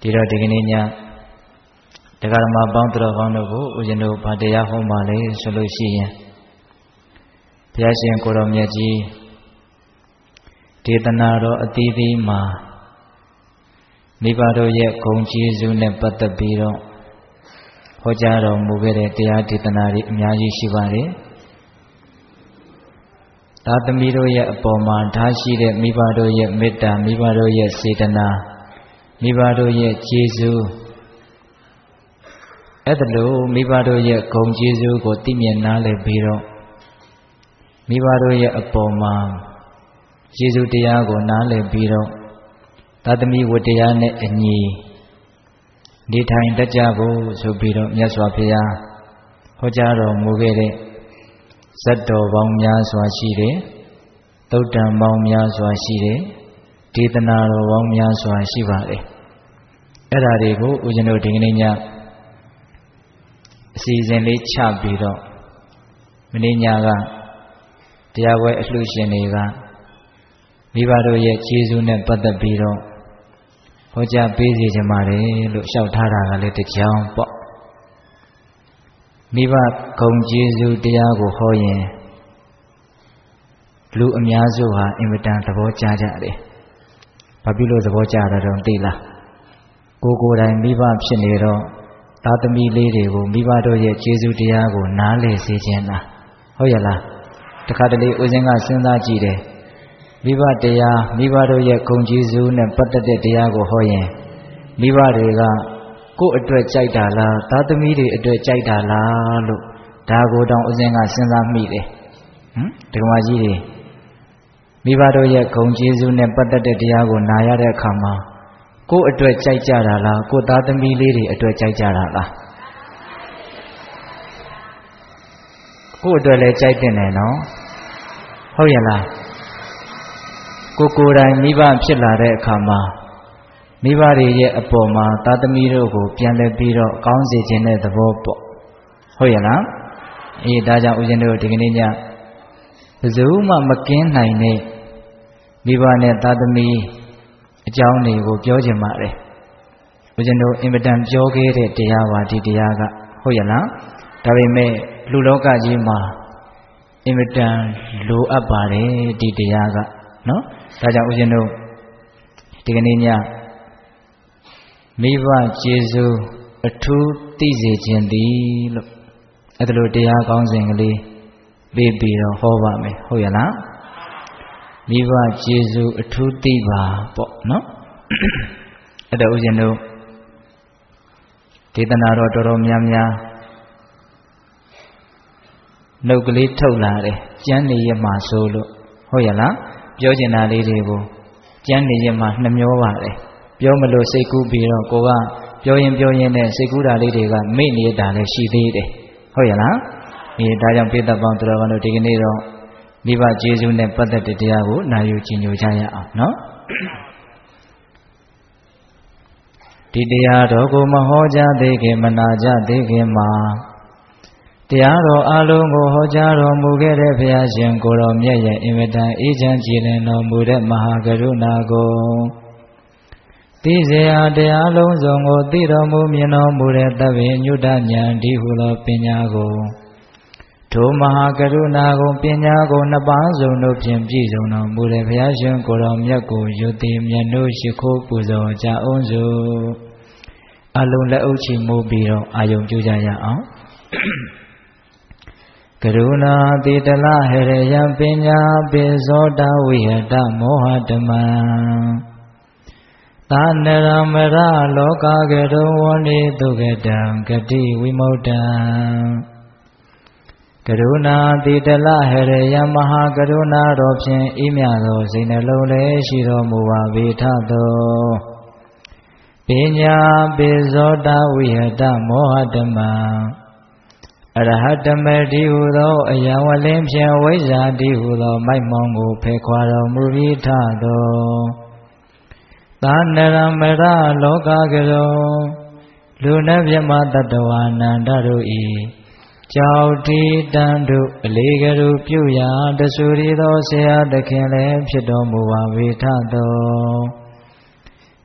ဒီတော့ဒီကနေ့ညတရားဓမ္မပေါင်းတော်ကောင်းတို့ကိုဦးဇင်းတို့ဗာတရားဟောပါလေဆိုလို့ရှိရင်ဘုရားရှင်ကိုရောမြတ်ကြီးဒေသနာတော်အသီးသီးမှာမိဘတို့ရဲ့ဂုဏ်ကျေးဇူးနဲ့ပတ်သက်ပြီးတော့ဟောကြားတော်မူခဲ့တဲ့တရားဒေသနာတွေအများကြီးရှိပါတယ်သာသမီတို့ရဲ့အပေါ်မှာထားရှိတဲ့မိဘတို့ရဲ့မေတ္တာမိဘတို့ရဲ့စေတနာမိဘတို့ရဲ့ကျေးဇူးအဲ့ဒါလို့မိဘတို့ရဲ့ဂုဏ်ကျေးဇူးကိုသိမြင်နားလည်ပြီးတော့မိဘတို့ရဲ့အပေါ်မှာကျေးဇူးတရားကိုနားလည်ပြီးတော့သာသမီဝတ္တရားနဲ့အညီနေထိုင်တတ်ကြဖို့ဆိုပြီးတော့မြတ်စွာဘုရားဟောကြားတော်မူခဲ့တဲ့ဇတ်တော်ပေါင်းများစွာရှိတယ်သုတ်တံပေါင်းများစွာရှိတယ်ဒေသနာတော်ပေါင်းများစွာရှိပါတယ်အဲ့ဒါတွေကိုဦးဇင်းတို့ဒီကနေ့ညအစီအစဉ်လေးချပြီးတော့မနေ့ညကတရားပွဲအလှူရှင်တွေကမိဘတို့ရဲ့ကျေးဇူးနဲ့ပတ်သက်ပြီးတော့ဟောကြားပေးစီကြပါတယ်လို့လျှောက်ထားတာကလည်းတစ်ကြောင်းပေါ့မိဘဂုဏ်ကျေးဇူးတရားကိုဟောရင်လူအများစုဟာအင်မတန်သဘောကျကြတယ်။ဘာဖြစ်လို့သဘောကျတာတော့သိလား။ကိုယ်တိုင်မိဘဖြစ်နေတော့သားသမီးလေးတွေကိုမိဘတို့ရဲ့ကျေးဇူးတရားကိုနားလည်စေခြင်းလား။ဟုတ်ရလား။တခါတလေဦးဇင်းကစဉ်းစားကြည့်တယ်။မိဘတရားမိဘတို့ရဲ့ဂုဏ်ကျေးဇူးနဲ့ပတ်သက်တဲ့တရားကိုဟောရင်မိဘတွေကကိုယ့်အတွက်ကြိုက်တာလားသားသမီးတွေအတွက်ကြိုက်တာလားလို့ဒါကိုတောင်ဦးဇင်းကစဉ်းစားမိတယ်ဒကမာကြီးတွေမိဘတို့ရဲ့ဂုဏ်ကျေးဇူးနဲ့ပတ်သက်တဲ့တရားကိုနာရတဲ့အခါမှာကိုယ့်အတွက်ကြိုက်ကြတာလားကိုယ့်သားသမီးလေးတွေအတွက်ကြိုက်ကြတာလားကိုယ့်အတွက်လည်းကြိုက်တင်တယ်နော်ဟုတ်ရဲ့လားကိုယ်တိုင်မိဘဖြစ်လာတဲ့အခါမှာမိဘတွေရဲ့အပေါ်မှာသားသမီးတို့ကိုပြန်လဲပြီးတော့ကောင်းစေခြင်းတဲ့သဘောပေါ့ဟုတ်ရဲ့လားအေးဒါကြောင့်ဦးဇင်းတို့ဒီကနေ့ညဘယ်သူမှမကင်းနိုင်တဲ့မိဘနဲ့သားသမီးအကြောင်းတွေကိုပြောချင်ပါတယ်ဦးဇင်းတို့အင်မတန်ပြောခဲ့တဲ့တရားပါဒီတရားကဟုတ်ရဲ့လားဒါပေမဲ့လူလောကကြီးမှာအင်မတန်လိုအပ်ပါတယ်ဒီတရားကနော်ဒါကြောင့်ဦးဇင်းတို့ဒီကနေ့ညမိဘကျေးဇူးအထူးသိစေခြင်းသည်လို့အဲ့ဒါလိုတရားကောင်းစဉ်ကလေးပေးပြီးတော့ဟောပါမယ်ဟုတ်ရလားမိဘကျေးဇူးအထူးသိပါပေါ့နော်အဲ့ဒါဦးဇင်းတို့ဒေသနာတော်တော်များများနှုတ်ကလေးထုတ်လာတယ်ကျမ်းနေရမှာဆိုလို့ဟုတ်ရလားပြောချင်တာလေးတွေကိုကျမ်းနေရမှာနှမျောပါတယ်ပြောမလို့စိတ်ကူးပြီးတော့ကိုကပြောရင်နဲ့စိတ်ကူးတာလေးတွေကမေ့နေတာလည်းရှိသေးတယ်ဟုတ်ရဲ့လားဒီဒါကြောင့်ပိဿပေါင်းတော်တို့ဒီကနေ့တော့မိဘကျေးဇူးနဲ့ပတ်သက်တဲ့တရားကိုနာယူကြည်ညိုကြရအောင်နော်ဒီတရားတော်ကိုမဟောကြားသေးခင်မနာကြသေးခင်မှာတရားတော်အလုံးကိုဟောကြားတော်မူခဲ့တဲ့ဘုရားရှင်ကိုတော်မြတ်ရဲ့အင်မတန်အေးချမ်းကြည်လင်တော်မူတဲ့မဟာကရုဏာကိုသိစေရာတရားလုံးစုံကိုသိတော်မူမြင်တော်မူတဲ့သဗ္ဗညုတဉာဏ်ဒီဟုသောပညာကိုထိုမဟာကရုဏာကိုပညာကိုနှစ်ပါးစုံတို့ဖြင့်ပြည့်စုံတော်မူတဲ့ဘုရားရှင်ကိုယ်တော်မြတ်ကိုယုတိမြတ်တို့ရှိခိုးပူဇော်ကြအောင်စုအလုံးလက်အုပ်ချီမှုပြီးတော့အာယုံပြုကြရအောင်ကရုဏာတိတလဟရယပညာပိဇောတဝိဟတမောဟဓမ္မံသာနရမရလောကကရုဝန္တိဒုက္ကတံဂတိဝိမု क्त ံကရုဏာတိတလဟရယမဟာကရုဏာတော်ဖြင့်ဤမြသောစိတ်နှလုံးလည်းရှိတော်မူပါပေထသောပညာပိဇောတဝိဟတမောဟဓမ္မံအရဟတမေတိဟုသောအယံဝလင်းဖြင့်ဝိဇ္ဇာတိဟုသောမိုက်မောင်းကိုဖယ်ခွာတော်မူပြီးထသောသာနရမရလောကကရောလူနှင့်မြမတတဝါနန္တတို့ဤကြောက်တီတန်တို့အလေးကရုပြုရာတဆူရီသောဆရာသခင်လည်းဖြစ်တော်မူပါဝေထသော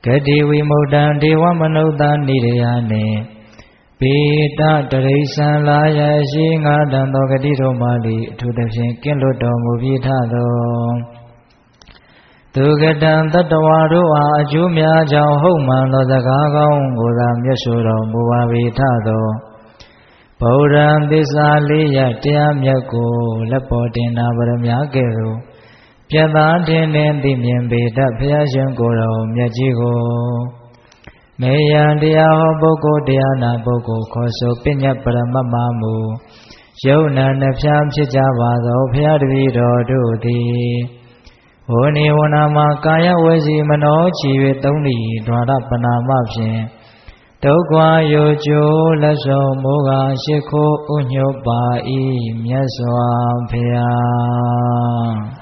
ဂတိဝိမု တံဒေဝမနုဿာနိရယနှင့်ပေတတရိစ္ဆန်လာရရှိငါတံသောဂတိတို့မှလီအထူးသဖြင့်ကင်းလွတ်တော်မူပြီးထသောသူကတံတတ္တဝါတို့အားအကျိုးများကြောင့်ဟုတ်မှန်သောစကားကောင်းကိုသာမျက်ဆိုတော်မူပါ၏ထသောဗုဒ္ဓံသစ္စာလေးရတရားမြတ်ကိုလက်ပေါ်တင်နာပရမကဲ့သို့ပြတ်သားတင်သိမြင်ပေတတ်ဘုရားရှင်ကိုယ်တော်မြတ်ကြီးကိုမေယံတရားဟောပုဂ္ဂိုလ်တရားနာပုဂ္ဂိုလ်ခေါ်ဆိုပညတ်ပရမတ်မမူယုံနာနှဖျားဖြစ်ကြပါသောဘုရားတပည့်တော်တို့သည်ဝဏိဝနာမှာကာယဝစီမနောချီ၍သုံးလီဒွါရပနာမဖြင့်ဒုက္ခယောကျိုးလက်ဆောင်မိုးကရှိခိုးဥညွတ်ပါ၏မြတ်စွာဘုရား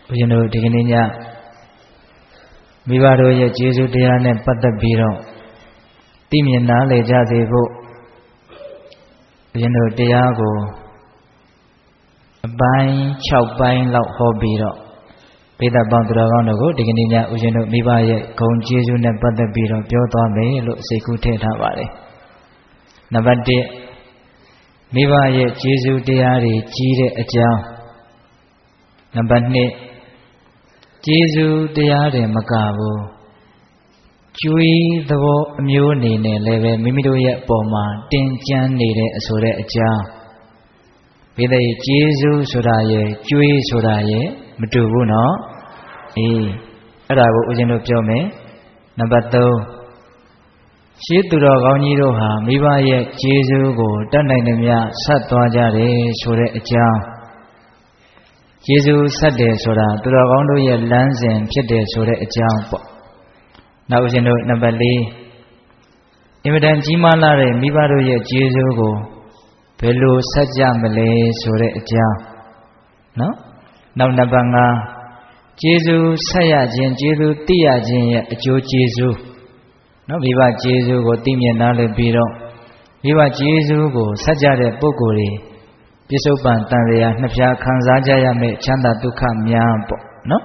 ဘုရားတို့ဒီကနေ့ညမိဘတို့ရဲ့ကျေးဇူးတရားနဲ့ပတ်သက်ပြီးတော့သိမြင်နားလည်ကြစေဖို့ဘုရားတို့တရားကိုအပိုင်း6ပိုင်းလောက်ဟောပြီးတော့ပိဋကပေါင်းသူတော်ကောင်းတို့ကိုဒီကနေ့ညဦးဇင်းတို့မိဘရဲ့ဂုဏ်ကျေးဇူးနဲ့ပတ်သက်ပြီးတော့ပြောသွားမယ်လို့စိတ်ကူးထည့်ထားပါတယ်။နံပါတ်1မိဘရဲ့ကျေးဇူးတရားတွေကြီးတဲ့အကြောင်းနံပါတ်2ကျေးဇူးတရားတွေမကဘူးကျွေးသဘောအမျိုးအနေနဲ့လည်းပဲမိမိတို့ရဲ့အပေါ်မှာတင်ကြမ်းနေတဲ့အဆိုတဲ့အကြောင်းမိတဲ့ကျေးဇူးဆိုတာရဲ့ကျွေးဆိုတာရဲ့မတူဘူးနော်အေးအဲ့ဒါကိုဦးဇင်းတို့ပြောမယ်နံပါတ်3ရှင်းသူတော်ကောင်းကြီးတို့ဟာမိဘရဲ့ကျေးဇူးကိုတတ်နိုင်သမျှဆက်သွားကြတယ်ဆိုတဲ့အကြောင်းကျေးဇူးဆက်တယ်ဆိုတာသူတော်ကောင်းတို့ရဲ့လမ်းစဉ်ဖြစ်တယ်ဆိုတဲ့အကြောင်းပေါ့နောက်ဦးဇင်းတို့နံပါတ်4အင်မတန်ကြီးမားလာတဲ့မိဘတို့ရဲ့ကျေးဇူးကိုဘယ်လိုဆက်ကြမလဲဆိုတဲ့အကြောင်းနော်နောက်နံပါတ်5ကျေးဇူးဆက်ရခြင်းကျေးဇူးသိရခြင်းရဲ့အကျိုးကျေးဇူးနော်မိဘကျေးဇူးကိုသိမြင်နားလည်ပြီးတော့မိဘကျေးဇူးကိုဆက်ကြတဲ့ပုဂ္ဂိုလ်တွေပြစ္ဆုတ်ပံတန်ရာနှစ်ဖြာခံစားကြရမယ့်ချမ်းသာဒုက္ခများပေါ့နော်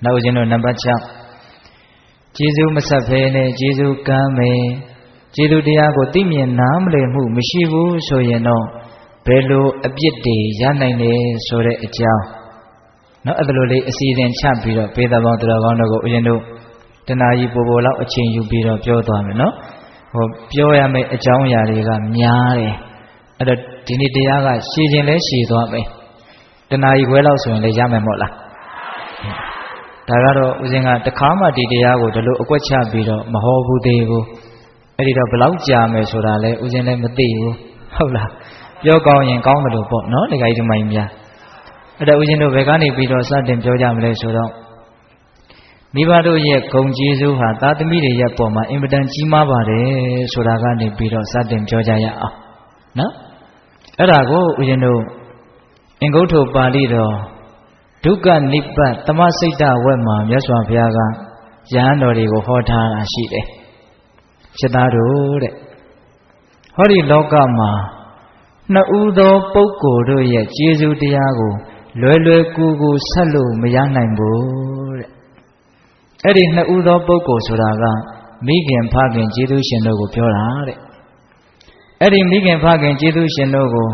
နောက်ဦးဇင်းတို့နံပါတ်6ကျေးဇူးမဆက်ဖဲနဲ့ကျေးဇူးကမ်းမယ်ကျေးဇူးတရားကိုသိမြင်နားမလည်မှုမရှိဘူးဆိုရင်တော့ဘယ်လိုအပြစ်တွေရနိုင်လဲဆိုတဲ့အကြောင်းနော်အဲ့လိုလေးအစီအစဉ်ချပြီးတော့ပေသာပေါင်းသူတော်ကောင်းတို့ကိုဦးဇင်းတို့တဏှာကြီးပို့ပို့လောက်အချိန်ယူပြီးတော့ပြောသွားမယ်နော်ဟိုပြောရမယ့်အကြောင်းအရာတွေကများတယ်အဲ့တော့ဒီနေ့တရားကရှည်ခြင်းလဲရှည်သွားမယ်တဏှာကြီးခွဲလောက်ဆိုရင်လည်းရမယ်မို့လားဒါကတော့ဦးဇင်းကတခါမှဒီတရားကိုဒီလိုအကွက်ချပြီးတော့မဟောဘူးသေးဘူးအဲ့ဒီတော့ဘလောက်ကြာမယ်ဆိုတာလဲဦးဇင်းလည်းမသိဘူးဟုတ်လားပြောကောင်းရင်ကောင်းတယ်လို့ပေါ့နော်ဒီကိစ္စမိုင်းများအဲ့တော့ဦးဇင်းတို့ဘယ်ကနေပြီးတော့စတင်ပြောကြမလဲဆိုတော့မိဘတို့ရဲ့ဂုဏ်ကျေးဇူးဟာသာသမီတွေရဲ့ပုံမှာအင်မတန်ကြီးမားပါတယ်ဆိုတာကနေပြီးတော့စတင်ပြောကြရအောင်နော်အဲ့ဒါကိုဦးဇင်းတို့အင်္ဂုတ္တပါဠိတော်ဒုက္ခနိဗ္ဗာန်သမစိတ်တဝက်မှာမြတ်စွာဘုရားကယဟန်တော်တွေကိုဟောထားတာရှိတယ်ဖြစ်သားတို့တဲ့ဟောဒီလောကမှာနှစ်ဦးသောပုဂ္ဂိုလ်တို့ရဲ့ကျေးဇူးတရားကိုလွယ်လွယ်ကူကူဆက်လို့မရနိုင်ဘူးတဲ့အဲ့ဒီနှစ်ဦးသောပုဂ္ဂိုလ်ဆိုတာကမိခင်ဖခင်ကျေးဇူးရှင်တို့ကိုပြောတာတဲ့အဲ့ဒီမိခင်ဖခင်ကျေးဇူးရှင်တို့ကို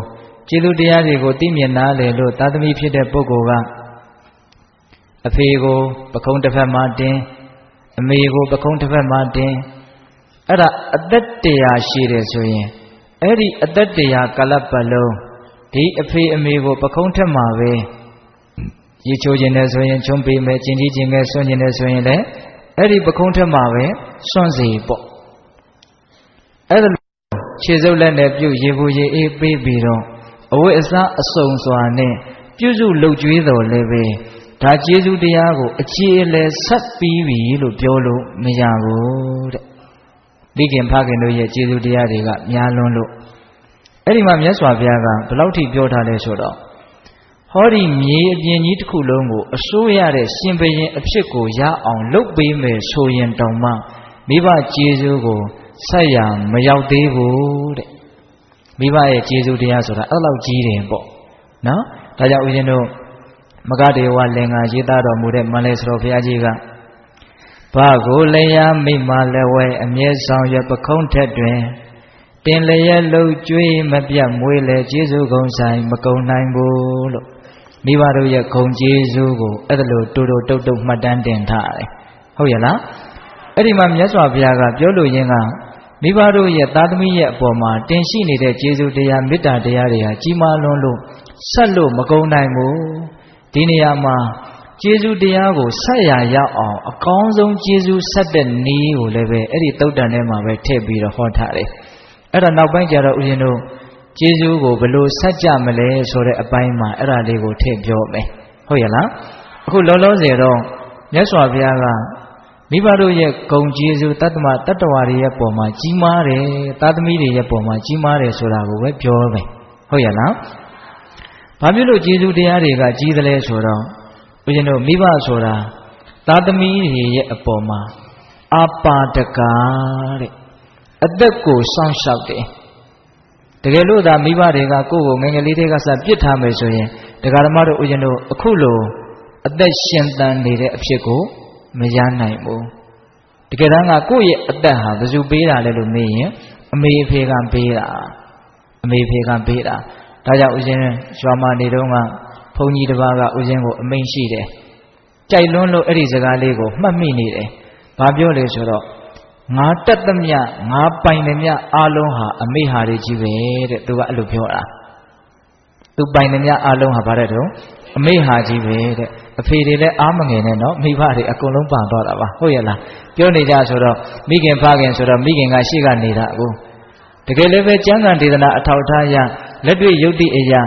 ကျေးဇူးတရားတွေကိုသိမြင်နားလည်လို့သာသမီဖြစ်တဲ့ပုဂ္ဂိုလ်ကအဖေကိုပခုံးတစ်ဖက်မှာတင်းအမေကိုပခုံးတစ်ဖက်မှာတင်းအဲ့ဒါအသက်တရားရှိတယ်ဆိုရင်အဲ့ဒီအသက်တရားကလပ်ပတ်လုံးဒီအဖေအမေကိုပခုံးထက်မှာပဲရေချိုးခြင်းနဲ့ဆိုရင်ချုံပေးမယ်ကျင်ကြီးခြင်းနဲ့ဆွန့်ခြင်းနဲ့ဆိုရင်လည်းအဲ့ဒီပခုံးထက်မှာပဲဆွန့်စီပေါ့အဲ့ဒါခြေစုပ်လက်နဲ့ပြုတ်ရေဘူးရေအေးပေးပြီးတော့အဝိအစားအစုံစွာနဲ့ပြုစုလှုပ်ကြွေးတော်လည်းပဲဒါကျေးဇူးတရားကိုအခြေအလယ်ဆက်ပြီးပြီလို့ပြောလို့မရဘူးတဲ့မိခင်ဖခင်တို့ရဲ့ကျေးဇူးတရားတွေကများလွန်းလို့အဲ့ဒီမှာမြတ်စွာဘုရားကဘယ်လောက်ထိပြောထားလဲဆိုတော့ဟောဒီမြေအပြင်ကြီးတစ်ခုလုံးကိုအစိုးရတဲ့ရှင်ဘုရင်အဖြစ်ကိုရအောင်လုပ်ပေးမယ်ဆိုရင်တောင်မှမိဘကျေးဇူးကို ဆက်ရမရောက်သေးဘူးတဲ့မိဘရဲ့ကျေးဇူးတရားဆိုတာအဲ့လောက်ကြီးတယ်ပေါ့နော်ဒါကြောင့်ဦးဇင်းတို့မဂဒေဝလင်္ကာရေးသားတော်မူတဲ့မန္တလေးစတော်ဘုရားကြီးကဘာကိုလျာမိမလည်းဝဲအမြဲဆောင်ရပခုံးထက်တွင်တင်လျက်လှုပ်ကြွေးမပြတ်မွေးလေကျေးဇူးကုံဆိုင်မကုံနိုင်ဘူးလို့မိဘတို့ရဲ့ဂုဏ်ကျေးဇူးကိုအဲ့ဒါလိုတူတူတုတ်တုတ်မှတ်တမ်းတင်ထားတယ်ဟုတ်ရဲ့လားအဲ့ဒီမှာမြတ်စွာဘုရားကပြောလို့ရင်းကမိဘတို့ရဲ့သားသမီးရဲ့အပေါ်မှာတင်ရှိနေတဲ့ကျေးဇူးတရားမေတ္တာတရားတွေဟာကြီးမားလွန်းလို့ဆက်လို့မကုံနိုင်ဘူးဒီနေရာမှာကျေးဇူးတရားကိုဆက်ရရောက်အောင်အကောင်းဆုံးကျေးဇူးဆက်တဲ့နည်းကိုလည်းပဲအဲ့ဒီသုတ်တန်ထဲမှာပဲထည့်ပြီးတော့ဟောထားတယ်အဲ့ဒါနောက်ပိုင်းကျတော့ဦးဇင်းတို့ကျေးဇူးကိုဘယ်လိုဆက်ကြမလဲဆိုတဲ့အပိုင်းမှာအဲ့ဒါလေးကိုထည့်ပြောမယ်ဟုတ်ရဲ့လားအခုလောလောဆယ်တော့မြတ်စွာဘုရားကမိဘတို့ရဲ့ဂုဏ်ကျေးဇူးတတ္တဝါတွေရဲ့ပုံမှာကြီးမားတယ်သားသမီးတွေရဲ့ပုံမှာကြီးမားတယ်ဆိုတာကိုပဲပြောမယ်ဟုတ်ရဲ့လားဘာဖြစ်လို့ကျေးဇူးတရားတွေကကြီးသလဲဆိုတော့ဦးဇင်းတို့မိဘဆိုတာသားသမီးတွေရဲ့အပေါ်မှာအာပါဒကာတဲ့အသက်ကိုစောင့်ရှောက်တယ်တကယ်လို့သာမိဘတွေကကိုယ့်ကိုငယ်ငယ်လေးတွေကစပြစ်ထားမယ်ဆိုရင်တရားဓမ္မတို့ဦးဇင်းတို့အခုလိုအသက်ရှင်သန်နေတဲ့အဖြစ်ကိုမရနိုင်ဘူးတကယ်တမ်းကကိုယ့်ရဲ့အသက်ဟာဘယ်သူပေးတာလဲလို့မေးရင်အမေအဖေကပေးတာအမေအဖေကပေးတာဒါကြောင့်ဦးဇင်းရွာမှာနေတော့ကဘုန်းကြီးတစ်ပါးကဦးဇင်းကိုအမိန့်ရှိတယ်ကြိုက်လွန်းလို့အဲ့ဒီစကားလေးကိုမှတ်မိနေတယ်ဘာပြောလဲဆိုတော့ငါတက်သမျှငါပိုင်သမျှအားလုံးဟာအမေဟာတွေကြီးပဲတဲ့သူကအဲ့လိုပြောတာသူပိုင်သမျှအားလုံးဟာဗါတဲ့တော့အမေဟာကြီးပဲတဲ့အဖေတွေလည်းအားမငယ်နဲ့နော်မိဘတွေအကုန်လုံးပန်သွားတာပါဟုတ်ရဲ့လားပြောနေကြဆိုတော့မိခင်ဖခင်ဆိုတော့မိခင်ကရှေ့ကနေတာအခုတကယ်လည်းပဲကျမ်းဂန်ဒေသနာအထောက်ထားရလက်တွေ့ယုတ်တိအရာ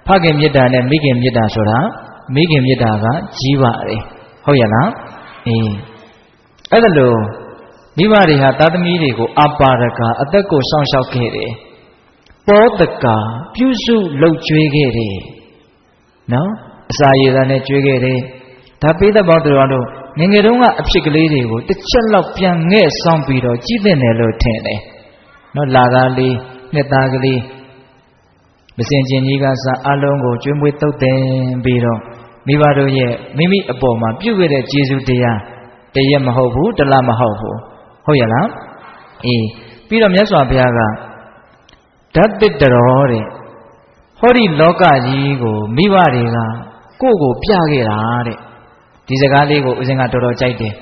ဖခင်မေတ္တာနဲ့မိခင်မေတ္တာဆိုတာမိခင်မေတ္တာကကြီးပါတယ်ဟုတ်ရဲ့လားအေးအဲ့ဒါလို့မိဘတွေဟာသားသမီးတွေကိုအပါရကအသက်ကိုစောင့်ရှောက်ခဲ့တယ်ပောတကာပြုစုလှုပ်ကြွေးခဲ့တယ်နော်အစာရည်သားနဲ့ကြွေးခဲ့တယ်ဒါပေးတဲ့ပေါင်းတော်တို့ငယ်ငယ်တုန်းကအဖြစ်ကလေးတွေကိုတစ်ချက်လောက်ပြန်ငဲ့ဆောင်ပြီးတော့ကြည့်တဲ့နယ်လို့ထင်တယ်နော်လာကားလေးနှစ်သားကလေးမစင်ကျင်ကြီးကစအလုံးကိုကျွေးမွေးတုတ်တင်ပြီးတော့မိဘတို့ရဲ့မိမိအပေါ်မှာပြုခဲ့တဲ့ကျေးဇူးတရားတရက်မဟုတ်ဘူးတစ်လမဟုတ်ဘူးဟုတ်ရဲ့လားအေးပြီးတော့မြတ်စွာဘုရားကဓာတ်တစ်တော်တဲ့ဟောဒီလောကကြီးကိုမိဘတွေကကိုယ့်ကိုပြခဲ့တာတဲ့ဒီစကားလေးကိုဦးဇင်းကတော်တော်ကြိုက်တယ်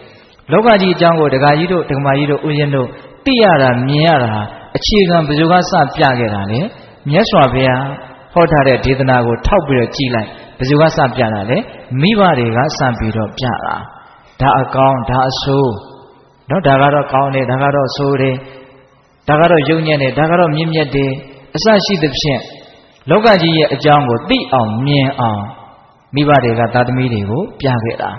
လောကကြီးအကြောင်းကိုဒကာကြီးတို့ဒကမကြီးတို့ဦးဇင်းတို့သိရတာမြင်ရတာအခြေခံဘယ်သူကစပြခဲ့တာလဲမြတ်စွာဘုရားဟောထားတဲ့ဒေသနာကိုထောက်ပြီးတော့ကြည်လိုက်ဘယ်သူကစပြတာလဲမိဘတွေကစပြီးတော့ပြတာဒါအကောင်းဒါအဆိုးနော်ဒါကတော့ကောင်းတယ်ဒါကတော့ဆိုးတယ်ဒါကတော့ယုံညံ့တယ်ဒါကတော့မြင့်မြတ်တယ်အစရှိသဖြင့်လောကကြီးရဲ့အကြောင်းကိုသိအောင်မြင်အောင်မိဘတွေကသားသမီးတွေကိုပြခဲ့တာ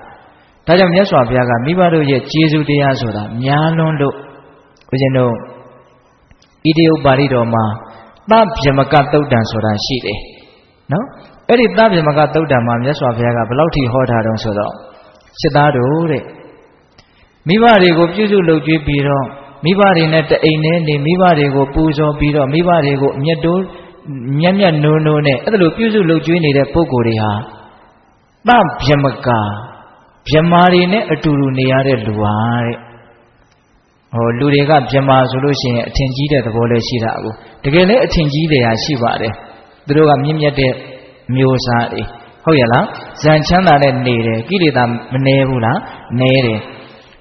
ဒါကြောင့်မြတ်စွာဘုရားကမိဘတို့ရဲ့ကျေးဇူးတရားဆိုတာများလွန်းလို့ဦးဇင်းတို့ဣတိဥပါရိတော်မှာသဗ္ဗမကသုတ်တံဆိုတာရှိတယ်နော်အဲ့ဒီသဗ္ဗမကသုတ်တံမှာမြတ်စွာဘုရားကဘယ်လောက်ထိဟောထားတုံးဆိုတော့စစ်သားတို့တဲ့မိဘတွေကိုပြုစုလုပ်ကြွေးပြီးတော့မိဘတွေနဲ့တအိမ်နဲ့နေမိဘတွေကိုပူဇော်ပြီးတော့မိဘတွေကိုအမျက်တိုးမြတ်မြတ်နိုးနိုးနဲ့အဲ့ဒါလိုပြုစုလုပ်ကြွေးနေတဲ့ပုဂ္ဂိုလ်တွေဟာသဗ္ဗမကဗြမာတွေနဲ့အတူတူနေရတဲ့လူဟာတဲ့ဟောလူတွေကဗြမာဆိုလို့ရှိရင်အထင်ကြီးတဲ့သဘောလည်းရှိတာအခုတကယ်လည်းအထင်ကြီးတယ်ဟာရှိပါတယ်သူတို့ကမြင့်မြတ်တဲ့မျိုးစားတွေဟုတ်ရဲ့လားဇန်ချမ်းသာနဲ့နေတယ်ကိလေသာမနှဲဘူးလားနှဲတယ်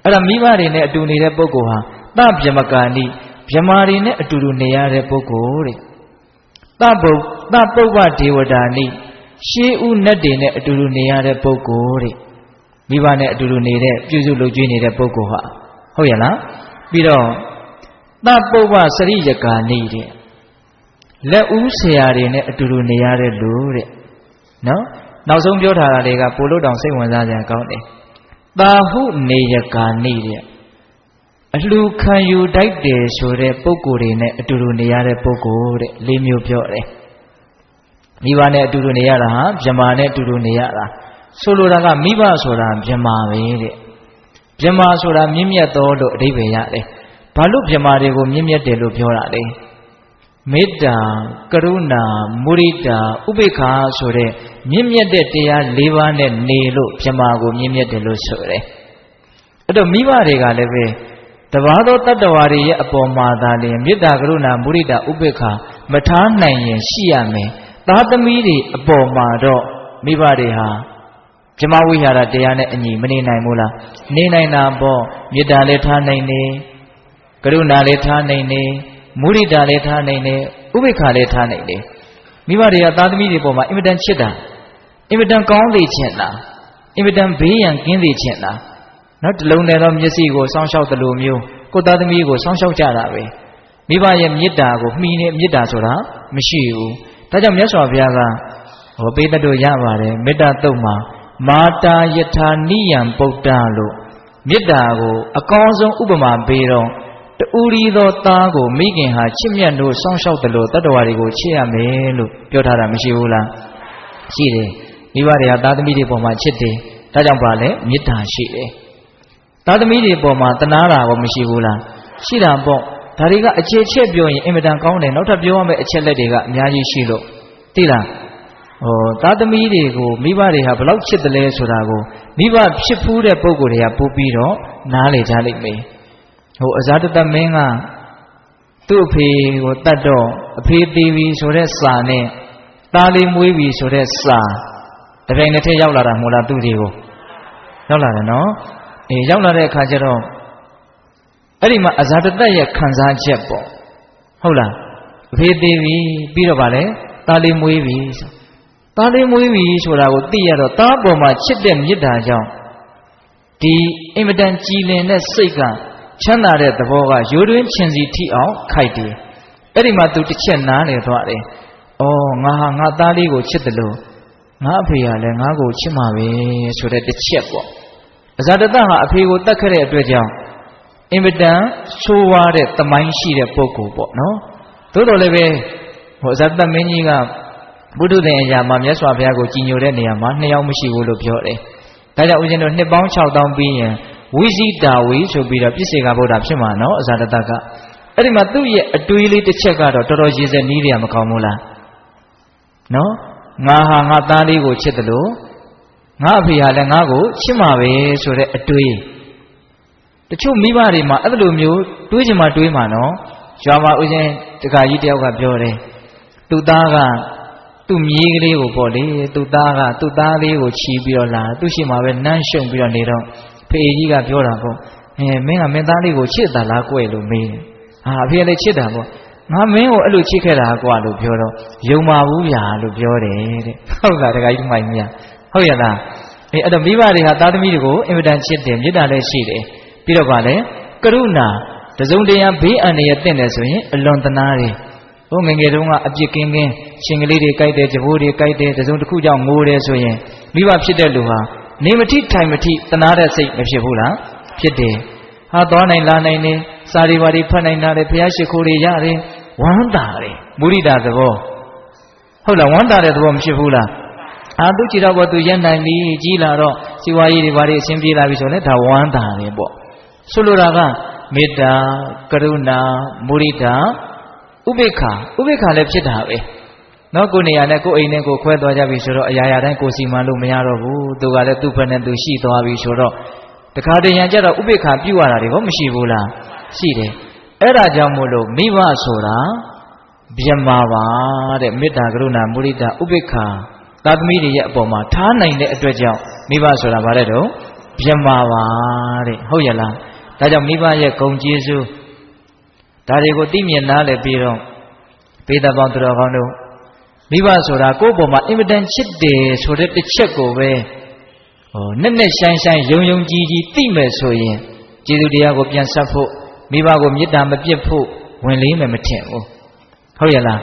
အဲ့ဒါမိဘတွေနဲ့အတူနေတဲ့ပုဂ္ဂိုလ်ဟာသဗ္ဗမကာနိဗြမာတွေနဲ့အတူတူနေရတဲ့ပုဂ္ဂိုလ်တဲ့သပုပ္ပဒေဝတာနိရှေးဥနတ်တွေနဲ့အတူတူနေရတဲ့ပုဂ္ဂိုလ်တဲ့မိဘနဲ့အတူတူနေတဲ့ပြုစုလုပ်ကြွေးနေတဲ့ပုဂ္ဂိုလ်ဟာဟုတ်ရဲ့လားပြီးတော့သပုပ္ပစရိယကာနိတဲ့လက်ဦးဆရာတွေနဲ့အတူတူနေရတဲ့လူတဲ့နော်နောက်ဆုံးပြောထားတာတွေကပိုလို့တောင်စိတ်ဝင်စားကြကောင်းတယ်သာဟုနေယကာနိတဲ့အလှခံယူတိုက်တယ်ဆိုတဲ့ပုဂ္ဂိုလ်တွေနဲ့အတူတူနေရတဲ့ပုဂ္ဂိုလ်တဲ့လေးမျိုးပြောတယ်မိဘနဲ့အတူတူနေရတာဟာဗြမာနဲ့အတူတူနေရတာဆိုလိုတာကမိဘဆိုတာဗြမာပဲတဲ့ဗြမာဆိုတာမြင့်မြတ်သောလို့အဓိပ္ပာယ်ရတယ် ဘာလို့မြမာတွေကိုမြင့်မြတ်တယ်လို့ပြောတာလဲမေတ္တာကရုဏာမုဒိတာဥပေက္ခဆိုတဲ့မြင့်မြတ်တဲ့တရား၄ပါးနဲ့နေလို့မြမာကိုမြင့်မြတ်တယ်လို့ဆိုတယ်အဲ့တော့မိဘတွေကလည်းပဲတပါးသောတတ္တဝါတွေရဲ့အပေါ်မှာသာလျှင်မေတ္တာကရုဏာမုဒိတာဥပေက္ခမထားနိုင်ရင်ရှိရမယ်သားသမီးတွေအပေါ်မှာတော့မိဘတွေဟာဗြဟ္မဝိဟာရတရားနဲ့အညီမနေနိုင်ဘူးလားနေနိုင်တာပေါ့မေတ္တာလည်းထားနိုင်နေကရုဏာလည်းထားနိုင်နေမုဒိတာလည်းထားနိုင်နေဥပေက္ခလည်းထားနိုင်တယ်မိဘတွေကသားသမီးတွေပေါ်မှာအင်မတန်ချစ်တာအင်မတန်ကောင်းလေချင်တာအင်မတန်ဘေးရန်ကင်းလေချင်တာနော်တလုံးနဲ့တော့မျက်စိကိုစောင်းရှောက်တယ်လို့မျိုးကိုသားသမီးကိုစောင်းရှောက်ကြတာပဲမိဘရဲ့မေတ္တာကိုမှီနေမေတ္တာဆိုတာမရှိဘူးဒါကြောင့်မြတ်စွာဘုရားကပေးတတ်လို့ရပါတယ်မေတ္တာတုတ်မှာမာတာယထာနိယံပုဒ္ဒလို့မေတ္တာကိုအကောင်းဆုံးဥပမာပေးတော့တူရီသောသားကိုမိခင်ဟာချစ်မြတ်လို့စောင့်ရှောက်တယ်လို့တတ္တဝါတွေကိုချစ်ရမယ်လို့ပြောထားတာမရှိဘူးလားရှိတယ်မိဘတွေကသားသမီးတွေပေါ်မှာချစ်တယ်ဒါကြောင့်ပါလေမေတ္တာရှိတယ်သားသမီးတွေပေါ်မှာတနာတာကိုမရှိဘူးလားရှိတာပေါ့ဒါတွေကအခြေချက်ပြောရင်အင်မတန်ကောင်းတယ်နောက်ထပ်ပြောရမယ့်အချက်လက်တွေကအများကြီးရှိလို့သိလားသားသမီးတွေကိုမိဘတွေဟာဘလောက်ချစ်တယ်လဲဆိုတာကိုမိဘဖြစ်ဖူးတဲ့ပုံကိုယ်တွေကပို့ပြီးတော့နားလေကြလိမ့်မယ်အဇာတတမင်းကသူ့အဖေကိုတတ်တော့အဖေသေးပြီဆိုတဲ့စာနဲ့သားလေးမွေးပြီဆိုတဲ့စာတပြိုင်တည်းရောက်လာတာမဟုတ်လားသူ့တွေကိုရောက်လာတယ်နော်ရောက်လာတဲ့အခါကျတော့အဲ့ဒီမှာအဇာတတရဲ့ခံစားချက်ပေါ့ဟုတ်လားအဖေသေးပြီပြီးတော့ဗာလဲသားလေးမွေးပြီသားလေးမွေးပြီဆိုတာကိုသိရတော့သားပေါ်မှာချစ်တဲ့မေတ္တာကြောင့်ဒီအင်မတန်ကြည်လင်တဲ့စိတ်ကချမ်းသာတဲ့သဘောကရိုးတွင်းချင်စီထိအောင်ခိုက်တယ်အဲ့ဒီမှာသူတစ်ချက်နားလေသွားတယ်ငါဟာငါသားလေးကိုချစ်တယ်လို့ငါအဖေကလည်းငါ့ကိုချစ်မှာပဲဆိုတဲ့တစ်ချက်ပေါ့အဇာတတဟာအဖေကိုတတ်ခဲ့တဲ့အတွက်ကြောင့်အင်မတန်ဆိုးဝါးတဲ့သမိုင်းရှိတဲ့ပုဂ္ဂိုလ်ပေါ့နော်သို့တော်လည်းပဲအဇာတမင်းကြီးကဘုဒ္ဓသင်အရာမှာမြတ်စွာဘုရားကိုကြည်ညိုတဲ့နေရာမှာ2ယောက်မရှိဘူးလို့ပြောတယ်ဒါကြောင့်ဦးဇင်းတို့နှစ်ပေါင်း6000ပြီးရင်ဝိဇိတာဝီဆိုပြီးတော့ပြစ္ဆေကဗုဒ္ဓဖြစ်မှာနော်အဇာတတကအဲ့ဒီမှာသူ့ရဲ့အတွေးလေးတစ်ချက်ကတော့တော်တော်ရည်စက်နီးတယ်မကောင်းဘူးလားနော်ငါဟာငါသားလေးကိုချစ်တယ်လို့ငါအဖေဟာလည်းငါ့ကိုချစ်မှာပဲဆိုတဲ့အတွေးတချို့မိဘတွေမှာအဲ့လိုမျိုးတွေးချင်မှတွေးမှာနော်ရွာမှာဦးဇင်းတခါကြီးတယောက်ကပြောတယ်သူ့သားကသူ့မြေးကလေးကိုပေါ့လေသူ့သားကသူ့သားလေးကိုချီပြီးတော့လာသူ့ရှိမှာပဲနမ်းရှုံပြီးတော့နေတော့ဖေကြီးကပြောတာပေါ့မင်းကမင်းသားလေးကိုချစ်တာလားကွယ်လို့မေးတယ်အဖေလည်းချစ်တာပေါ့ငါမင်းကိုအဲ့လိုချစ်ခဲ့တာကွာလို့ပြောတော့ယုံပါဘူးဗျာလို့ပြောတယ်တဲ့ဟုတ်လားတခါကြီးမိုင်မြဟုတ်ရလားအဲ့တော့မိဘတွေဟာသားသမီးတွေကိုအင်မတန်ချစ်တယ်မေတ္တာလည်းရှိတယ်ပြီးတော့ဗာလဲကရုဏာတစုံတရာဘေးအန္တရာယ်တင့်တယ်ဆိုရင်အလွန်တနာတယ်ငယ်ငယ်တုန်းကအပြစ်ကင်းကင်းရှင်ကလေးတွေကြိုက်တယ်ကြဘိုးတွေကြိုက်တယ်တစုံတစ်ခုကြောင့်ငိုတယ်ဆိုရင်မိဘဖြစ်တဲ့လူဟာနေမထိထိုင်မထိတနာတဲ့စိတ်မဖြစ်ဘူးလားဖြစ်တယ်ဟာသွားနိုင်လာနိုင်နေစာရီပါရီဖတ်နိုင်တာလေဘုရားရှိခိုးတွေရတယ်ဝမ်းသာတယ်မုရိဒသဘောဟုတ်လားဝမ်းသာတဲ့သဘောမဖြစ်ဘူးလားသူကြည်တော့ဘောသူရက်နိုင်ပြီကြီးလာတော့စီဝါကြီးတွေဘာတွေအရှင်ပြေးလာပြီဆိုရင်ဒါဝမ်းသာတယ်ပေါ့ဆိုလိုတာကမေတ္တာကရုဏာမုရိဒဥပေက္ခလည်းဖြစ်တာပဲနော်ကိုနေရာနဲ့ကိုအိမ်နဲ့ကိုခွဲသွားကြပြီဆိုတော့အရာရာတိုင်းကိုစီမံလို့မရတော့ဘူးသူကလည်းသူ့ဘက်နဲ့သူရှိသွားပြီဆိုတော့တခါတည်းရန်ကြတော့ဥပေက္ခပြုတ်ရတာတွေကမရှိဘူးလားရှိတယ်အဲ့ဒါကြောင့်မို့လို့မိဘဆိုတာဗြဟ္မာပါတဲ့မေတ္တာကရုဏာမုဒိတာဥပေက္ခသာသမီတွေရဲ့အပေါ်မှာထားနိုင်တဲ့အတွက်ကြောင့်မိဘဆိုတာဗါတဲ့တော့ဗြဟ္မာပါတဲ့ဟုတ်ရလားဒါကြောင့်မိဘရဲ့ဂုဏ်ကျေးဇူးဒါတွေကိုသိမြင်နားလည်ပြီးတော့ဘေးသားပေါင်းသူတော်ကောင်းတို့မိဘဆိုတာကိုယ့်ပေါ်မှာအင်မတန်ချစ်တယ်ဆိုတဲ့တစ်ချက်ကိုပဲနဲ့နဲ့ရှိုင်းရှိုင်းယုံယုံကြည်ကြည်သိမယ်ဆိုရင်ကျေးဇူးတရားကိုပြန်ဆက်ဖို့မိဘကိုမေတ္တာမပြစ်ဖို့ဝင်လေးမယ်မထင်ဘူးဟုတ်ရလား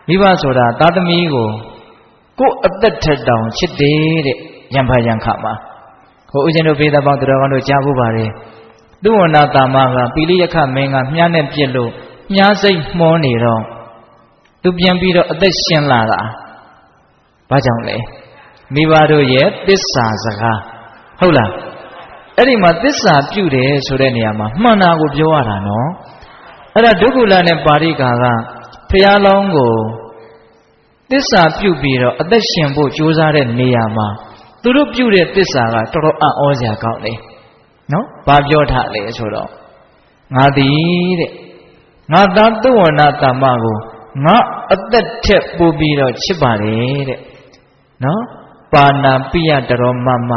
မိဘဆိုတာသားသမီးကိုကိုယ်အသက်ထက်တောင်ချစ်တယ်တဲ့ရံဖာရံခါမှာဦးဇင်းတို့ဘေးသားပေါင်းသူတော်ကောင်းတို့ကြားဖို့ပါတယ်သူဝနာတာမကပိလိယခမင်းကမြားနဲ့ပြစ်လို့မြားစိတ်မှောနေတော့သူပြန်ပြီးတော့အသက်ရှင်လာတာဘာကြောင့်လဲမိဘတို့ရဲ့သစ္စာစကားဟုတ်လား အဲ့ဒီမှာသစ္စာပြုတယ်ဆိုတဲ့နေရာမှာမှန်တာကိုပြောရတာနော်အဲ့ဒါဒုက္ခလနဲ့ပါရိကာကဖျားလောင်းကိုသစ္စာပြုပြီးတော့အသက်ရှင်ဖို့ကြိုးစားတဲ့နေရာမှာသူတို့ပြုတဲ့သစ္စာကတော်တော်အံ့ဩစရာကောင်းတယ်နော်ဘာပြောထားလဲဆိုတော့ငါသည်တဲ့ငါသားသုဝဏတမ္မကိုငါအသက်ထက်ပိုပြီးတော့ချစ်ပါတယ်တဲ့နော်ပါဏာပိယတရောမမ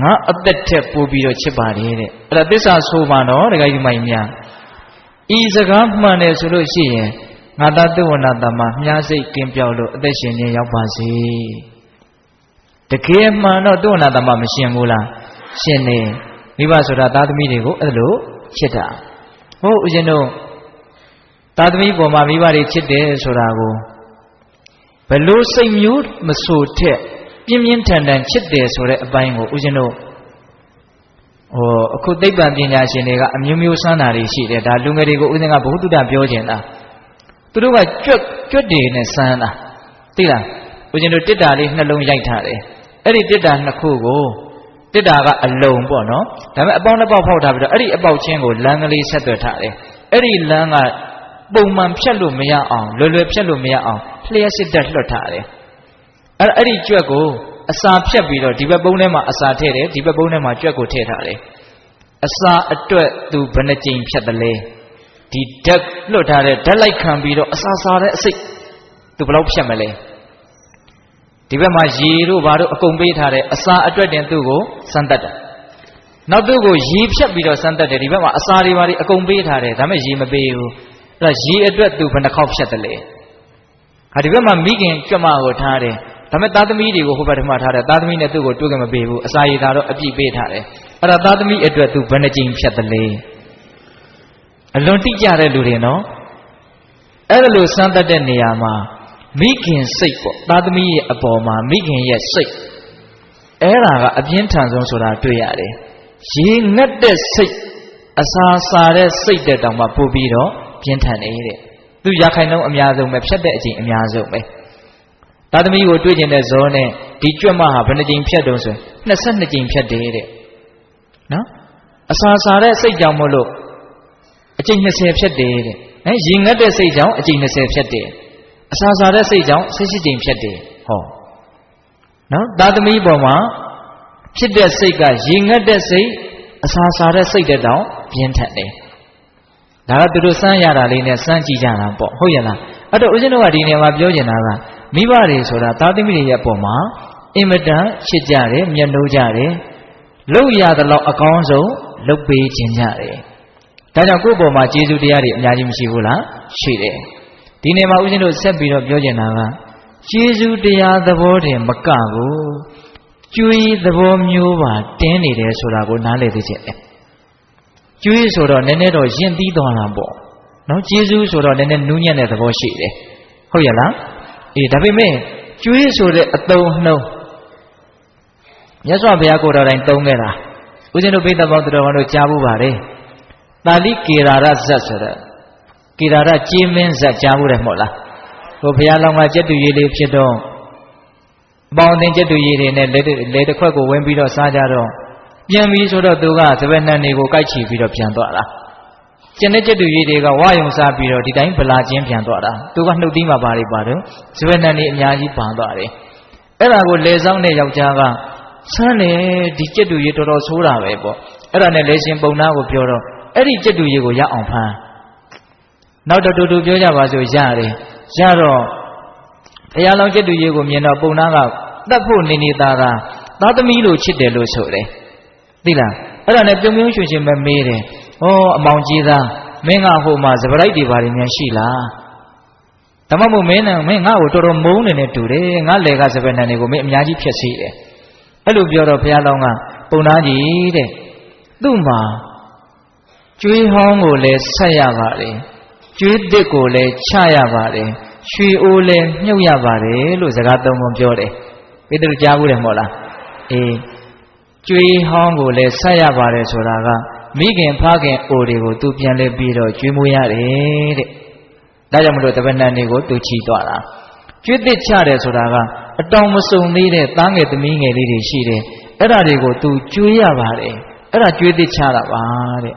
ငါအသက်ထက်ပိုပြီးတော့ချစ်ပါတယ်တဲ့အဲ့ဒါသစ္စာဆိုမှတော့ဒကာကြီးမိုင်များဤစကားမှန်တယ်ဆိုလို့ရှိရင်ငါသားသုဝဏတမ္မမြားစိတ်ကင်းပြောက်လို့အသက်ရှင်ခြင်းရောက်ပါစေတကယ်မှန်တော့သုဝဏတမ္မမရှင်ဘူးလားရှင်နေမိဘဆိုတာသားသမီးတွေကိုအဲ့လိုချစ်တာဟုတ်ဦးဇင်းတို့သားသမီးပေါ်မှာမိဘတွေချစ်တယ်ဆိုတာကိုဘလို့စိတ်မျိုးမဆိုထက်ပြင်းပြင်းထန်ထန်ချစ်တယ်ဆိုတဲ့အပိုင်းကိုဦးဇင်းတို့အခုသိပ္ပံပညာရှင်တွေကအမျိုးမျိုးစမ်းတာတွေရှိတယ်ဒါလူငယ်တွေကိုဦးဇင်းကဘုဟုတ္တပြောခြင်းတာသူတို့ကကြွတ်တွေနဲ့စမ်းတာသိလားဦးဇင်းတို့တစ်တာလေးနှလုံးရိုက်ထားတယ်အဲ့ဒီတစ်တာနှစ်ခုကိုတစ်တာကအလုံးပေါ့နော်ဒါပေမဲ့အပေါင်းတစ်ပေါက်ဖောက်ထားပြီးတော့အဲ့ဒီအပေါက်ချင်းကိုလမ်းကလေးဆက်သွယ်ထားတယ်အဲ့ဒီလမ်းကပုံမှန်ဖြတ်လို့မရအောင်လွယ်လွယ်ဖြတ်လို့မရအောင်လျှက်စစ်တက်လွှတ်ထားတယ်အဲ့ဒီကြွက်ကိုအစာဖြတ်ပြီးတော့ဒီဘက်ပုံးထဲမှာအစာထည့်တယ်ဒီဘက်ပုံးထဲမှာကြွက်ကိုထည့်ထားတယ်အစာအတွက်သူဘယ်နှကြိမ်ဖြတ်တယ်လဲဒီဓာတ်လွှတ်ထားတဲ့ဓာတ်လိုက်ခံပြီးတော့အစာစားတဲ့အစိတ်သူဘယ်လောက်ဖြတ်မလဲဒီဘက်မှာရေတို့ဘာတို့အကုန်ပေးထားတဲ့အစာအတွက်တင်သူ့ကိုစမ်းတက်တယ်နောက်သူ့ကိုရေဖြတ်ပြီးတော့စမ်းတက်တယ်ဒီဘက်မှာအစာတွေဘာတွေအကုန်ပေးထားတယ်ဒါပေမဲ့ရေမပေးဘူးအဲ့ဒါရေအတွက်သူဘယ်နှခေါက်ဖြတ်တယ်လဲဟာဒီဘက်မှာမိခင်ကြွမကိုထားတယ်ဒါပေမဲ့သားသမီးတွေကိုဟိုဘက်ထမထားတယ်သားသမီးနဲ့သူ့ကိုတွေ့ကြမပေးဘူးအစာရည်သာတော့အပြည့်ပေးထားတယ်အဲ့ဒါသားသမီးအတွက်သူဘယ်နှကြိမ်ဖြတ်တယ်လဲအလွန်တိကျတဲ့လူတွေနော်အဲ့ဒါလိုစမ်းတတ်တဲ့နေရာမှာမိခင်စိတ်ပေါ့သားသမီးရဲ့အပေါ်မှာမိခင်ရဲ့စိတ်အဲ့ဒါကအပြင်းထန်ဆုံးဆိုတာတွေ့ရတယ်ရေငတ်တဲ့စိတ်အစာစားတဲ့စိတ်တဲ့တောင်မှပို့ပြီးတော့ပြင်းထန်နေတဲ့သူရခိုင်နှုန်းအများဆုံးပဲဖြတ်တဲ့အချိန်အများဆုံးပဲသားသမီးကိုတွေ့ကျင်တဲ့ဇောနဲ့ဒီကြွတ်မဟာဘယ်နှကြိမ်ဖြတ်တုံးဆိုရင်22ကြိမ်ဖြတ်တယ်တဲ့နော်အစာစားတဲ့စိတ်ကြောင့်မို့လို့အကြိမ်20ဖြတ်တယ်တဲ့ရေငတ်တဲ့စိတ်ကြောင့်အကြိမ်20ဖြတ်တယ်အစာစားတဲ့စိတ်ကြောင့်18ကြိမ်ဖြတ်တယ်ဟောနော်သားသမီးပေါ်မှာဖြစ်တဲ့စိတ်ကရေငတ်တဲ့စိတ်အစာစားတဲ့စိတ်တဲ့တောင်ပြင်းထန်တယ်ဒါကသူတို့စမ်းရတာလေးနဲ့စမ်းကြည့်ကြတာပေါ့ဟုတ်ရဲ့လားအဲ့တော့ဦးဇင်းတို့ကဒီနေရာမှာပြောချင်တာကမိဘတွေဆိုတာသားသမီးတွေရဲ့အပေါ်မှာအင်မတန်ချစ်ကြတယ်မျက်နှိုးကြတယ်လုပ်ရသလောက်အကောင်းဆုံးလုပ်ပေးခြင်းကြတယ်ဒါကြောင့်ကိုယ့်ပေါ်မှာကျေးဇူးတရားတွေအများကြီးမရှိဘူးလားရှိတယ်ဒီနေရာမှာဦးဇင်းတို့ဆက်ပြီးတော့ပြောချင်တာကကျေးဇူးတရားသဘောတင်မကဘူးကျွေးသဘောမျိုးပါတင်းနေတယ်ဆိုတာကိုနားလည်သိချင်တယ်ကျွေးဆိုတော့နည်းနည်းတော့ယဉ်သီးသွားတာပေါ့နော်ကျေးဇူးဆိုတော့နည်းနည်းနူးညံ့တဲ့သဘောရှိတယ်ဟုတ်ရဲ့လားအေးဒါပေမဲ့ကျွေးဆိုတဲ့အသုံးနှုန်းမြတ်စွာဘုရားကိုယ်တော်တိုင်သုံးခဲ့တာဦးဇင်းတို့ပိဋကပေါင်းတော်တော်တို့ကြားဖို့ပါတယ်တာလိကေရာရဇတ်ဆိုတဲ့ကေရာရကြေးမင်းဇတ်ကြားဖို့တယ်မဟုတ်လားဟိုဘုရားလောင်းကကျက်တူရည်လေးဖြစ်တော့အပေါင်းအသင်းကျက်တူရည်တွေနဲ့လေတစ်ခွက်ကိုဝင်ပြီးတော့စားကြတော့ပြန်ပြီးဆိုတော့သူကစပယ်နှံတွေကိုကိုက်ချီပြီးတော့ပြန်သွားတာကျန်တဲ့ကျက်တူရည်တွေကဝါယုံစားပြီးတော့ဒီတိုင်းဗလာချင်းပြန်သွားတာသူကနှုတ်သီးမှာပါတော့စပယ်နှံတွေအများကြီးပန်သွားတယ်အဲ့ဒါကိုလေဆောင်တဲ့ယောက်ျားကဆန်းလေဒီကျက်တူရည်တော်တော်ဆိုးတာပဲပေါ့အဲ့ဒါနဲ့လေရှင်ပုံနာကိုပြောတော့အဲ့ဒီကျက်တူရည်ကိုရအောင်ဖမ်းနောက်တော့တူပြောကြပါစို့ရတယ်ရတော့ဘုရားလောင်းကျက်တူရည်ကိုမြင်တော့ပုံနာကတတ်ဖို့နေသားသားသမီးလိုချစ်တယ်လို့ဆိုတယ်သိလားအဲ့ဒါနဲ့ပြုံပြုံးရွှင်ရွှင်ပဲမေးတယ်ဩအမောင်ကြီးသားမင်းကဟိုမှာစပရိုက်တွေဘာတွေများရှိလားဒါမှမဟုတ်မင်းငါ့ကိုတော်တော်မုန်းနေနဲ့တူတယ်ငါလေကစပယ်နှံတွေကိုမင်းအများကြီးဖြက်စီးတယ်အဲ့လိုပြောတော့ဘုရားလောင်းကပုံနာကြီးတဲ့သူ့မှာကျွေးဟောင်းကိုလည်းဆက်ရပါတယ်ကျွေးသစ်ကိုလည်းချရပါတယ်ရွှေအိုးလည်းမြုပ်ရပါတယ်လို့စကားသုံးပုံပြောတယ်ဘယ်သူကြားဘူးတယ်မဟုတ်လားအေးကျွေးဟောင်းကိုလည်းဆက်ရပါတယ်ဆိုတာကမိခင်ဖခင်အိုတွေကိုသူပြန်လဲပြီးတော့ကျွေးမွေးရတယ်တဲ့ဒါကြောင့်မလို့တပည့်နှံတွေကိုသူချီသွားတာကျွေးသစ်ချတယ်ဆိုတာကအတောင်မစုံသေးတဲ့သားငယ်သမီးငယ်လေးတွေရှိတယ်အဲ့ဒါတွေကိုသူကျွေးရပါတယ် အဲ့ဒါကျွေးသိချတာပါတဲ့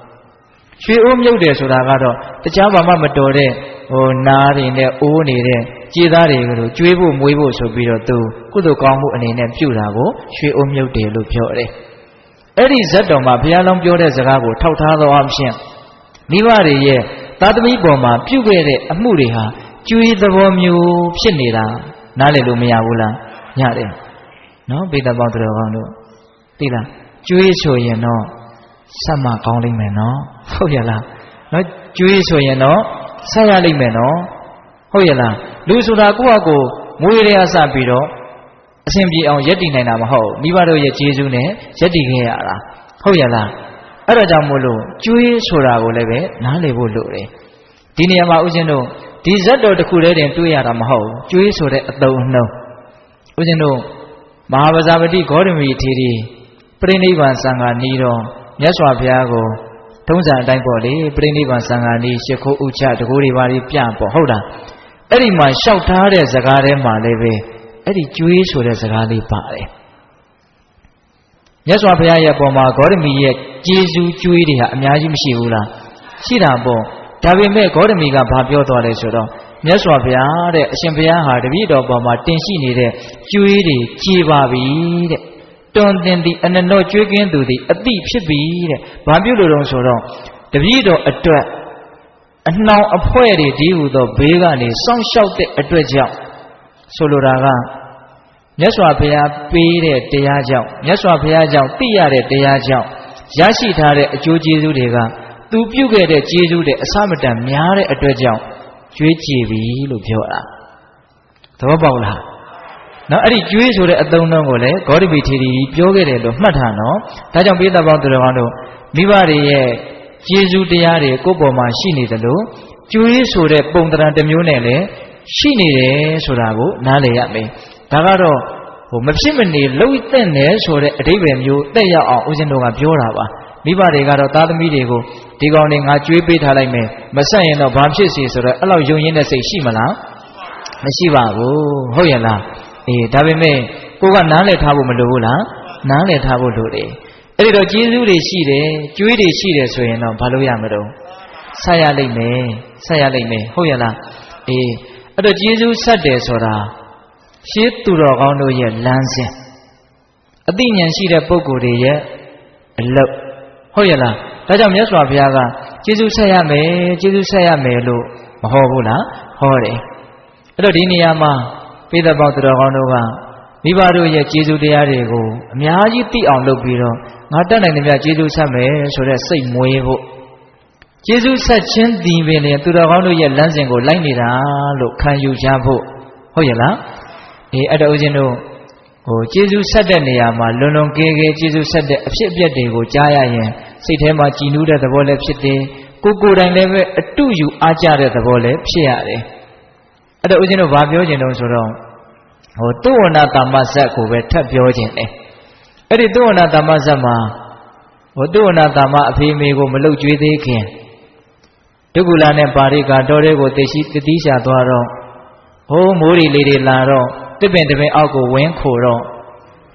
ရွှေအိုးမြုပ်တယ်ဆိုတာကတော့တခြားဘာမှမတော်တဲ့နားတွေနဲ့အိုးနေတဲ့ကြေးသားတွေကိုကျွေးဖို့မွေးဖို့ဆိုပြီးတော့သူကုသိုလ်ကောင်းမှုအနေနဲ့ပြုတာကိုရွှေအိုးမြုပ်တယ်လို့ပြောတယ်အဲ့ဒီဇတ်တော်မှာဘုရားလုံးပြောတဲ့စကားကိုထောက်ထားသောအဖြစ်မိဘတွေရဲ့သာသမီပေါ်မှာပြုခဲ့တဲ့အမှုတွေဟာကျွေးသဘောမျိုးဖြစ်နေတာနားလည်လို့မရဘူးလားရတယ်နော်ပိဋကပေါင်းတော်ကောင်းတို့သိလားကျွေးဆိုရင်တော့ဆက်မကောင်းလိမ့်မယ်နော်ဟုတ်ရလားနော်ကျွေးဆိုရင်တော့ဆက်ရလိမ့်မယ်နော်ဟုတ်ရလားလူဆိုတာကိုယ့်ဟာကိုယ်မွေးရဆပြီးတော့အစဉ်ပြေအောင်ယက်တည်နိုင်တာမဟုတ်မိဘတို့ရဲ့ကျေးဇူးနဲ့ယက်တည်ခဲ့ရတာဟုတ်ရလားအဲ့ဒါကြောင့်မို့လို့ကျွေးဆိုတာကိုလည်းပဲနားလည်ဖို့လိုတယ်ဒီနေရာမှာဦးဇင်းတို့ဒီဇတ်တော်တစ်ခုတည်းတင်တွေ့ရတာမဟုတ်ကျွေးဆိုတဲ့အသုံးအနှုန်းဦးဇင်းတို့မဟာပဇာပတိဂေါတမီထေရီပြိဋိဘံစံဃာနီးတော်မြတ်စွာဘုရားကိုထုံးစံအတိုင်းပေါ့လေပြိဋိဘံစံဃာနီးရှ िख ိုးဥချတကူတွေပါပြီးပြပေါ့ဟုတ်လားအဲ့ဒီမှာလျှောက်ထားတဲ့စကားထဲမှာလည်းပဲအဲ့ဒီကျွေးဆိုတဲ့စကားလေးပါတယ်မြတ်စွာဘုရားရဲ့ပုံမှာဂေါတမီရဲ့ကျေးဇူးကျွေးတွေဟာအများကြီးမရှိဘူးလားရှိတာပေါ့ဒါပေမဲ့ဂေါတမီကဘာပြောသွားလဲဆိုတော့မြတ်စွာဘုရားတဲ့အရှင်ဘုရားဟာတပည့်တော်ပေါ်မှာတင်ရှိနေတဲ့ကျွေးတွေကြေပါပြီတဲ့တွန်တင်သည်အနနောကျွေးကင်းသူသည်အတိဖြစ်ပြီတဲ့ဘာပြုလို့တော့ဆိုတော့တပည့်တော်အတွက်အနှောင်အဖွဲတွေဒီဟုသောဘေးကနေစောင့်ရှောက်တဲ့အတွက်ကြောင့်ဆိုလိုတာကမြတ်စွာဘုရားပေးတဲ့တရားကြောင့်မြတ်စွာဘုရားကြောင့်သိရတဲ့တရားကြောင့်ရရှိထားတဲ့အကျိုးကျေးဇူးတွေကသူပြုခဲ့တဲ့ကျေးဇူးတွေအစမတန်များတဲ့အတွက်ကြောင့်ကျွေးကြည်ပြီလို့ပြောတာသဘောပေါက်လားနော်အဲ့ဒီကျွေးဆိုတဲ့အသုံးအနှုန်းကိုလည်းဂေါတမီထေရီပြောခဲ့တယ်လို့မှတ်ထားနော်ဒါကြောင့်ပိဋကပေါင်းသူတော်ကောင်းတို့မိဘတွေရဲ့ကျေးဇူးတရားတွေကိုယ့်ပေါ်မှာရှိနေတယ်လို့ကျွေးဆိုတဲ့ပုံသဏ္ဍာန်တစ်မျိုးနဲ့လည်းရှိနေတယ်ဆိုတာကိုနားလည်ရမယ်ဒါကတော့မဖြစ်မနေလှုပ်တဲ့နယ်ဆိုတဲ့အဓိပ္ပာယ်မျိုးတက်ရောက်အောင်ဦးဇင်းတို့ကပြောတာပါမိဘတွေကတော့သားသမီးတွေကိုဒီကောင်တွေငါကျွေးပေးထားလိုက်မယ်မဆက်ရင်တော့ဘာဖြစ်စီဆိုတော့အဲ့လောက်ယုံရင်းတဲ့စိတ်ရှိမလားမရှိပါဘူးဟုတ်ရဲ့လားအေးဒါပေမဲ့ကိုကနားလည်ထားဖို့မလိုဘူးလားနားလည်ထားဖို့လိုတယ်အဲ့ဒီတော့ကျေးဇူးတွေရှိတယ်ကျွေးတွေရှိတယ်ဆိုရင်တော့ဘာလို့ရမလို့ဆက်ရလိမ့်မယ်ဆက်ရလိမ့်မယ်ဟုတ်ရဲ့လားအေးအဲ့တော့ကျေးဇူးဆက်တယ်ဆိုတာရှင်းသူတော်ကောင်းတို့ရဲ့လမ်းစဉ်အသိဉာဏ်ရှိတဲ့ပုဂ္ဂိုလ်တွေရဲ့အလုပ်ဟုတ်ရဲ့လားဒါကြောင့်မြတ်စွာဘုရားကကျေးဇူးဆက်ရမယ်ကျေးဇူးဆက်ရမယ်လို့မဟောဘူးလားဟောတယ်အဲ့တော့ဒီနေရာမှာပိဋကပေါင်းသူတော်ကောင်းတို့ကမိဘတို့ရဲ့ကျေးဇူးတရားတွေကိုအများကြီးသိအောင်လုပ်ပြီးတော့ငါတတ်နိုင်တဲ့မြတ်ကျေးဇူးဆက်မယ်ဆိုတဲ့စိတ်မွေးဖို့ကျေးဇူးဆက်ခြင်းဒီပင်လေသူတော်ကောင်းတို့ရဲ့လမ်းစဉ်ကိုလိုက်နေတာလို့ခံယူကြဖို့ဟုတ်ရဲ့လားအဲ့တော့ဦးဇင်းတို့ကျေးဇူးဆက်တဲ့နေရာမှာလွန်လွန်ကဲကဲကျေးဇူးဆက်တဲ့အဖြစ်အပျက်တွေကိုကြားရရင်စိတ်ထဲမှာကြည်နူးတဲ့သဘောလည်းဖြစ်တယ်ကိုယ်တိုင်လည်းပဲအတုယူအားကြတဲ့သဘောလည်းဖြစ်ရတယ်အဲ့တော့ဦးဇင်းတို့ဘာပြောချင်တော့ဆိုတော့သုဝဏကာမဇတ်ကိုပဲထပ်ပြောချင်တယ်အဲ့ဒီသုဝဏကာမဇတ်မှာသုဝဏကာမအဖေမေကိုမလုတ်ကြွေးသေးခင်ဒုက္ခလာနဲ့ပါရိကာတော်တွေကိုသိရှိတတိရှာသွားတော့မိုးရီလေးတွေလာတော့တစ်ပင်တစ်ပင်အောက်ကိုဝင်းခိုတော့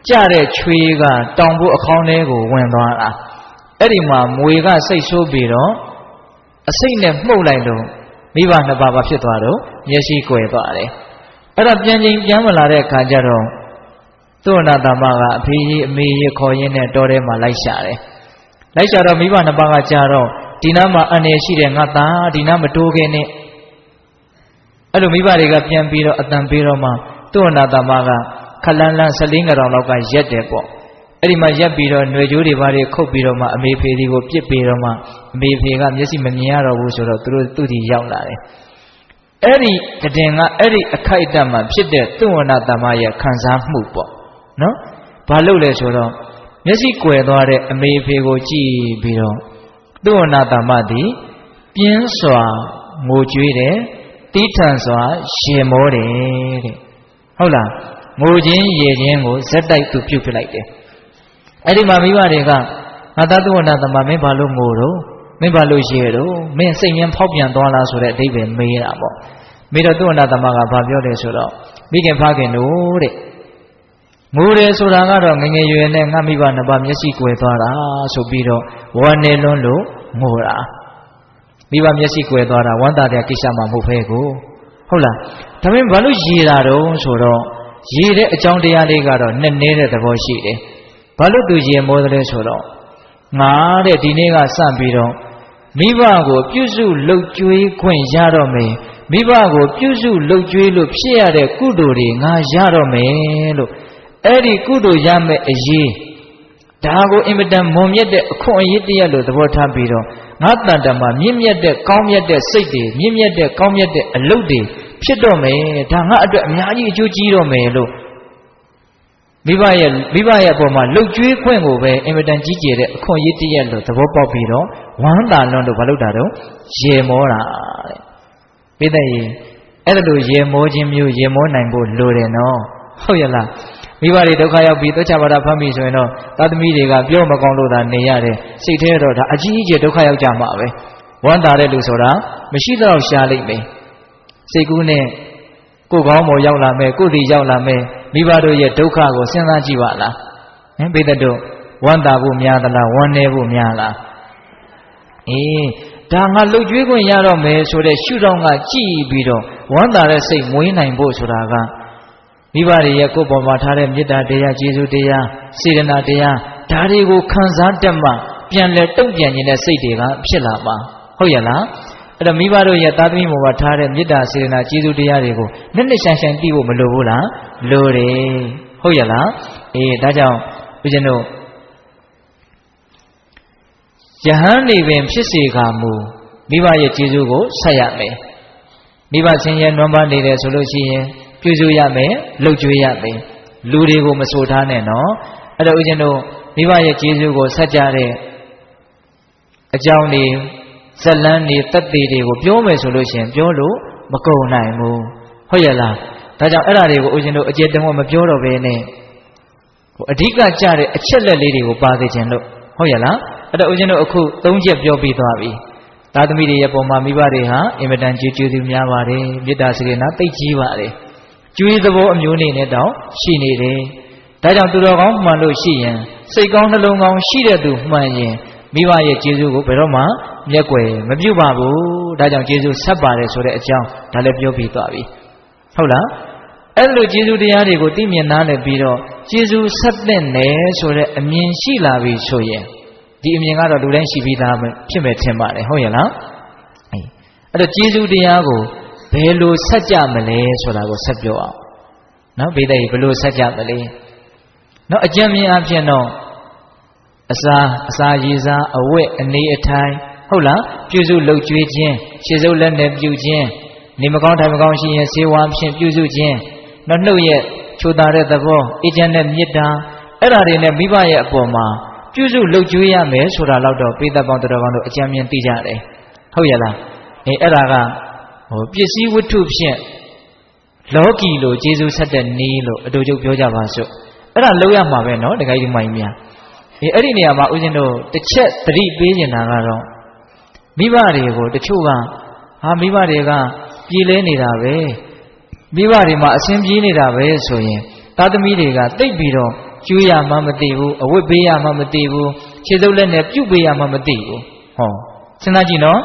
ကြတဲ့ချွေးကတောင်ဖို့အခေါင်းထဲကိုဝင်သွားတာအဲ့ဒီမှာမွေကစိတ်ဆိုးပြီးတော့အစိတ်နဲ့မှုတ်လိုက်လို့မိဘနှစ်ပါးဖြစ်သွားတော့မျက်စိကွယ်သွားတယ်အဲ့ဒါပြန်ချင်းပြန်မလာတဲ့အခါကျတော့သုဝဏတမကအဖေကြီးအမေကြီးခေါ်ရင်းနဲ့တောထဲမှာလိုက်ရှာတယ်လိုက်ရှာတော့မိဘနှစ်ပါးကကြာတော့ဒီနားမှာအန္တရာယ်ရှိတယ်ငါသားဒီနားမတိုးခင်နဲ့အဲ့လိုမိဘတွေကပြန်ပြီးတော့အတန်ပေးတော့မှသုဝဏတမကခလန်းလန်း14ငရောင်လောက်ကရက်တယ်ပေါ့အဲ့ဒီမှာရက်ပြီးတော့ຫນွေကြိုးတွေဘာတွေခုတ်ပြီးတော့မှအမေဖေဒီကိုပြစ်ပေးတော့မှအမေဖေကမျက်စိမမြင်ရတော့ဘူးဆိုတော့သူ့ဒီရောက်လာတယ်အဲ့ဒီတည်ငါအဲ့ဒီအခိုက်အတန့်မှာဖြစ်တဲ့သုဝဏတမရဲ့ခံစားမှုပေါ့နော်ဘာလို့လဲဆိုတော့မျက်စိကွယ်သွားတဲ့အမေဖေကိုကြည့်ပြီးတော့သုဝဏတမသည်ပြင်းစွာငိုကြွေးတယ်တီးထန်စွာရှင်မောတယ်တဲ့ဟုတ်လားငိုခြင်းရေခြင်းကိုဇက်တိုက်သူပြုတ်ပြလိုက်တယ်အဲ့ဒီမှာမိဘတွေကငါသားသုဝဏတမမင်းဘာလို့ငိုတော့မင်းဘာလို့ရေတော့မင်းစိတ်ရင်းဖောက်ပြန်သွားလားဆိုတဲ့အဓိပ္ပာယ်မေးတာပေါ့မေးတော့သုဝဏတမကဘာပြောလဲဆိုတော့မိခင်ဖခင်တို့တဲ့ ငိုတယ်ဆိုတာကတော့ငငယ်ရွယ်နဲ့ငါမိဘနှစ်ပါးမျက်စိကွယ်သွားတာဆိုပြီးတော့ဝမ်းနေလွန်းလို့ငိုတာမိဘမျက်စိကွယ်သွားတာဝမ်းသာတဲ့ကိစ္စမှမဟုတ်ဖဲကိုဟုတ်လားဒါပေမဲ့ဘာလို့ရေတာတော့ဆိုတော့ရေတဲ့အကြောင်းတရားလေးကတော့နဲ့နေတဲ့သဘောရှိတယ်ဘာလို့သူရေမောတယ်ဆိုတော့ငါတဲ့ဒီနေ့ကစပြီးတော့မိဘကိုပြုစုလှုပ်ကြွေးခွင့်ရတော့မယ်မိဘကိုပြုစုလှုပ်ကြွေးလို့ဖြစ်ရတဲ့ကုသိုလ်တွေငါရတော့မယ်လို့အဲ့ဒီကုသိုလ်ရမယ့်အရေးဒါကိုအင်မတန်မွန်မြတ်တဲ့အခွင့်အရေးတရက်လို့သဘောထားပြီးတော့ငါတန်တမှာမြင့်မြတ်တဲ့ကောင်းမြတ်တဲ့စိတ်တွေမြင့်မြတ်တဲ့ကောင်းမြတ်တဲ့အလုပ်တွေဖြစ်တော့မယ်ဒါငါအတွက်အများကြီးအကျိုးကြီးတော့မယ်လို့မိဘရဲ့အပေါ်မှာလှုပ်ကြွေးခွင့်ကိုပဲအင်မတန်ကြီးကျယ်တဲ့အခွင့်အရေးတရက်လို့သဘောပေါက်ပြီးတော့ဝမ်းသာလွန်းလို့ဘာလို့တာတော့ရေမောတာတဲ့ပိဿရေအဲ့ဒါလိုရေမောခြင်းမျိုးရေမောနိုင်ဖို့လိုတယ်နော်ဟုတ်ရဲ့လားမိဘတွေဒုက္ခရောက်ပြီးသောချပါဒဖမ်းပြီဆိုရင်တော့သားသမီးတွေကပြောမကောင်းလို့သာနေရတယ်စိတ်ထဲတော့ဒါအကြီးအကျယ်ဒုက္ခရောက်ကြမှာပဲဝမ်းသာတဲ့လူဆိုတာမရှိတော့ရှားလိမ့်မယ်စိတ်ကူးနဲ့ကိုယ်ကောင်းပေါ်ရောက်လာမယ်ကိုယ်တည်ရောက်လာမယ်မိဘတို့ရဲ့ဒုက္ခကိုစဉ်းစားကြည့်ပါလားဟင်ပိဿတို့ဝမ်းသာဖို့များသလားဝမ်းနည်းဖို့များလားဒါငါလှုပ်ကြွေးခွင့်ရတော့မယ်ဆိုတဲ့ရှုထောင့်ကကြည့်ပြီးတော့ဝမ်းသာတဲ့စိတ်မွေးနိုင်ဖို့ဆိုတာကမိဘတွေရဲ့ကိုယ်ပေါ်မှာထားတဲ့မေတ္တာတရားကျေးဇူးတရားစေတနာတရားဒါတွေကိုခံစားတတ်မှပြန်လဲတုံ့ပြန်ခြင်းတဲ့စိတ်တွေကဖြစ်လာမှာဟုတ်ရဲ့လားအဲ့တော့မိဘတို့ရဲ့သားသမီးပေါ်မှာထားတဲ့မေတ္တာစေတနာကျေးဇူးတရားတွေကိုနှစ်နှစ်ဆိုင်ဆိုင်သိဖို့မလိုဘူးလားလိုတယ်ဟုတ်ရဲ့လားဒါကြောင့်ဦးဇင်းတို့ယဟန်နေပင်ဖြစ်စေကာမူမိဘရဲ့ကျေးဇူးကိုဆက်ရမယ်မိဘချင်းရဲ့နွမ်းပါနေတယ်ဆိုလို့ရှိရင်ပြုစုရမယ်လှုပ်ကြွေးရမယ်လူတွေကိုမဆိုထားနဲ့နော်အဲ့တော့ဦးဇင်းတို့မိဘရဲ့ကျေးဇူးကိုဆက်ကြတဲ့အကြောင်းတွေဇက်လန်းတွေတက်သေးတွေကိုပြောမယ်ဆိုလို့ရှိရင်ပြောလို့မကုန်နိုင်ဘူးဟုတ်ရဲ့လားဒါကြောင့်အဲ့ဒါတွေကိုဦးဇင်းတို့အကျေတုံးမပြောတော့ဘဲနဲ့အဓိကကြတဲ့အချက်လက်လေးတွေကိုပါသိခြင်းလို့ဟုတ်ရဲ့လားအဲ့တော့ဦးဇင်းတို့အခု၃ချက်ပြောပြီးသွားပြီသားသမီးတွေရဲ့ပုံမှာမိဘတွေဟာအင်မတန်ကျေးဇူးများပါတယ်မေတ္တာစေတနာသိကြီးပါတယ်ကျွေးသဘောအမျိုးနေနဲ့တောင်ရှိနေတယ်ဒါကြောင့်သူတော်ကောင်းမှန်လို့ရှိရင်စိတ်ကောင်းနှလုံးကောင်းရှိတဲ့သူမှန်ရင်မိဘရဲ့ကျေးဇူးကိုဘယ်တော့မှမျက်ကွယ်မပြုတ်ပါဘူးဒါကြောင့်ကျေးဇူးဆက်ပါတယ်ဆိုတဲ့အကြောင်းဒါလည်းပြောပြီးသွားပြီဟုတ်လားအဲ့လိုကျေးဇူးတရားတွေကိုသိမြင်နားလည်ပြီးတော့ကျေးဇူးဆက်တဲ့နယ်ဆိုတဲ့အမြင်ရှိလာပြီဆိုရင်ဒီအမြင်ကတော့လူတိုင်းရှိပြီးသားဖြစ်မယ်ထင်ပါတယ်ဟုတ်ရဲ့လားအဲ့တော့ကျေးဇူးတရားကိုဘယ်လိုဆက်ကြမလဲဆိုတာကိုဆက်ပြောအောင်နော်ဘိသိက်ဘယ်လိုဆက်ကြမလဲနော်အကြံဉာဏ်အဖြစ်တော့အစာရည်စားအဝတ်အနေအထိုင်ဟုတ်လားပြုစုလှုပ်ကြွေးခြင်းခြေစုပ်လက်နဲ့ပြုခြင်းနေမကောင်းထိုင်မကောင်းရှိရင်ဆေးဝါးဖြင့်ပြုစုခြင်းနော်နှုတ်ရဲ့ချိုတာတဲ့သဘောအေးချမ်းတဲ့မေတ္တာအဲ့ဒါတွေနဲ့မိဘရဲ့အပေါ်မှာပြုစုလှုပ်ကြွေးရမယ်ဆိုတာတော့ပိဿပေါင်းတော်ကောင်းတို့အကြံဉာဏ်သိကြတယ်ဟုတ်ရဲ့လားအဲ့ဒါကပစ္စည်းဝတ္ထုဖြင့်လောကီလိုကျေးဇူးဆက်တဲ့နည်းလို့အတူတူပြောကြပါစို့အဲ့ဒါလောက်ရမှာပဲနော်တခါကြီးမိုင်းများအဲ့ဒီနေရာမှာဦးဇင်းတို့တစ်ချက်သတိပေးနေတာကတော့မိဘတွေကိုတချို့ကမိဘတွေကပြည်လဲနေတာပဲမိဘတွေမှာအဆင်ပြေးနေတာပဲဆိုရင်သားသမီးတွေကတိတ်ပြီးတော့ကျွေးရမှမသိဘူးအဝတ်ပေးရမှမသိဘူးခြေစုပ်လက်နဲ့ပြုတ်ပေးရမှမသိဘူးဟောစဉ်းစားကြည့်နော်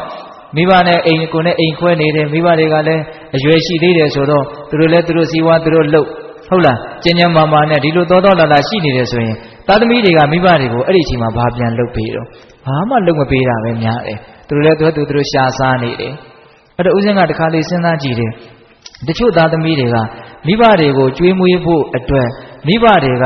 မိဘနဲ့အိမ်ကိုနဲ့အိမ်ခွဲနေတယ်မိဘတွေကလည်းအရွယ်ရှိသေးတယ်ဆိုတော့သူတို့လည်းသူတို့စီဝါသူတို့လှုပ်ဟုတ်လားကျဉ်းကျဉ်းမာမာနဲ့ဒီလိုတော်တော်လာရှိနေတယ်ဆိုရင်သားသမီးတွေကမိဘတွေကိုအဲ့ဒီအချိန်မှာဘာပြန်လှုပ်ပေးတော့ဘာမှလှုပ်မပေးတာပဲများတယ်သူတို့လည်းသူတို့ရှားစားနေတယ်အဲ့တော့ဦးဇင်းကတခါလေးစဉ်းစားကြည့်တယ်တချို့သားသမီးတွေကမိဘတွေကိုကျွေးမွေးဖို့အတွက်မိဘတွေက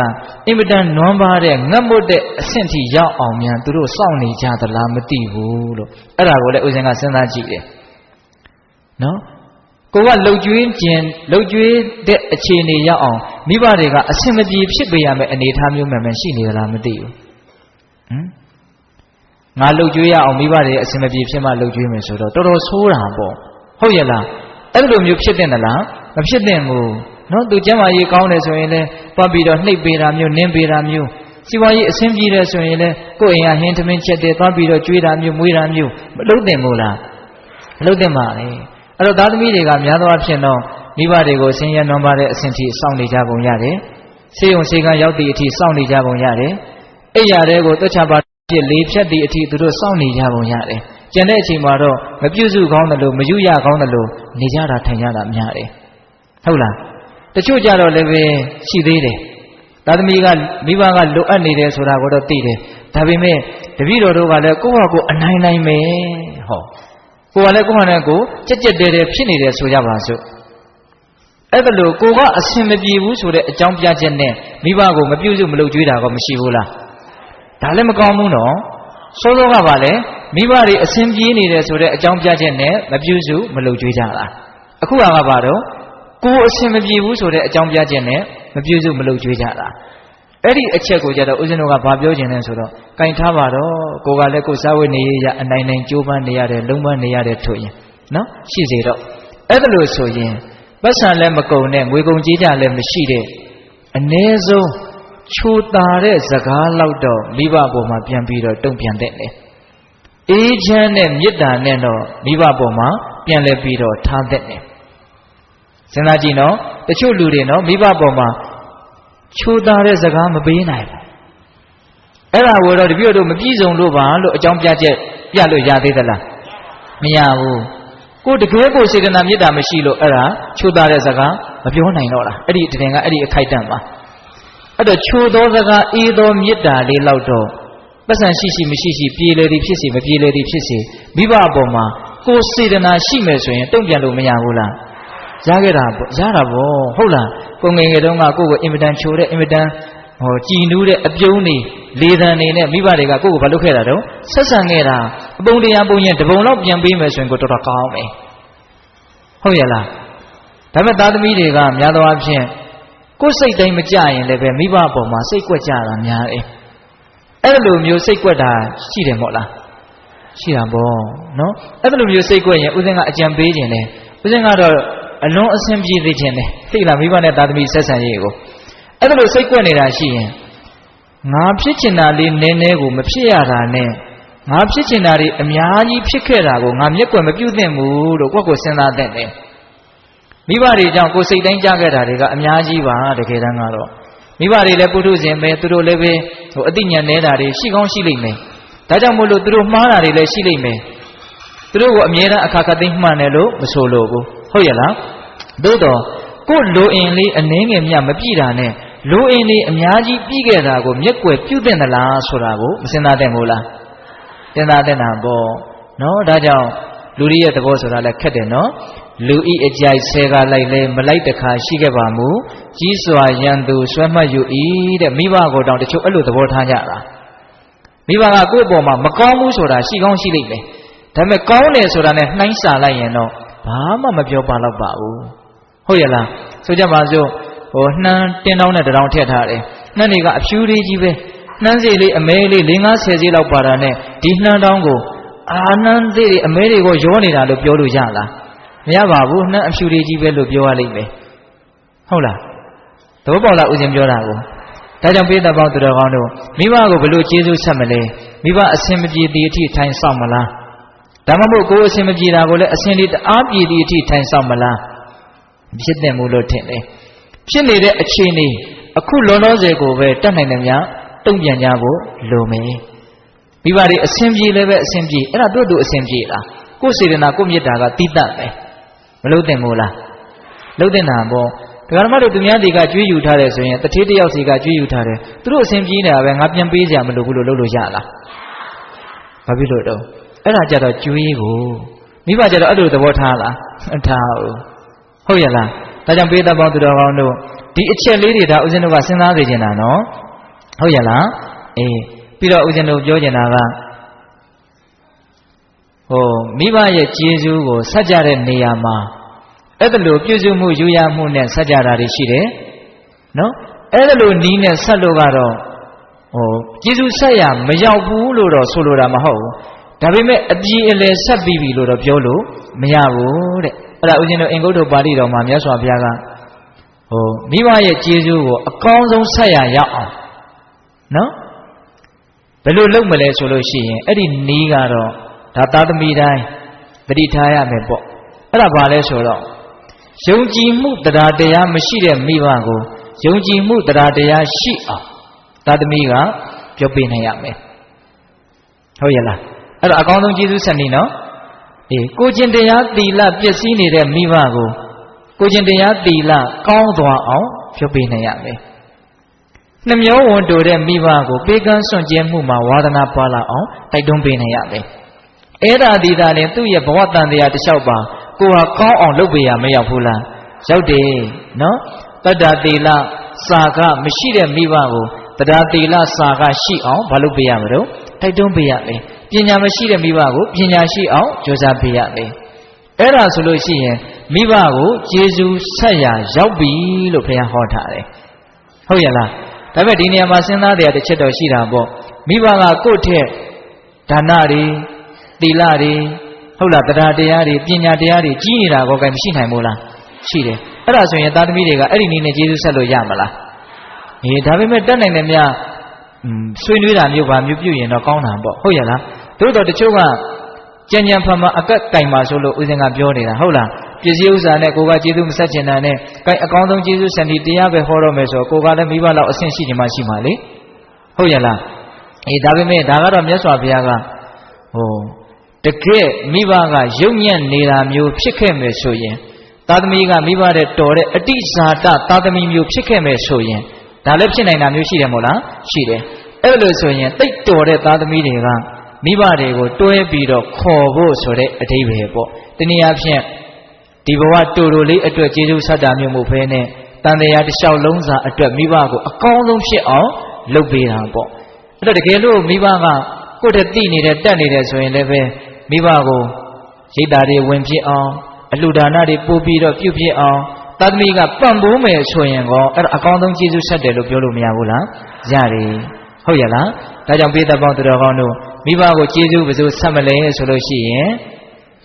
အင်မတန်နွမ်းပါတဲ့ငတ်မွတ်တဲ့အဆင့်ထိရောက်အောင်မြန်သူတို့စောင့်နေကြသလားမသိဘူးလို့အဲ့ဒါကိုလည်းဦးဇင်းကစဉ်းစားကြည့်တယ်နော်ကိုကလှုပ်ကြွေးတဲ့အခြေအနေရောက်အောင်မိဘတွေကအဆင်မပြေဖြစ်ပေးရမယ့်အနေအထားမျိုးမှန်ရှိနေသလားမသိဘူးငါလှုပ်ကြွေးရအောင်မိဘတွေအဆင်မပြေဖြစ်မှလှုပ်ကြွေးမယ်ဆိုတော့တော်တော်ဆိုးတာပေါ့ဟုတ်ရဲ့လားအဲ့လိုမျိုးဖြစ်တဲ့လားမဖြစ်တဲ့ဘူးနော်သူကျမ်းမာရေးကောင်းတယ်ဆိုရင်လည်းပတ်ပြီးတော့နှိပ်ပေးတာမျိုးနင်းပေးတာမျိုးစီဝါရေးအဆင်ပြေတယ်ဆိုရင်လည်းကိုယ့်အိမ်ကဟင်းသမင်းချက်တယ်ပတ်ပြီးတော့ကျွေးတာမျိုးမွေးတာမျိုးမလုပ်သင့်ဘူးလားမလုပ်သင့်ပါလေအဲ့တော့သားသမီးတွေကများသောအားဖြင့်တော့မိဘတွေကိုဆင်းရဲနွမ်းပါတဲ့အဆင့်ထိစောင့်နေကြပုံရတယ် ဆေးရုံဆေးကန်းရောက်သည့်အထိစောင့်နေကြပုံရတယ်အိယာတွေကိုသွက်ချပါဖြစ်လေးဖြတ်သည့်အထိသူတို့စောင့်နေကြပုံရတယ်ကျန်တဲ့အချိန်မှာတော့မပြုစုကောင်းတယ်လို့မယူရကောင်းတယ်လို့နေကြတာထိုင်ကြတာများတယ်ဟုတ်လားတချို့ကြတော့လည်းပဲရှိသေးတယ်သားသမီးကမိဘကလိုအပ်နေတယ်ဆိုတာကိုတော့သိတယ်ဒါပေမဲ့တပည့်တော်တို့ကလည်းကိုယ့်ဟာကိုယ်အနိုင်နိုင်မယ်ဟောကိုယ်ကလည်းကိုယ့်ဟာနဲ့ကိုယ်ကြက်ကြက်တဲတဲဖြစ်နေတယ်ဆိုကြပါစို့အဲ့ဒါလို့ကိုကအဆင်မပြေဘူးဆိုတဲ့အကြောင်းပြချက်နဲ့မိဘကိုမပြုစုမလုပ်ကြွေးတာကောမရှိဘူးလားဒါလည်းမကောင်းဘူးနော်စောစောကပါလေမိဘတွေအဆင်ပြေနေတယ်ဆိုတဲ့အကြောင်းပြချက်နဲ့မပြုစုမလုပ်ကြွေးကြတာအခုကပါတော့ကိုအဆင်မပြေဘူးဆိုတဲ့အကြောင်းပြချက်နဲ့မပြုစုမလုပ်ကြွေးကြတာအဲ့ဒီအချက်ကိုကြတော့ဦးဇင်းတို့ကဘာပြောချင်လဲဆိုတော့ကင်ထားပါတော့ကိုကလည်းကိုစားဝတ်နေရအနိုင်နိုင်ကြိုးပမ်းနေရတယ်လုံးပမ်းနေရတယ်ထို့ရင်နော်ရှိစေတော့အဲ့ဒါလို့ဆိုရင်ပတ်စံလည်းမကုန်နဲ့ငွေကုန်ကြေးကြလည်းမရှိတဲ့အ ਨੇ ဆုံးချိုတာတဲ့စကားလောက်တော့မိဘပေါ်မှာပြန်ပြီးတော့တုံ့ပြန်တဲ့လေအေးချမ်းတဲ့မေတ္တာနဲ့တော့မိဘပေါ်မှာပြန်လဲပြီးတော့ထားတဲ့လေစဉ်းစားကြည့်နော်တချို့လူတွေနော်မိဘပေါ်မှာချိုတာတဲ့စကားမပေးနိုင်ဘူးအဲ့ဒါကိုတော့တပည့်တို့မပြည့်စုံလို့ပါလို့အကြောင်းပြချက်ပြလို့ရသေးသလားမရဘူးကိုတကယ်ကိုစေတနာမေတ္တာမရှိလို့အဲ့ဒါချိုတာတဲ့စကားမပြောနိုင်တော့လားအဲ့ဒီတရင်ကအဲ့ဒီအခိုက်တန့်ပါအဲ့တော့ချိုသောစကားအေးသောမေတ္တာလေးလောက်တော့ပတ်စံရှိရှိမရှိရှိပြေလေသည်ဖြစ်စေမပြေလေသည်ဖြစ်စေမိဘအပေါ်မှာကိုစေတနာရှိမယ်ဆိုရင်တုံ့ပြန်လို့မရဘူးလားရခဲ့တာပေါ့ရတာပေါ့ဟုတ်လားကိုငယ်ငယ်တုန်းကကိုကိုအင်မတန်ချိုတဲ့အင်မတန်ကြည်နူးတဲ့အပြုံးနေလေသံနေနဲ့မိဘတွေကကိုကိုဘာလုပ်ခဲ့တာတော့ဆက်ဆံခဲ့တာအပုံတရားပုံရင်တပုံလောက်ပြန်ပေးမယ်ဆိုရင်ကိုတော်တော်ကောင်းမယ်ဟုတ်ရဲ့လားဒါပေမဲ့သားသမီးတွေကများသောအားဖြင့်ကိုယ်စိတ်တိုင်းမကြရင်လည်းပဲမိဘအပေါ်မှာစိတ်ကွက်ကြတာများတယ်အဲ့လိုမျိုးစိတ်ကွက်တာရှိတယ်မို့လားရှိတာပေါ့နော်အဲ့လိုမျိုးစိတ်ကွက်ရင်ဦးဇင်းကအကြံပေးခြင်းတယ်ဦးဇင်းကတော့အလွန်အဆင်ပြေသေးခြင်းတယ်သိလားမိဘနဲ့သားသမီးဆက်ဆံရေးကိုအဲ့လိုစိတ်ကွက်နေတာရှိရင်ငါဖြစ်ချင်တာလေးနည်းနည်းကိုမဖြစ်ရတာနဲ့ငါဖြစ်ချင်တာတွေအများကြီးဖြစ်ခဲ့တာကိုငါမျက်ကွယ်မပြုသင့်ဘူးလို့ကိုယ့်ကိုစဉ်းစားသင့်တယ်မိဘတွေကြောင့်ကိုယ်စိတ်တိုင်းကြားခဲ့တာတွေကအများကြီးပါတကယ်တမ်းကတော့မိဘတွေလည်းပုထုဇဉ်ပဲသူတို့လည်းပဲအသိဉာဏ်နေတာတွေရှိကောင်းရှိလိမ့်မယ်ဒါကြောင့်မို့လို့သူတို့မှားတာတွေလည်းရှိလိမ့်မယ်သူတို့ကိုအမြဲတမ်းအခါခါသိမှန်တယ်လို့မဆိုလို့ဘူးဟုတ်ရဲ့လားသို့တော့ကိုယ်လိုအင်လေးအနှင်းငယ်မြမပြည့်တာနဲ့လိုအင်လေးအများကြီးပြီးခဲ့တာကိုမျက်ကွယ်ပြုသင့်သလားဆိုတာကိုမစဉ်းစားသင့်ဘူးလားစဉ်းစားသင့်တာပေါ့နော်ဒါကြောင့်လူတွေရဲ့သဘောဆိုတာလည်းခက်တယ်နော်လူဤအကြိုက်ဆဲကလိုက်လဲမလိုက်တခါရှိခဲ့ပါမူကြီးစွာရန်သူဆွဲမှတ်ယူ၏တဲ့မိဘကိုတောင်တချို့အဲ့လိုသဘောထားကြတာမိဘကကိုယ့်အပေါ်မှာမကောင်းဘူးဆိုတာရှိကောင်းရှိလိမ့်မယ်ဒါပေမဲ့ကောင်းတယ်ဆိုတာနဲ့နှိုင်းစာလိုက်ရင်တော့ဘာမှမပြောပါတော့ပါဘူးဟုတ်ရဲ့လားဆိုကြပါစို့နှမ်းတင်းတောင်းနဲ့တတောင်းထည့်ထားတယ်နှမ်းတွေကအဖြူလေးကြီးပဲနှမ်းစီလေးအမဲလေး50စီလောက်ပါတာနဲ့ဒီနှမ်းတောင်းကိုနှမ်းစီတွေအမဲတွေကိုရောနေတာလို့ပြောလို့ရလားမရပါဘူးနှမ်းအဖြူလေးကြီးပဲလို့ပြောရလိမ့်မယ်ဟုတ်လားသဘောပေါက်လားဦးဇင်းပြောတာကိုဒါကြောင့်ပိဿပေါင်းသူတော်ကောင်းတို့မိဘကိုဘယ်လိုကျေးဇူးဆက်မလဲမိဘအစဉ်မပြေသည်အထိထိုင်ဆောင်မလားဒါမှမဟုတ်ကိုယ်အစဉ်မပြေတာကိုလည်းအစဉ်လေးတအားပြေသည်အထိထိုင်ဆောင်မလားဖြစ်တဲ့မူလို့ထင်တယ်ဖြစ်နေတဲ့အခြေအနေအခုလောလောဆယ်ကိုပဲတတ်နိုင်တယ်များတုံ့ပြန်ကြဖို့လိုမယ်မိဘတွေအစဉ်ပြေလည်းပဲအစဉ်ပြေအဲ့ဒါတို့တို့အစဉ်ပြေလားကိုယ်စေတနာကိုယ်မေတ္တာကတိတတ်ပဲမလို့တင်မို့လားလို့တင်တာပေါ့ဒကာဓမ္မတို့သူများတွေကကြွေးယူထားတယ်ဆိုရင်တထေးတယောက်စီကကြွေးယူထားတယ်သူတို့အစဉ်ပြေးနေတာပဲငါပြန်ပေးကြမလို့ဘူးလို့လုပ်လို့ရလားဘာဖြစ်လို့တော့အဲ့ဒါကြတော့ကြွေးကိုမိဘကြတော့အဲ့လိုသဘောထားလားမထားဘူးဟုတ်ရဲ့လားဒါကြောင့်ပိဿပေါင်းသူတော်ကောင်းတို့ဒီအချက်လေးတွေဒါဦးဇင်းတို့ကစဉ်းစားစေချင်တာနော်ဟုတ်ရဲ့လားအေးပြီးတော့ဦးဇင်းတို့ပြောချင်တာကမိဘရဲ့ကျေးဇူးကိုဆက်ကြတဲ့နေရာမှာအဲ့ဒါလိုပြုစုမှုယူရမှုနဲ့ဆက်ကြတာတွေရှိတယ်နော်အဲ့ဒါလိုနီးနဲ့ဆက်လို့ကတော့ကျေးဇူးဆက်ရမရောက်ဘူးလို့တော့ဆိုလိုတာမဟုတ်ဘူးဒါပေမဲ့အပြည်အလယ်ဆက်ပြီးပြီလို့တော့ပြောလို့မရဘူးတဲ့အဲ့ဒါဦးဇင်းတို့အင်္ဂုတ္တပါဠိတော်မှာမြတ်စွာဘုရားကမိဘရဲ့ကျေးဇူးကိုအကောင်းဆုံးဆက်ရရောက်အောင်နော်ဘယ်လိုလုပ်မလဲဆိုလို့ရှိရင်အဲ့ဒီနီးကတော့ဒါသားသမီးတိုင်းသတိထားရမယ်ပေါ့အဲ့ဒါဘာလဲဆိုတော့ယုံကြည်မှုတရားမရှိတဲ့မိဘကို ယုံကြည်မှုတရားတရားရှိအောင်သားသမီးကပြောပေးနိုင်ရမယ်ဟုတ်ရဲ့လားအဲ့တော့အကောင်းဆုံးကျေးဇူးဆက်နေနော်ကိုကျင့်တရားသီလပျက်စီးနေတဲ့မိဘကိုကျင့်တရားသီလကောင်းသွားအောင်ပြောပေးနိုင်ရမယ်နှမျောဝန်တိုတဲ့မိဘကိုပေးကမ်းစွန့်ကြဲမှုမှာဝါဒနာပွားလာအောင်တိုက်တွန်းပေးနိုင်ရမယ်အဲ့ဒါဒီသာလည်းသူ့ရဲ့ဘဝတန်တရားတစ်လျှောက်ပါကိုဟာကောင်းအောင်လုပ်ပေးရမရောက်ဘူးလားရောက်တယ်နော်တတ္တသီလစာကမရှိတဲ့မိဘကိုတတ္တသီလစာကရှိအောင်ဘာလုပ်ပေးရမလို့တိုက်တွန်းပေးရမယ်ပညာမရှိတဲ့မိဘကိုပညာရှိအောင်ကြိုးစားပေးရမယ်အဲ့ဒါဆိုလို့ရှိရင်မိဘကိုကျေးဇူးဆက်ရရောက်ပြီလို့ဘုရားဟောထားတယ်ဟုတ်ရဲ့လားဒါပေမဲ့ဒီနေရာမှာစဉ်းစားတဲ့အချက်တော့ရှိတာပေါ့မိဘကကိုယ့်ထက်ဒါနတွေသီလတွေဟုတ်လားတရားတရားတွေပညာတရားတွေကြီးနေတာကောကဲမရှိနိုင်ဘူးလားရှိတယ်အဲ့ဒါဆိုရင်သားသမီးတွေကအဲ့ဒီနည်းနဲ့ကျေးဇူးဆက်လို့ရမလားဒါပေမဲ့တက်နိုင်တယ်များဆွေးနွေးတာမျိုးပါမျိုးပြုရင်တော့ကောင်းတာပေါ့ဟုတ်ရဲ့လားတို့တော့တချို့ကကြံကြံဖန်ဖန်အကက်ကင်ပါဆိုလို့ဦးဇင်ကပြောနေတာဟုတ်လားပစ္စည်းဥစ္စာနဲ့ကိုကကျေးဇူးမဆက်ချင်တာနဲ့ကဲအကောင်းဆုံးကျေးဇူးစံဒီတရားပဲဟောတော့မယ်ဆိုကိုကလည်းမိဘလောက်အဆင့်ရှိနေမှရှိမှာလေဟုတ်ရဲ့လားဒါပေမဲ့ဒါကတော့မြတ်စွာဘုရားကတကယ်မိဘကယုံညံ့နေတာမျိုးဖြစ်ခဲ့မယ်ဆိုရင်သားသမီးကမိဘတဲ့တော်တဲ့အတိဇာတသားသမီးမျိုးဖြစ်ခဲ့မယ်ဆိုရင်ဒါလည်းဖြစ်နိုင်တာမျိုးရှိတယ်မို့လားရှိတယ်အဲ့လိုဆိုရင်တိတ်တော်တဲ့သားသမီးတွေကမိဘတွေကိုတွဲပြီးတော့ခေါ်ဖို့ဆိုတဲ့အဓိပ္ပာယ်ပေါ့တနည်းအားဖြင့်ဒီဘဝတူတူလေးအတွက်ကျေးဇူးဆက်တာမျိုးမဟုတ်ဘဲနဲ့တန်တရားတစ်လျှောက်လုံးစာအတွက်မိဘကိုအကောင်းဆုံးဖြစ်အောင်လုပ်ပေးတာပေါ့အဲ့တော့တကယ်လို့မိဘကကိုယ့်တည်းသိနေတယ်တက်နေတယ်ဆိုရင်လည်းပဲမိဘကိုရိတ်တာတွေဝင်ဖြစ်အောင်အလှူဒါနတွေပို့ပြီးတော့ပြုဖြစ်အောင်သားသမီးကပံ့ပိုးမယ်ဆိုရင်ကောအဲ့ဒါအကောင်းဆုံးကျေးဇူးဆက်တယ်လို့ပြောလို့မရဘူးလားရတယ်ဟုတ်ရဲ့လားဒါကြောင့်ပိဿပေါင်းသူတော်ကောင်းတို့မိဘကိုကျေးဇူးဘယ်လိုဆက်မလဲဆိုလို့ရှိရင်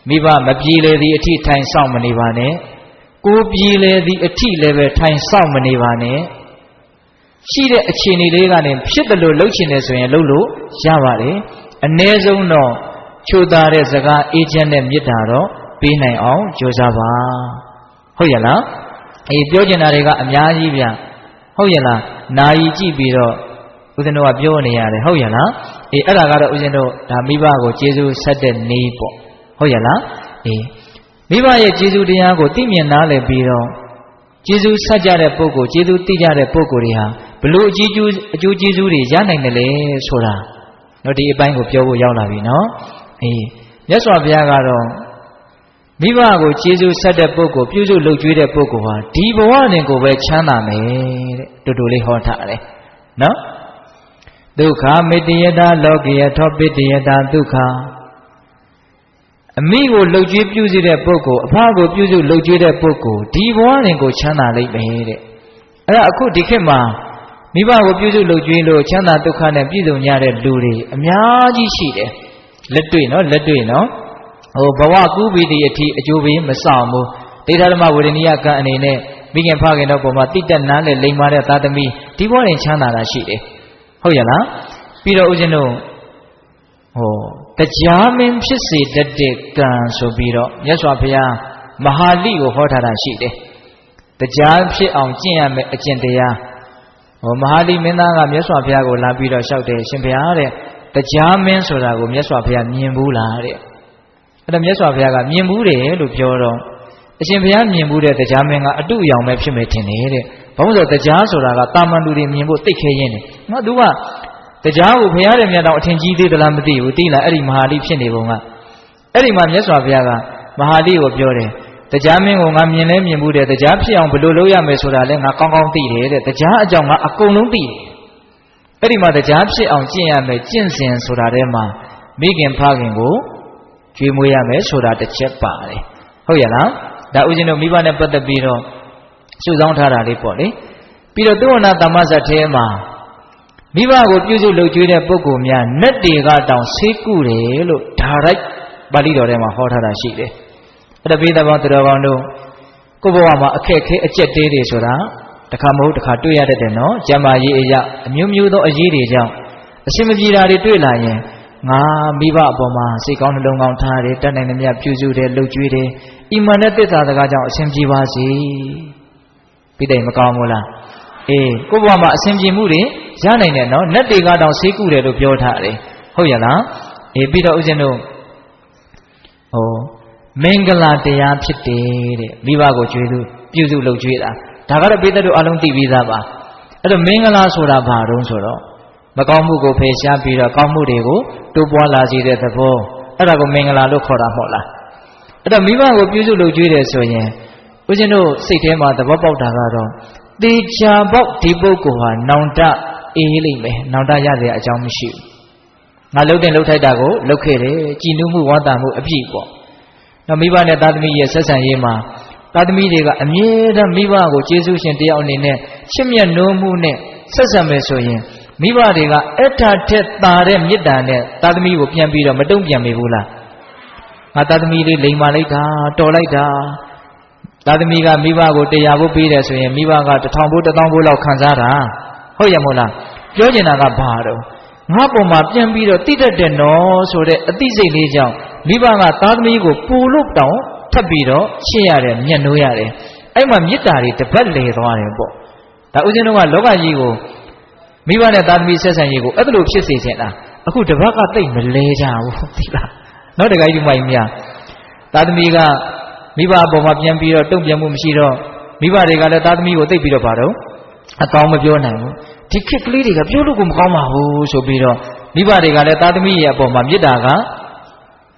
မိဘမပြေလေသည့်အထိထိုင်ဆောင်မနေပါနဲ့ကိုပြေလေသည့်အထိလည်းပဲထိုင်ဆောင်မနေပါနဲ့ရှိတဲ့အခြေအနေလေးကနေဖြစ်တယ်လို့လုပ်ချင်တယ်ဆိုရင်လုပ်လို့ရပါတယ်အ ਨੇ ဆုံးတော့ချိုးသားတဲ့စကားအေးချမ်းတဲ့မေတ္တာတော့ပေးနိုင်အောင်ကြိုးစားပါဟုတ်ရဲ့လားပြောချင်တာတွေကအများကြီးဗျဟုတ်ရဲ့လားနာယီကြည့်ပြီးတော့ဦးဇင်းတို့ကပြောနေရတယ်ဟုတ်ရဲ့လားအဲ့ဒါကတော့ဦးဇင်းတို့ဒါမိဘကိုကျေးဇူးဆက်တဲ့နေပေါ့ဟုတ်ရဲ့လားမိဘရဲ့ကျေးဇူးတရားကိုသိမြင်နားလည်ပြီးတော့ကျေးဇူးဆက်ကြတဲ့ပုဂ္ဂိုလ်ကျေးဇူးသိကြတဲ့ပုဂ္ဂိုလ်တွေဟာဘလို့အကျိုးကျေးဇူးတွေရနိုင်တယ်လေဆိုတာတော့ဒီအပိုင်းကိုပြောဖို့ရောက်လာပြီနော်မြတ်စွာဘုရားကတော့မိဘကိုကျေးဇူးဆက်တဲ့ပုဂ္ဂိုလ်ပြုစုလုပ်ကြွေးတဲ့ပုဂ္ဂိုလ်ဟာဒီဘဝတွင်ကိုပဲချမ်းသာမယ်တဲ့တူတူလေးဟောထားတယ်နော်ဒုက္ခမေတ္တယတာလောကိယထောပိတ္တယတာဒုက္ခအမိကိုလှုပ်ကြွေးပြုစုတဲ့ပုဂ္ဂိုလ်အဖကိုပြုစုလှုပ်ကြွေးတဲ့ပုဂ္ဂိုလ်ဒီဘဝတွင်ကိုချမ်းသာလိမ့်မယ်တဲ့အဲ့ဒါအခုဒီခေတ်မှာမိဘကိုပြုစုလှုပ်ကြွေးလို့ချမ်းသာဒုက္ခနဲ့ပြည့်စုံကြတဲ့လူတွေအများကြီးရှိတယ်လက်တွေ့နော်ဘဝကူးပြီးဒီအထိအကျိုးပေးမဆောင်ဘူးဒိဋ္ဌဓမ္မဝေဒနိယကံအနေနဲ့မိခင်ဖခင်တို့ပေါ်မှာတိတက်နားနဲ့လိမ်မာတဲ့သားသမီးဒီဘဝတွင်ချမ်းသာတာရှိတယ်ဟုတ်ရဲ့လားပြီးတော့ဦးဇင်းတို့တရားမင်းဖြစ်စေတတ်တဲ့ကံဆိုပြီးတော့မြတ်စွာဘုရားမဟာလိကိုဟောထားတာရှိတယ်တရားဖြစ်အောင်ကျင့်ရမယ်အကျင့်တရားမဟာလိမင်းသားကမြတ်စွာဘုရားကိုလာပြီးတော့လျှောက်တယ်ရှင်ဘုရားတဲ့တရားမင်းဆိုတာကိုမြတ်စွာဘုရားမြင်ဘူးလားတဲ့အဲ့ဒါမြတ်စွာဘုရားကမြင်ဘူးတယ်လို့ပြောတော့အရှင်ဘုရားမြင်ဘူးတဲ့တရားမင်းကအတုအယောင်ပဲဖြစ်မယ်ထင်တယ်တဲ့ဘာလို့ဆိုတရားဆိုတာကတာမန်လူတွေမြင်ဖို့သိခဲရင်းတယ်ငါသူကတရားကိုဘုရားရဲ့မြတ်တော်အထင်ကြီးသေးသလားမသိဘူးသိလားအဲ့ဒီမဟာလိဖြစ်နေပုံကအဲ့ဒီမှာမြတ်စွာဘုရားကမဟာလိကိုပြောတယ်တရားမင်းကိုငါမြင်လဲမြင်ဘူးတဲ့တရားဖြစ်အောင်ဘယ်လိုလုပ်ရမယ်ဆိုတာလဲငါကောင်းကောင်းသိတယ်တဲ့တရားအကြောင်းငါအကုန်လုံးသိတယ်အဲ့ဒီမှာတရားဖြစ်အောင်ကျင့်ရမယ်ကျင့်စဉ်ဆိုတာထဲမှာမိခင်ဖခင်ကိုကျွေးမွေးရမယ်ဆိုတာတစ်ချက်ပါတယ်ဟုတ်ရဲ့လားဒါဦးဇင်းတို့မိဘနဲ့ပတ်သက်ပြီးတော့စုဆောင်းထားတာလေးပေါ့လေပြီးတော့သုဝဏသမ္မဇတ်ထဲမှာမိဘကိုပြုစုလုပ်ကြွေးတဲ့ပုဂ္ဂိုလ်များနတ်တွေကတောင်ဆေးကုတယ်လို့ဒါရိုက်ပါဠိတော်ထဲမှာဟောထားတာရှိတယ်အဲ့ဒါပိဿပေါင်းသူတော်ကောင်းတို့ကိုယ့်ဘဝမှာအခက်ခဲအကျက်တေးတွေဆိုတာတခါမဟုတ်တခါတွေ့ရတတ်တယ်နော်ကျမ်းမာရေးအရာအမျိုးမျိုးသောအရေးတွေကြောင့်အရှင်မပြေတာတွေတွေ့လာရင်ငါမိဘအပေါ်မှာစိတ်ကောင်းနှလုံးကောင်းထားတယ်တတ်နိုင်သမျှပြုစုတယ်လုပ်ကြွေးတယ်အီမန်နဲ့သစ္စာစကားကြောင့်အရှင်ပြေပါစေပိဋိမကောင်းဘူးလား ကိုယ့်ဘဝမှာအစဉ်ပြေမှုတွေရနိုင်တယ်နော်နတ်တွေကတော့ဆေးကုတယ်လို့ပြောထားတယ်ဟုတ်ရလားပြီးတော့ဦးဇင်းတို့မင်္ဂလာတရားဖြစ်တယ်တဲ့မိဘကိုကြွေးသူပြုစုလုပ်ကြွေးတာဒါကတော့ပိဿတို့အလုံးသိပြီးသားပါအဲ့တော့မင်္ဂလာဆိုတာဘာတုံးဆိုတော့မကောင်းမှုကိုဖယ်ရှားပြီးတော့ကောင်းမှုတွေကိုတိုးပွားလာစေတဲ့သဘောအဲ့ဒါကိုမင်္ဂလာလို့ခေါ်တာမဟုတ်လားအဲ့တော့မိဘကိုပြုစုလုပ်ကြွေးတယ်ဆိုရင်ဦးဇင်းတို့စိတ်ထဲမှာသဘောပေါက်တာကတော့တေချာပေါက်ဒီပုဂ္ဂိုလ်ဟာနောင်တအေးလိမ့်မယ်နောင်တရတဲ့အကြောင်းမရှိဘူးငါလှုပ်တဲ့လှုပ်ထိုက်တာကိုလှုပ်ခဲ့တယ်ကြည်နူးမှုဝါတာမှုအပြည့်ပေါ့နော်မိဘနဲ့သားသမီးရဲ့ဆက်ဆံရေးမှာသားသမီးတွေကအမြဲတမ်းမိဘကိုကျေးဇူးရှင်တယောက်အနေနဲ့ချစ်မြတ်နိုးမှုနဲ့ဆက်ဆံမယ်ဆိုရင်မိဘတွေကအထာထက်သာတဲ့မေတ္တာနဲ့သားသမီးကိုပြန်ပြီးတော့မတုံ့ပြန်မိဘူးလားငါသားသမီးလေးလိမ်မာလိုက်တာတော်လိုက်တာသားသမီးကမိဘကို100ဘိုးပေးတယ်ဆိုရင်မိဘက1000ဘိုး1000ဘိုးလောက်ခံစားတာဟုတ်ရမို့လားပြောချင်တာကဘာတော့ငါပုံမှာပြန်ပြီးတော့တိတတ်တယ်နော်ဆိုတဲ့အသိစိတ်လေးကြောင့်မိဘကသားသမီးကိုပူလို့တောင်ထပ်ပြီးတော့ချစ်ရတယ်မျက်နှိုးရတယ်အဲ့မှာမေတ္တာတွေတပတ်လေသွားတယ်ပေါ့ဒါဦးဇင်းတို့ကလောကကြီးကိုမိဘနဲ့သားသမီးဆက်ဆံရေးကိုအဲ့လိုဖြစ်စေချင်တာအခုတပတ်ကတိတ်မလဲကြဘူးသိလားနော်တခါကြီးမိုင်မြသားသမီးကမိဘအပေါ်မှာပြန်ပြီးတော့တုံ့ပြန်မှုမရှိတော့မိဘတွေကလည်းသားသမီးကိုသိပ်ပြီးတော့ပါတော့အကောင်းမပြောနိုင်ဘူးဒီခက်ကလေးတွေကပြောလို့ကိုမကောင်းပါဘူးဆိုပြီးတော့မိဘတွေကလည်းသားသမီးရဲ့အပေါ်မှာမေတ္တာက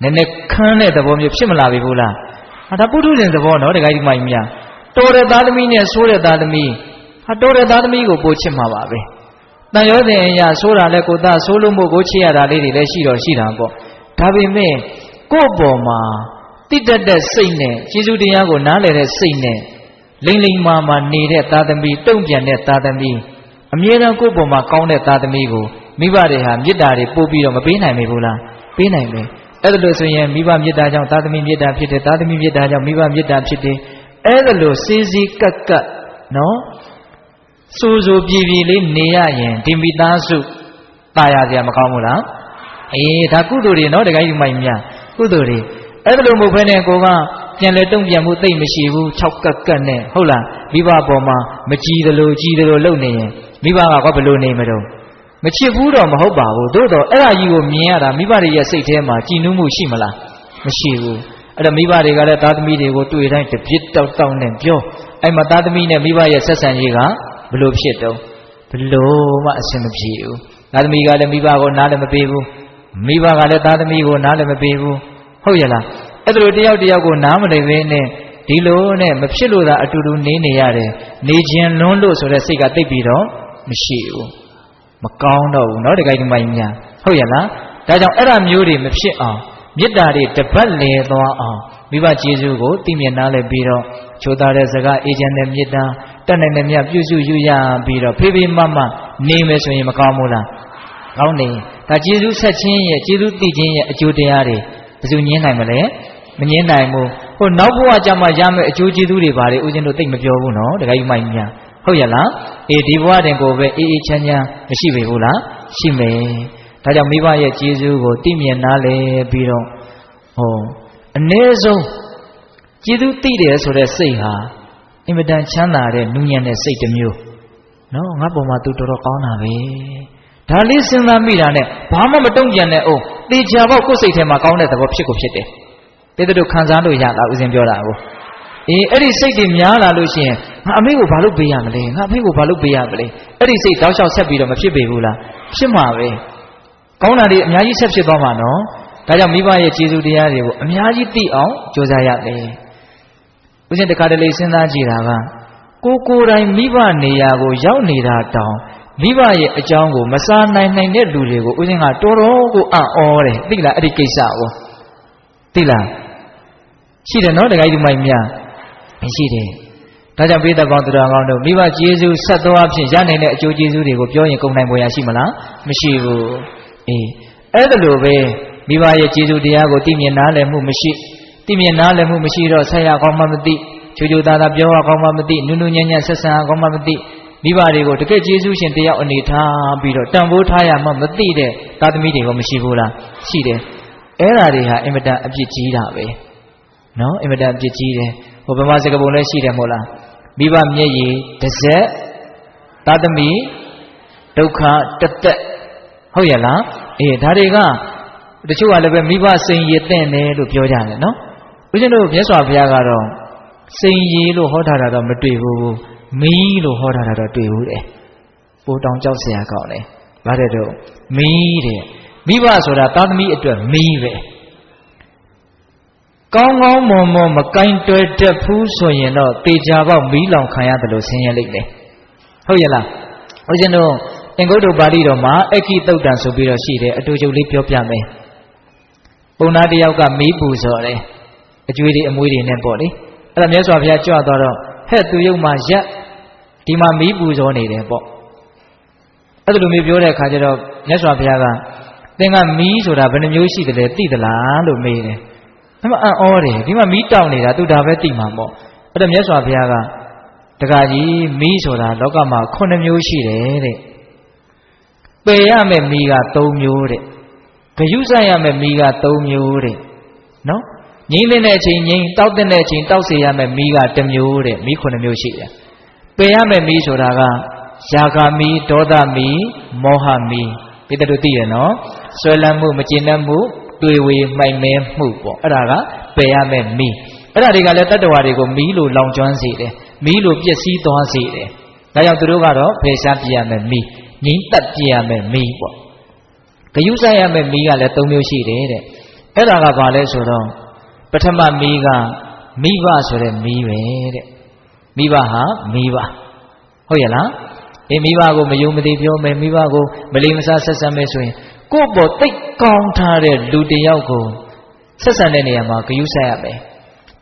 နည်းနည်းခမ်းတဲ့သဘောမျိုးဖြစ်မလာပြီဘူးလားဒါပုထုဇဉ်သဘောနော်တခါကြီးမိုင်မြတော်တဲ့သားသမီးနဲ့ဆိုးတဲ့သားသမီးတော်တဲ့သားသမီးကိုပိုချစ်မှာပါပဲတန်ရောစဉ်အရာဆိုးတာလဲကိုသားဆိုးလို့မို့ကိုချစ်ရတာလေးတွေလည်းရှိတော့ရှိတာပေါ့ဒါပေမဲ့ကိုယ့်ပေါ်မှာတိတတ်တဲ့စိတ်နဲ့ကျေးဇူးတရားကိုနားလည်တဲ့စိတ်နဲ့လိမ့်လိမ့်မာမာနေတဲ့သားသမီးတုံ့ပြန်တဲ့သားသမီးအမြဲတမ်းကိုယ့်ပေါ်မှာကောင်းတဲ့သားသမီးကိုမိဘတွေဟာမေတ္တာတွေပို့ပြီးတော့မပေးနိုင်ဘူးလားပေးနိုင်တယ်အဲ့ဒါလို့ဆိုရင်မိဘမေတ္တာကြောင့်သားသမီးမေတ္တာဖြစ်တယ်သားသမီးမေတ္တာကြောင့်မိဘမေတ္တာဖြစ်တယ်အဲ့ဒါလို့စေးစေးကက်ကက်နော်စိုးစိုးပြေပြေလေးနေရရင်ဒီမိသားစုတာယာစရာမကောင်းဘူးလားဒါကုသိုလ်တွေနော်တခါကြီးမိုင်များကုသိုလ်တွေအဲ့ဒါလို့မဟုတ်ဘဲနဲ့ကိုကပြန်လဲတုံ့ပြန်မှုသိမ့်မရှိဘူး6ကက်ကက်နဲ့ဟုတ်လားမိဘပေါ်မှာမကြည်သလိုကြည်သလိုလုပ်နေရင်မိဘကဘယ်လိုနေမလို့မချစ်ဘူးတော့မဟုတ်ပါဘူးသို့တော့အဲ့ဒါကြီးကိုမြင်ရတာမိဘတွေရဲ့စိတ်ထဲမှာကြည်နူးမှုရှိမလားမရှိဘူးအဲ့ဒါမိဘတွေကလည်းသားသမီးတွေကိုတွေ့တိုင်းတပြစ်တောက်တောက်နဲ့ပြောအဲ့မှာသားသမီးနဲ့မိဘရဲ့ဆက်ဆံရေးကဘလို့ဖြစ်တော့ဘလို့မှအဆင်မပြေဘူးသားသမီးကလည်းမိဘကိုနားလည်းမပေးဘူးမိဘကလည်းသားသမီးကိုနားလည်းမပေးဘူးဟုတ်ရလားအဲ့ဒါလိုတယောက်တယောက်ကိုနားမလည်ဘဲနဲ့ဒီလိုနဲ့မဖြစ်လို့သာအတူတူနေရတယ်နေခြင်းလွန်းလို့ဆိုတဲ့စိတ်ကတိတ်ပြီးတော့မရှိဘူးမကောင်းတော့ဘူးเนาะတခါဒီမိုင်းများဟုတ်ရလားဒါကြောင့်အဲ့ဒါမျိုးတွေမဖြစ်အောင်မေတ္တာတွေတပတ်လည်သွားအောင်မိဘကျေးဇူးကိုသိမြင်နားလည်ပြီးတော့ချိုးသားတဲ့စကားအေးချမ်းတဲ့မေတ္တာတတ်နိုင်တဲ့မြတ်ပြုစုယူရပြီးတော့ဖေးဖေးမမနေမယ်ဆိုရင်မကောင်းဘူးလားကောင်းတယ်ဒါကျေးဇူးဆက်ခြင်းရဲ့ကျေးဇူးသိခြင်းရဲ့အကျိုးတရားတွေဘယ်သူညင်းနိုင်မလဲမငင်းနိုင်ဘူးဟိုနောက်ဘဝကျမှရမယ့်အကျိုးကျေးဇူးတွေဘာတွေဦးဇင်းတို့သိမပြောဘူးနော်တခါကြီးမိုင်းများဟုတ်ရလားဒီဘဝတင်ကိုပဲအေးအေးချမ်းချမ်းမရှိပေဘူးလားရှိမယ်ဒါကြောင့်မိဘရဲ့ကျေးဇူးကိုသိမြင်နားလည်ပြီးတော့အ ਨੇ ဆုံးကျေးဇူးသိတယ်ဆိုတဲ့စိတ်ဟာအင်မတန်ချမ်းသာတဲ့နူးညံ့တဲ့စိတ်တစ်မျိုးနော်ငါပုံမှာသူတော်တော်ကောင်းတာပဲဒါလေးစဉ်းစားမိတာနဲ့ဘာမှမတုံ့ပြန်နဲ့သေချာပေါက်ကိုယ်စိတ်ထဲမှာကောင်းတဲ့သဘောဖြစ်ကိုဖြစ်တယ်တေတို့ခံစားလို့ရတာဦးဇင်းပြောတာကိုအဲ့ဒီစိတ်တွေများလာလို့ရှိရင်ငါအမေကိုဘာလို့ပေးရမလဲငါအဖေကိုဘာလို့ပေးရမလဲအဲ့ဒီစိတ်တောက်လျှောက်ဆက်ပြီးတော့မဖြစ်ပေဘူးလားဖြစ်မှာပဲကောင်းတာတွေအများကြီးဆက်ဖြစ်သွားမှာနော်ဒါကြောင့်မိဘရဲ့ကျေးဇူးတရားတွေကိုအများကြီးသိအောင်ကြိုးစားရတယ်ဦးဇင်းတခါတလေစဉ်းစားကြည့်တာကကိုယ်တိုင်မိဘနေရာကိုရောက်နေတာတောင်မိဘရဲ့အကြောင်းကိုမစားနိုင်တဲ့လူတွေကိုဦးဇင်းကတော်တော်ကိုအံ့ဩတယ်သိလားအဲ့ဒီကိစ္စကိုသိလားရှိတယ်နော်တခါကြီးဒီမိုင်များရှိတယ်ဒါကြောင့်ပိဿကောင်းသူတော်ကောင်းတို့မိဘကျေးဇူးဆက်သောအဖြစ်ရနိုင်တဲ့အကျိုးကျေးဇူးတွေကိုပြောရင်ကုန်နိုင်ပေါ်ရရှိမလားမရှိဘူးအဲ့ဒါလိုပဲမိဘရဲ့ကျေးဇူးတရားကိုသိမြင်နားလည်မှုမရှိသိမြင်နားလည်မှုမရှိတော့ဆက်ရကောင်းမှမသိချိုချိုသားသားပြောရကောင်းမှမသိနုနုညံ့ညံ့ဆက်ဆံရကောင်းမှမသိမိဘတွေကိုတကယ်ကျေးဇူးရှင်တယောက်အနေထားပြီးတော့တန်ဖိုးထားရမှမသိတဲ့သားသမီးတွေကမရှိဘူးလားရှိတယ်အဲ့ဓာတွေဟာအင်မတန်အပြစ်ကြီးတာပဲနော်အင်မတန်အပြစ်ကြီးတယ်ဟိုဗမာစကားပုံလည်းရှိတယ်မို့လားမိဘမျက်ရည်တစ်စက် သာသမီဒုက္ခတသက်ဟုတ်ရလားဒါတွေကတချို့ကလည်းပဲမိဘစိန်ရည်တဲ့တယ်လို့ပြောကြတယ်နော်ဦးဇင်းတို့မြတ်စွာဘုရားကတော့စိန်ရည်လို့ဟောထားတာတော့မတွေ့ဘူးမီးလို့ဟောထားတာတော့တွေ့ဘူးတဲ့ပိုတောင်ကြောက်เสียကောင်းတယ်ဗါတဲ့တော့မီးတဲ့မိဘဆိုတာသာသမီအတွက်မီးပဲကောင်းကောင်းမွန်မွန်မကင်တွယ်တတ်ဘူးဆိုရင်တော့တေချာပေါက်မီးလောင်ခံရတယ်လို့ဆင်းရဲလိမ့်မယ်ဟုတ်ရဲ့လားဦးဇင်းတို့သင်္ကုတ္တပါဠိတော်မှာအက္ခိတုတ်တံဆိုပြီးတော့ရှိတယ်အတူတူလေးပြောပြမယ်ပုံနာတယောက်ကမီးပူဇော်တယ်အကျွေးတွေအမွေးတွေနဲ့ပေါ့လေအဲ့ဒါမြတ်စွာဘုရားကြွသွားတော့ဟဲ့သူရုပ်မှာရက်ဒီမှာမီးပူဇော်နေတယ်ပေါ့အဲ့လိုမျိုးပြောတဲ့အခါကျတော့မြတ်စွာဘုရားကသင်ကမီးဆိုတာဘယ်နှမျိုးရှိတယ်လဲသိသလားလို့မေးတယ်အဲ့မှာအံ့ဩတယ်ဒီမှာမီးတောက်နေတာသူဒါပဲသိမှာပေါ့အဲ့တော့မြတ်စွာဘုရားကတခါကြီးမီးဆိုတာလောကမှာ9မျိုးရှိတယ်တဲ့ပယ်ရမယ့်မီးက3မျိုးတဲ့ဂယုဆိုင်ရမယ့်မီးက3မျိုးတဲ့နော်ငြိမ့်တဲ့အချိန်ငြိမ့်တောက်တဲ့အချိန်တောက်စေရမယ့်မီးက1မျိုးတဲ့မီး9မျိုးရှိတယ်ပယ်ရမယ့်မီးဆိုတာကယာဂမီးဒေါသမီးမောဟမီးဒီတတို့သိရနော်ဆွဲလန်းမှုမကျေနပ်မှုတွေ့ဝေမှိုက်မဲမှုပေါ့အဲ့ဒါကပယ်ရမယ့်မီးအဲ့ဒါတွေကလည်းတတ္တဝါတွေကိုမီးလိုလောင်ကျွမ်းစေတယ်မီးလိုပျက်စီးသွားစေတယ်ဒါကြောင့်သူတို့ကတော့ဖယ်ရှားပြရမယ့်မီးငြိမ့်သက်ပြရမယ့်မီးပေါ့ဂယုဆိုင်ရမယ့်မီးကလည်း3မျိုးရှိတယ်တဲ့အဲ့ဒါကဘာလဲဆိုတော့ပထမမီးကမိဘဆိုတဲ့မီးပဲတဲ့မိဘဟာမိဘဟုတ်ရဲ့လားမိဘကိုမယုံမသိပြောမယ်မိဘကိုမလိမ္မစားဆက်ဆံမယ်ဆိုရင်ကိုယ့်ပေါ်တိတ်ကောင်းထားတဲ့လူတစ်ယောက်ကိုဆက်ဆံတဲ့နေရာမှာဂယုဆိုင်ရမယ်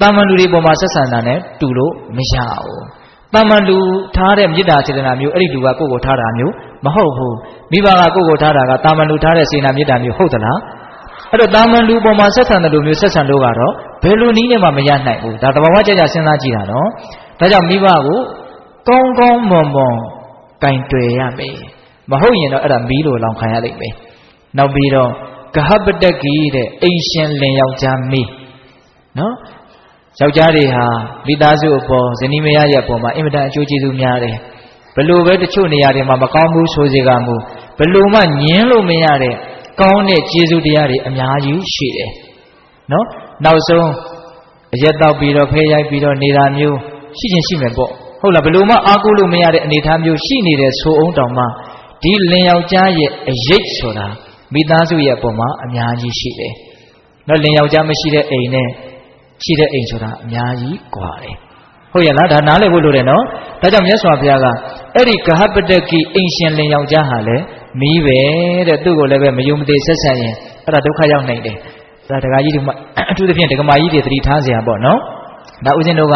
တာမန်လူတွေပေါ်မှာဆက်ဆံတာနဲ့တူလို့မရဘူးတာမန်လူထားတဲ့မေတ္တာစေတနာမျိုးအဲ့ဒီလူကကိုယ့်ကိုထားတာမျိုးမဟုတ်ဘူးမိဘကကိုယ့်ကိုထားတာကတာမန်လူထားတဲ့စေတနာမေတ္တာမျိုးဟုတ်သလားအဲ့တော့တာမန်လူပေါ်မှာဆက်ဆံတဲ့လူမျိုးဆက်ဆံလို့ကတော့ဘယ်လိုနည်းနဲ့မှမရနိုင်ဘူးဒါသဘာဝကြကြစဉ်းစားကြည့်တာနော်ဒါကြောင့်မိဘကိုကောင်းကောင်းမွန်မွန်ကင်တွယ်ရမယ်မဟုတ်ရင်တော့အဲ့ဒါမီးလိုလောင်ခံရလိမ့်မယ်နောက်ပြီးတော့ဂဟပတကီတဲ့အိမ်ရှင်လင်ယောက်ျားမီးနော်ယောက်ျားတွေဟာမိသားစုအပေါ်ဇနီးမယားရဲ့အပေါ်မှာအင်မတန်အကျိုးကျေးဇူးများတယ်ဘလို့ပဲတချို့နေရာတွေမှာမကောင်းဘူးဆိုစေကမူဘလို့မှညင်းလို့မရတဲ့ကောင်းတဲ့ကျေးဇူးတရားတွေအများကြီးရှိတယ်နော်နောက်ဆုံးအရက်တောက်ပြီးတော့ဖဲရိုက်ပြီးတော့နေတာမျိုးရှိချင်းရှိမယ်ပေါ့ဟုတ်လားဘလို့မှအားကိုးလို့မရတဲ့အနေအထားမျိုးရှိနေတဲ့ဆိုအောင်တောင်မှဒီလင်ယောက်ျားရဲ့အရေးဆိုတာမိသားစုရဲ့အပေါ်မှာအများကြီးရှိတယ်နော်လင်ယောက်ျားမရှိတဲ့အိမ်နဲ့ရှိတဲ့အိမ်ဆိုတာအများကြီးကွာတယ်ဟုတ်ရဲ့လားဒါနားလည်ဖို့လိုတယ်နော်ဒါကြောင့်မြတ်စွာဘုရားကအဲ့ဒီဂဟပတကိအိမ်ရှင်လင်ယောက်ျားဟာလည်းမီးပဲတဲ့သူ့ကိုလည်းပဲမယုံမသိဆက်ဆံရင်အဲ့ဒါဒုက္ခရောက်နိုင်တယ်ဒါဒကာကြီးတွေအထူးသဖြင့်ဒကမာကြီးတွေသတိထားเสียပေါ့နော်ဒါဦးဇင်းတို့က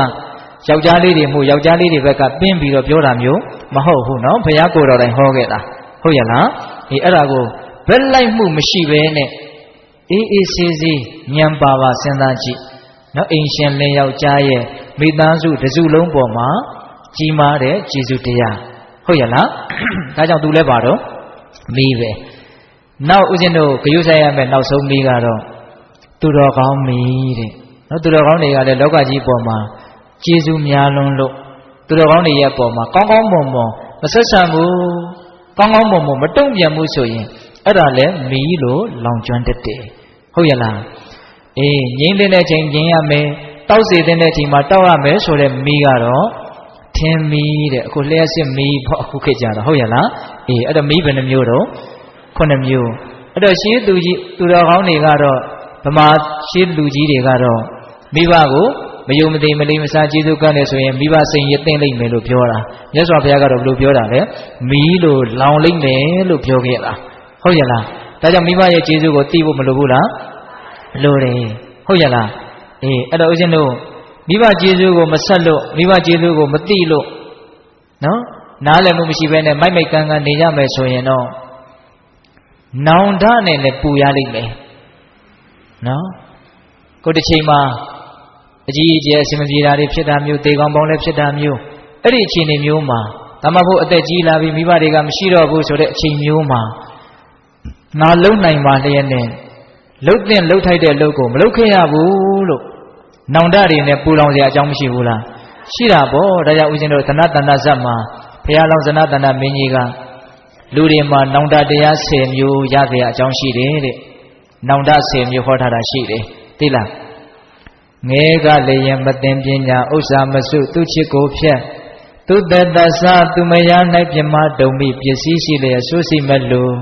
ယောက်ျားလေးတွေမှုယောက်ျားလေးတွေဘက်ကပင်းပြီးတော့ပြောတာမျိုးမဟုတ်ဘူးနော်ဘုရားကိုယ်တော်တိုင်ဟောခဲ့တာဟုတ်ရဲ့လားအဲ့ဒါကိုဘက်လိုက်မှုမရှိဘဲနဲ့အေးအေးဆေးဆေးဉာဏ်ပါပါစဉ်းစားကြည့်နော်အိမ်ရှင်လင်ယောက်ျားရဲ့မိသားစုတစ်စုလုံးပေါ်မှာကြီးမားတဲ့ကျေးဇူးတရားဟုတ်ရဲ့လားဒါကြောင့်သူလည်းပါတော့မီးပဲနောက်ဦးဇင်းတို့ဂရုစိုက်ရမယ်နောက်ဆုံးမီးကတော့သူတော်ကောင်းမီးတဲ့နော်သူတော်ကောင်းတွေကလည်းလောကကြီးပေါ်မှာကျေးဇူးများလွန်းလို့သူတော်ကောင်းတွေရဲ့ပေါ်မှာကောင်းကောင်းမွန်မွန်မဆက်ဆံဘူးကောင်းကောင်းမွန်မွန်မတုံ့ပြန်မှုဆိုရင်အဲ့ဒါလည်းမီးလို့လောင်ကျွမ်းတတ်တယ်ဟုတ်ရဲ့လားအေးငြိမ့်တဲ့ချိန်ငြိမ့်ရမယ်တောက်စေတဲ့ချိန်မှာတောက်ရမယ်ဆိုတဲ့မီးကတော့ထင်းမီးတဲ့အခုလျှက်စစ်မီးပေါ့အခုခေတ်ကြတော့ဟုတ်ရဲ့လားအေးအဲ့တော့မီးဘယ်နှမျိုးတော့9မျိုးအဲ့တော့ရှင်းသူကြီးသူတော်ကောင်းတွေကတော့ဗမာရှင်းလူကြီးတွေကတော့မိဘကိုမယုံမသိမလိမ္မစားကျေးဇူးကမ်းတယ်ဆိုရင်မိဘစိန်ရသိမ့်လိမ့်မယ်လို့ပြောတာမြတ်စွာဘုရားကတော့ဘယ်လိုပြောတာလဲမီးလို့လောင်လိမ့်မယ်လို့ပြောခဲ့တာဟုတ်ရဲ့လားဒါကြောင့်မိဘရဲ့ကျေးဇူးကိုသိဖို့မလိုဘူးလားလိုတယ်ဟုတ်ရဲ့လားအေးအဲ့တော့ဦးဇင်းတို့မိဘကျေးဇူးကိုမဆက်လို့မိဘကျေးဇူးကိုမသိလို့နော်နားလည်မှုမရှိဘဲနဲ့မိုက်မိုက်ကန်းကန်းနေရမယ်ဆိုရင်တော့နောင်တနဲ့လည်းပူရလိမ့်မယ်နော်ကိုတစ်ချိန်မှာအကြီးအကျယ်အစင်မပြေတာတွေဖြစ်တာမျိုးတေကောင်ပေါင်းလည်းဖြစ်တာမျိုးအဲ့ဒီအခြေအနေမျိုးမှာဒါမှမဟုတ်အသက်ကြီးလာပြီးမိဘတွေကမရှိတော့ဘူးဆိုတဲ့အချိန်မျိုးမှာနာလုံးနိုင်ပါလျက်နဲ့လှုပ်တဲ့လှုပ်ထိုက်တဲ့လှုပ်ကိုမလှုပ်ခဲ့ရဘူးလို့နောင်တတွေနဲ့ပူလောင်စရာအကြောင်းမရှိဘူးလားရှိတာပေါ့ဒါကြောင့်ဦးဇင်းတို့သနတန္တဇတ်မှာ ဘုရားလောင်းဇနတန္တမင်းကြီးကလူတွေမှာနောင်တတရား10မျိုးရကြအကြောင်းရှိတယ်တဲ့နောင်တ10မျိုးဟောထားတာရှိတယ်သိလားငဲကလည်းရင်မသိပညာဥစ္စာမစုသူချစ်ကိုဖြတ်သူတတသသူမယား၌ပြမတုံမိပစ္စည်းရှိလျက်ဆိုးစိမလို့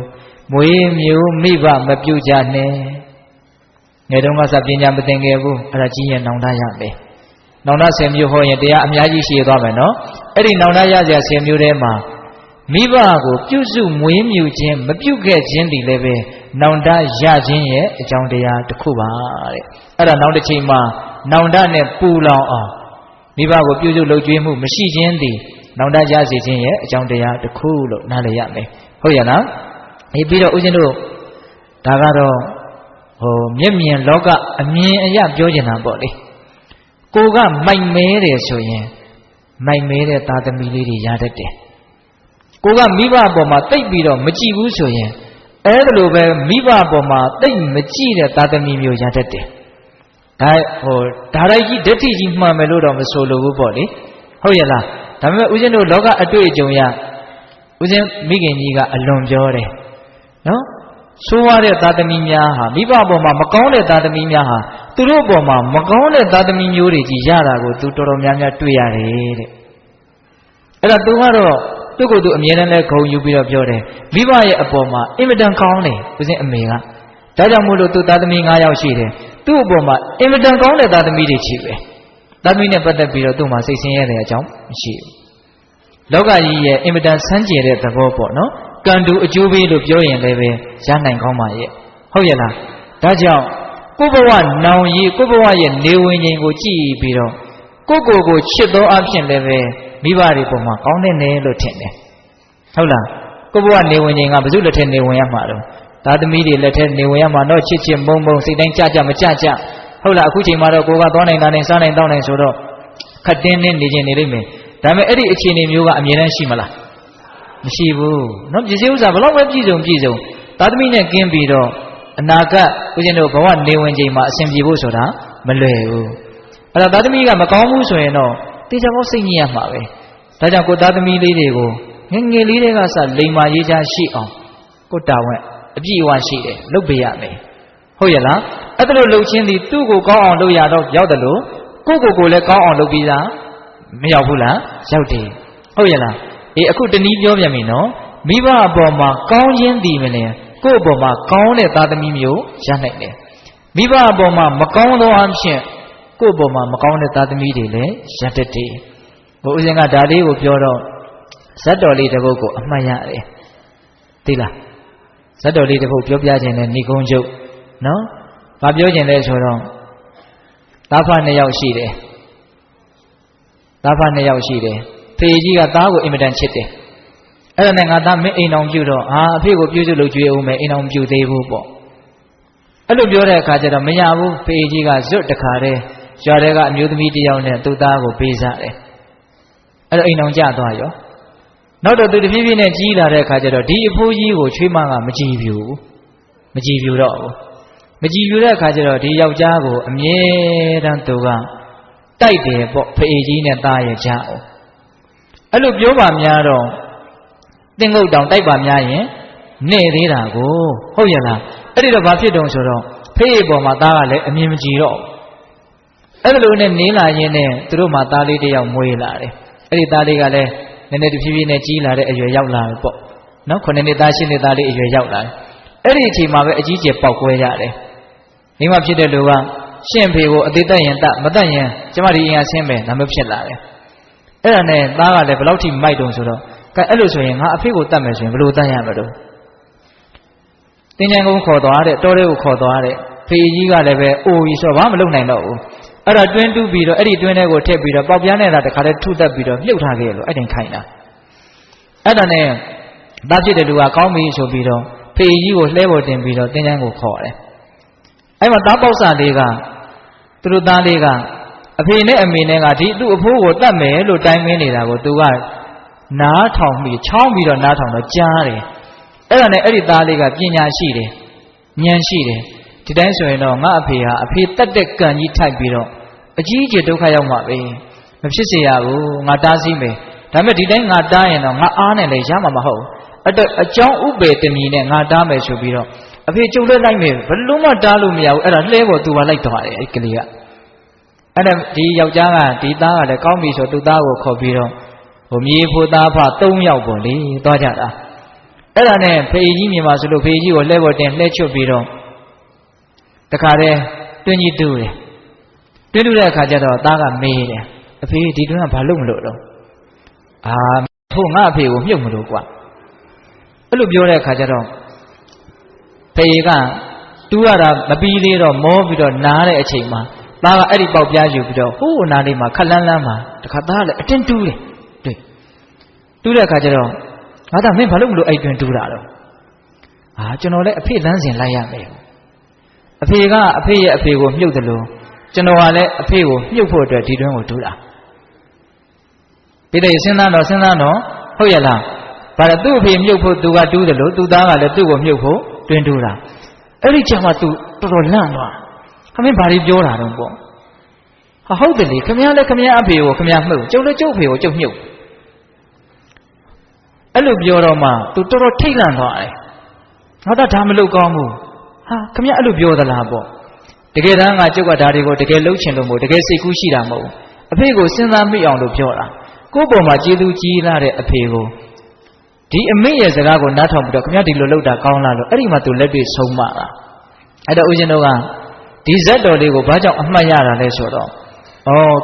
မွေးမျိုးမိဘမပြုကြနဲ့ငယ်တုန်းကစပညာမသိခဲ့ဘူးအဲ့ဒါကြီးရင်နောင်တရမယ်နောင်တ10မျိုးဟောရင်တရားအများကြီးရှိသွားမယ်နော်အဲ့ဒီနောင်တရစရာ10မျိုးထဲမှာမိဘကိုပြုစုမွေးမြူခြင်းမပြုခဲ့ခြင်းဒီလည်းပဲနောင်တရခြင်းရဲ့အကြောင်းတရားတစ်ခုပါတဲ့အဲ့ဒါနောက်တစ်ချိန်မှာနောင်တနဲ့ပူလောင်အောင်မိဘကိုပြုစုလုပ်ကျွေးမှုမရှိခြင်းသည်နောင်တရစေခြင်းရဲ့အကြောင်းတရားတစ်ခုလို့နားလည်ရမယ်ဟုတ်ရဲ့လားပြီးတော့ဦးဇင်းတို့ဒါကတော့မျက်မြင်လောကအမြင်အရပြောချင်တာပေါ့လေကိုကမိုက်မဲတယ်ဆိုရင်မိုက်မဲတဲ့သားသမီးလေးတွေရတတ်တယ်ကိုကမိဘအပေါ်မှာတိတ်ပြီးတော့မကြည့်ဘူးဆိုရင်အဲ့ဒါလိုပဲမိဘအပေါ်မှာတိတ်မကြည့်တဲ့သားသမီးမျိုးရတတ်တယ်ဒါရိုက်ကြီးဓဋ္ဌိကြီးမှန်မယ်လို့တော့မဆိုလိုဘူးပေါ့လေဟုတ်ရဲ့လားဒါပေမဲ့ဦးဇင်းတို့လောကအတွေ့အကြုံရဦးဇင်းမိခင်ကြီးကအလွန်ပြောတယ်နော်ဆိုးရတဲ့သားသမီးများဟာမိဘအပေါ်မှာမကောင်းတဲ့သားသမီးများဟာသူတို့အပေါ်မှာမကောင်းတဲ့သားသမီးမျိုးတွေကြီးရတာကိုသူတော်တော်များများတွေ့ရတယ်တဲ့အဲ့ဒါသူကတော့သူ့ကိုယ်သူအမြဲတမ်းလဲဂုဏ်ယူပြီးတော့ပြောတယ်မိဘရဲ့အပေါ်မှာအင်မတန်ကောင်းတယ်ဦးဇင်းအမေကဒါကြောင့်မို့လို့သူသားသမီး9ယောက်ရှိတယ်သူ့အပေါ်မှာအင်မတန်ကောင်းတဲ့သားသမီးတွေရှိပဲသားသမီးနဲ့ပတ်သက်ပြီးတော့သူ့မှာစိတ်ဆင်းရဲတဲ့အကြောင်းမရှိဘူးလောကကြီးရဲ့အင်မတန်ဆန်းကျယ်တဲ့သဘောပေါ့နော်ကံတူအကျိုးပေးလို့ပြောရင်လည်းပဲရနိုင်ကောင်းပါရဲ့ဟုတ်ရဲ့လားဒါကြောင့်ကိုယ့်ဘဝနောင်ရည်ကိုယ့်ဘဝရဲ့နေဝင်ခြင်းကိုကြည့်ပြီးတော့ကိုယ့်ကိုယ်ချစ်သောအဖြစ်လည်းပဲမိဘတွေပေါ်မှာကောင်းတဲ့နယ်လို့ထင်တယ်ဟုတ်လားကိုယ့်ဘဝနေဝင်ခြင်းကဘယ်သူလက်ထက်နေဝင်ရမှာတော့သားသမီးတွေလက်ထက်နေဝင်ရမှာတော့ချစ်ချစ်မုန်းမုန်းစိတ်တိုင်းကြမကြဟုတ်လားအခုချိန်မှာတော့ကိုကသွားနိုင်တာနဲ့စားနိုင်တောင်းနိုင်ဆိုတော့ခတ်တင်းနေခြင်းနေလိမ့်မယ်ဒါပေမဲ့အဲ့ဒီအခြေအနေမျိုးကအမြဲတမ်းရှိမလားမရှိဘူးเนาะပစ္စည်းဥစ္စာဘလောက်ပဲပြည့်စုံသားသမီးနဲ့ကင်းပြီးတော့အနာဂတ်ဦးဇင်းတို့ဘဝနေဝင်ချိန်မှာအစဉ်ပြေဖို့ဆိုတာမလွယ်ဘူးအဲ့တော့သားသမီးကမကောင်းဘူးဆိုရင်တော့တေချာဖို့စိတ်ညစ်ရမှာပဲဒါကြောင့်ကိုသားသမီးလေးတွေကိုငယ်ငယ်လေးတွေကစလိမ်မာရေးချရှိအောင်ကိုတာဝန်အပြည့်အဝရှိတယ်လုပ်ပေးရမယ်ဟုတ်ရဲ့လားအဲ့ဒါလို့လှုပ်ချင်းသည်သူ့ကိုကောင်းအောင်လုပ်ရတော့ရောက်တယ်လို့ကိုလည်းကောင်းအောင်လုပ်ပြီးသားမရောက်ဘူးလားရောက်တယ်ဟုတ်ရဲ့လားအခုတနည်းပြောပြန်ပြီနော်မိဘအပေါ်မှာကောင်းခြင်းတည်မလဲကိုယ့်အပေါ်မှာကောင်းတဲ့သားသမီးမျိုးရနိုင်တယ်မိဘအပေါ်မှာမကောင်းသောအဖြစ်ကိုယ့်အပေါ်မှာမကောင်းတဲ့သားသမီးတွေလည်းရတတ်တယ်ဘုရားရှင်ကဒါလေးကိုပြောတော့ဇတ်တော်လေးတစ်ပုဒ်ကိုအမှတ်ရတယ်သိလားဇတ်တော်လေးတစ်ပုဒ်ပြောပြခြင်းနဲ့ဏိကုံးချုပ်နော်ဘာပြောခြင်းလဲဆိုတော့သားဖ2ယောက်ရှိတယ်သားဖ2ယောက်ရှိတယ်ဖေကြီးကသားကိုအင်မတန်ချစ်တယ်အဲ့ဒါနဲ့ငါသားမင်းအိမ်အောင်ပြုတော့အဖေကိုပြုစုလုပ်ကြွေးအောင်မယ်အိမ်အောင်ပြုသေးဘူးပေါ့အဲ့လိုပြောတဲ့အခါကျတော့မရဘူးဖေကြီးကဇွတ်တခါတည်းရွာထဲကအမျိုးသမီးတစ်ယောက်နဲ့သူ့သားကိုပေးစားတယ်အဲ့တော့အိမ်အောင်ကြသွားရောနောက်တော့သူတဖြည်းဖြည်းနဲ့ကြီးလာတဲ့အခါကျတော့ဒီအဖိုးကြီးကိုချွေးမကမကြည်ပြူတော့ဘူးမကြည်ပြူတဲ့အခါကျတော့ဒီယောက်ျားကိုအမြဲတမ်းသူကတိုက်တယ်ပေါ့ဖေကြီးနဲ့သားရဲ့ကြားအောင်အဲ့လိုပြောပါများတော့တင်ငုတ်တောင်တိုက်ပါများရင်နေသေးတာကိုဟုတ်ရဲ့လားအဲ့ဒီတော့ဘာဖြစ်တုံဆိုတော့ဖေးပေါ်မှာသားကလည်းအမြင်မကြည်တော့အဲ့လိုနဲ့နေလာရင်းနဲ့သူတို့မှသားလေးတစ်ယောက်မွေးလာတယ်အဲ့ဒီသားလေးကလည်းနည်းနည်းတဖြည်းဖြည်းနဲ့ကြီးလာတဲ့အရွယ်ရောက်လာတယ်ပေါ့နော်9နှစ်သား10နှစ်သားလေးအရွယ်ရောက်လာတယ်အဲ့ဒီအချိန်မှာပဲအကြီးကျယ်ပေါက်ကွဲကြတယ်မိမဖြစ်တဲ့လူကရှင့်ဖေကိုအသေးသက်ရင်တတ်မတတ်ရင်ကျမဒီအင်အားဆင်းမယ်ဒါမျိုးဖြစ်လာတယ်အဲ့ဒါနဲ့သားကလည်းဘယ်လောက်ထိမိုက်တုံဆိုတော့ကဲအဲ့လိုဆိုရင်ငါအဖေကိုတတ်မယ်ဆိုရင်ဘယ်လိုတတ်ရမလို့တင်းချန်ကုန်းခေါ်သွားတဲ့တောထဲကိုခေါ်သွားတဲ့ဖေကြီးကလည်းပဲအိုကြီးဆိုတော့ဘာမှမလုပ်နိုင်တော့ဘူးအဲ့ဒါတွင်းတူးပြီးတော့အဲ့ဒီတွင်းထဲကိုထည့်ပြီးတော့ပေါက်ပြားနေတာတခါတည်းထုတက်ပြီးတော့မြုပ်ထားခဲ့လို့အဲ့တိုင်ခိုင်းတာအဲ့ဒါနဲ့သားဖြစ်တဲ့လူကကောင်းပြီဆိုပြီးတော့ဖေကြီးကိုလှဲပေါ်တင်ပြီးတော့တင်းချန်ကိုခေါ်တယ်အဲ့မှာသားပေါက်စလေးကသူတို့သားလေးကအဖေနဲ့အမေနဲ့ကဒီသူ့အဖိုးကိုတတ်မယ်လို့တိုင်မင်းနေတာကိုသူကနားထောင်ပြီးချောင်းပြီးတော့နားထောင်တော့ကြားတယ်အဲ့ဒါနဲ့အဲ့ဒီသားလေးကပညာရှိတယ်ဉာဏ်ရှိတယ်ဒီတိုင်းဆိုရင်တော့ငါအဖေဟာအဖေတတ်တဲ့ကံကြီးထိုက်ပြီးတော့အကြီးအကျယ်ဒုက္ခရောက်မှာပဲမဖြစ်စေရဘူးငါတားဆီးမယ် ဒါပေမဲ့ဒီတိုင်းငါတားရင်တော့ငါအားနဲ့လည်းရမှာမဟုတ်အဲ့တော့အကြောင်းဥပေတမီနဲ့ငါတားမယ်ဆိုပြီးတော့အဖေကျုပ်လည်းလိုက်မယ်ဘယ်လို့မှတားလို့မရဘူးအဲ့ဒါလှဲပေါ်သူပါလိုက်သွားတယ်အဲ့ကလေးကအဲ့ဒါဒီယောက်ျားကဒီသားကလည်းကောင်းပြီဆိုသူ့သားကိုခေါ်ပြီးတော့ဟိုမြေဖို့သားဖ3ယောက်ပေါ့လေသွားကြတာအဲ့ဒါနဲ့ဖေကြီးမြင်ပါဆိုလို့ဖေကြီးကိုလှဲပေါ်တင်လှဲချွတ်ပြီးတော့တခါတည်းတွင်းကြီးတူးတယ်တွင်းတူးတဲ့အခါကျတော့သားကမေးတယ်အဖေဒီတွင်းကဘာလို့မလို့တော့ဖို့ငါအဖေကိုမြုပ်မလို့ကွာအဲ့လိုပြောတဲ့အခါကျတော့ဖေကတူးရတာမပြီးသေးတော့မောပြီးတော့နားတဲ့အချိန်မှာသားကအဲ့ဒီပေါက်ပြားယူပြီးတော့ဟိုးနားလေးမှာခက်လန်းလန်းမှာတခါသားကလည်းအတင်းတူးတယ်တွေ့တူးတဲ့အခါကျတော့ငါသားမင်းဘာလို့မလို့အဲ့တွင်တူးတာတော့ကျွန်တော်လည်းအဖေလမ်းစဉ်လိုက်ရမယ်အဖေကအဖေရဲ့အဖေကိုမြုပ်တယ်လို့ကျွန်တော်ကလည်းအဖေကိုမြုပ်ဖို့အတွက်ဒီတွင်ကိုတူးတာဒီတဲ့စဉ်းစားတော့ဟုတ်ရလားဘာလဲသူ့အဖေမြုပ်ဖို့သူကတူးတယ်လို့သူ့သားကလည်းသူ့ကိုမြုပ်ဖို့တွင်တူးတာအဲ့ဒီချိန်မှာသူတော်တော်လန့်သွားခမင်းဘာတွေပြောတာတော့ပေါ့ဟုတ်တယ်လေခမည်းလည်းခမည်းအဖေကိုခမည်းမှုတ်ကျုပ်လည်းကျုပ်အဖေကိုကျုပ်မြုပ်အဲ့လိုပြောတော့မှသူတော်တော်ထိတ်လန့်သွားတယ်ငါဒါမလုပ်ကောင်းဘူးခမည်းအဲ့လိုပြောသလားပေါ့တကယ်တမ်းကကျုပ်ကဒါတွေကိုတကယ်လှုပ်ချင်လို့မဟုတ်တကယ်စိတ်ကူးရှိတာမဟုတ်အဖေကိုစဉ်းစားမိအောင်လို့ပြောတာကိုယ့်ပေါ်မှာကျေးဇူးကြီးလာတဲ့အဖေကိုဒီအမေရဲ့စကားကိုနားထောင်ပြီးတော့ခမည်းဒီလိုလုပ်တာကောင်းလားလို့အဲ့ဒီမှာသူလက်တွေ့ဆုံးမတာအဲ့တော့ဦးဇင်းတို့ကဒီဇက်တော်လေးကိုဘာကြောင့်အမှတ်ရတာလဲဆိုတော့